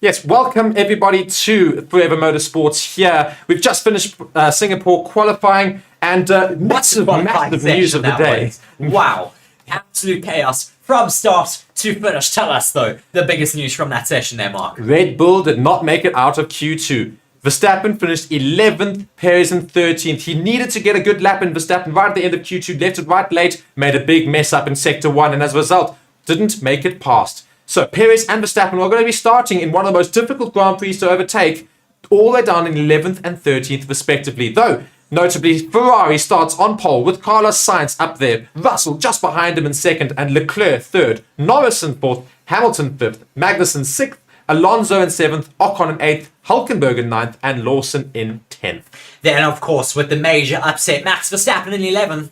Yes, welcome everybody to Forever Motorsports here. We've just finished Singapore qualifying and massive news of the day. Wow, absolute chaos from start to finish. Tell us though, the biggest news from that session there, Mark. Red Bull did not make it out of Q2. Verstappen finished 11th, Perez in 13th. He needed to get a good lap in Verstappen right at the end of Q2, left it right late, made a big mess up in Sector 1, and as a result, didn't make it past. So Perez and Verstappen are going to be starting in one of the most difficult Grand Prix to overtake, all the way down in 11th and 13th respectively. Though, notably, Ferrari starts on pole with Carlos Sainz up there, Russell just behind him in second, and Leclerc third, Norris in fourth, Hamilton fifth, Magnussen sixth, Alonso in seventh, Ocon in eighth, Hulkenberg in ninth, and Lawson in 10th. Then, of course, with the major upset, Max Verstappen in 11th,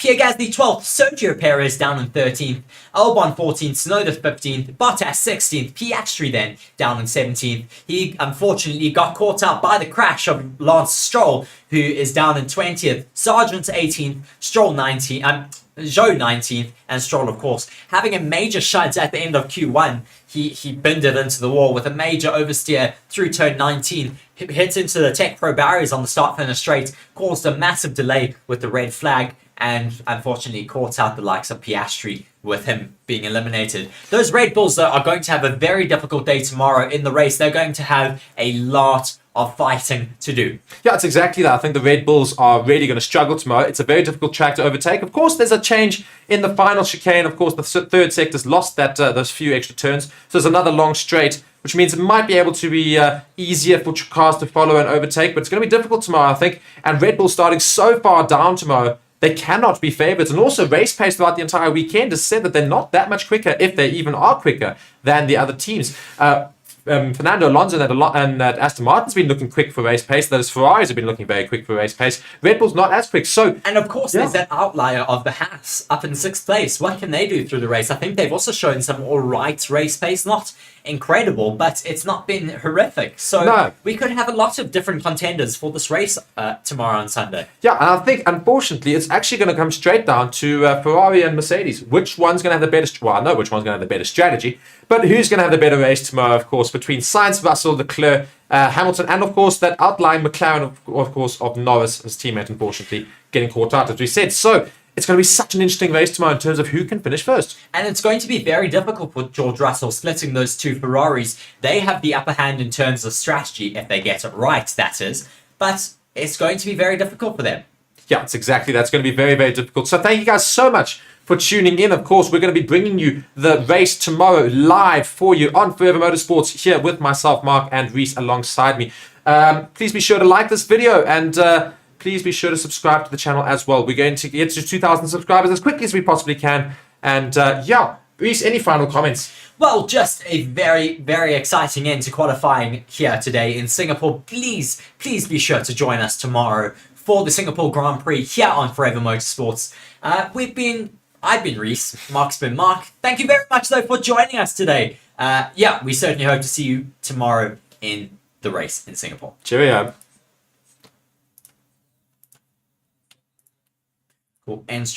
Pierre Gasly 12th, Sergio Perez down in 13th, Albon 14th, Tsunoda 15th, Bottas 16th, Piastri then down in 17th. He unfortunately got caught out by the crash of Lance Stroll, who is down in 20th, Sargent 18th, Stroll 19th, Zhou 19th, and Stroll, of course, having a major shunt at the end of Q1. He binned it into the wall with a major oversteer through turn 19, hits into the Tech Pro barriers on the start-finish straight, caused a massive delay with the red flag, and unfortunately caught out the likes of Piastri with him being eliminated. Those Red Bulls, though, are going to have a very difficult day tomorrow in the race. They're going to have a lot of fighting to do. Yeah, it's exactly that. I think the Red Bulls are really going to struggle tomorrow. It's a very difficult track to overtake. Of course, there's a change in the final chicane. Of course, the third sector's lost those few extra turns. So there's another long straight, which means it might be able to be easier for cars to follow and overtake. But it's going to be difficult tomorrow, I think. And Red Bull starting so far down tomorrow, they cannot be favourites. And also, race pace throughout the entire weekend has said that they're not that much quicker, if they even are quicker, than the other teams. Fernando Alonso and Aston Martin's been looking quick for race pace. Those Ferraris have been looking very quick for race pace. Red Bull's not as quick. So, and of course, there's that outlier of the Haas up in 6th place. What can they do through the race? I think they've also shown some alright race pace. Not incredible, but it's not been horrific. So we could have a lot of different contenders for this race tomorrow on Sunday. Yeah, and I think, unfortunately, it's actually going to come straight down to Ferrari and Mercedes. Which one's going to have the better... Well, I know which one's going to have the better strategy, but who's going to have the better race tomorrow, of course, between Sainz, Russell, Leclerc, Hamilton, and, of course, that outlying McLaren, of course, of Norris, his teammate, unfortunately, getting caught out, as we said. So, it's going to be such an interesting race tomorrow in terms of who can finish first. And it's going to be very difficult for George Russell splitting those two Ferraris. They have the upper hand in terms of strategy, if they get it right, that is. But it's going to be very difficult for them. Yeah, it's exactly. That's going to be very, very difficult. So thank you guys so much for tuning in. Of course, we're going to be bringing you the race tomorrow live for you on Forever Motorsports here with myself, Mark, and Reese alongside me. Please be sure to like this video and... please be sure to subscribe to the channel as well. We're going to get to 2,000 subscribers as quickly as we possibly can. And yeah, Reese, any final comments? Well, just a very, very exciting end to qualifying here today in Singapore. Please be sure to join us tomorrow for the Singapore Grand Prix here on Forever Motorsports. I've been Reese, Mark's been Mark. Thank you very much, though, for joining us today. Yeah, we certainly hope to see you tomorrow in the race in Singapore. Cheerio. Cool. And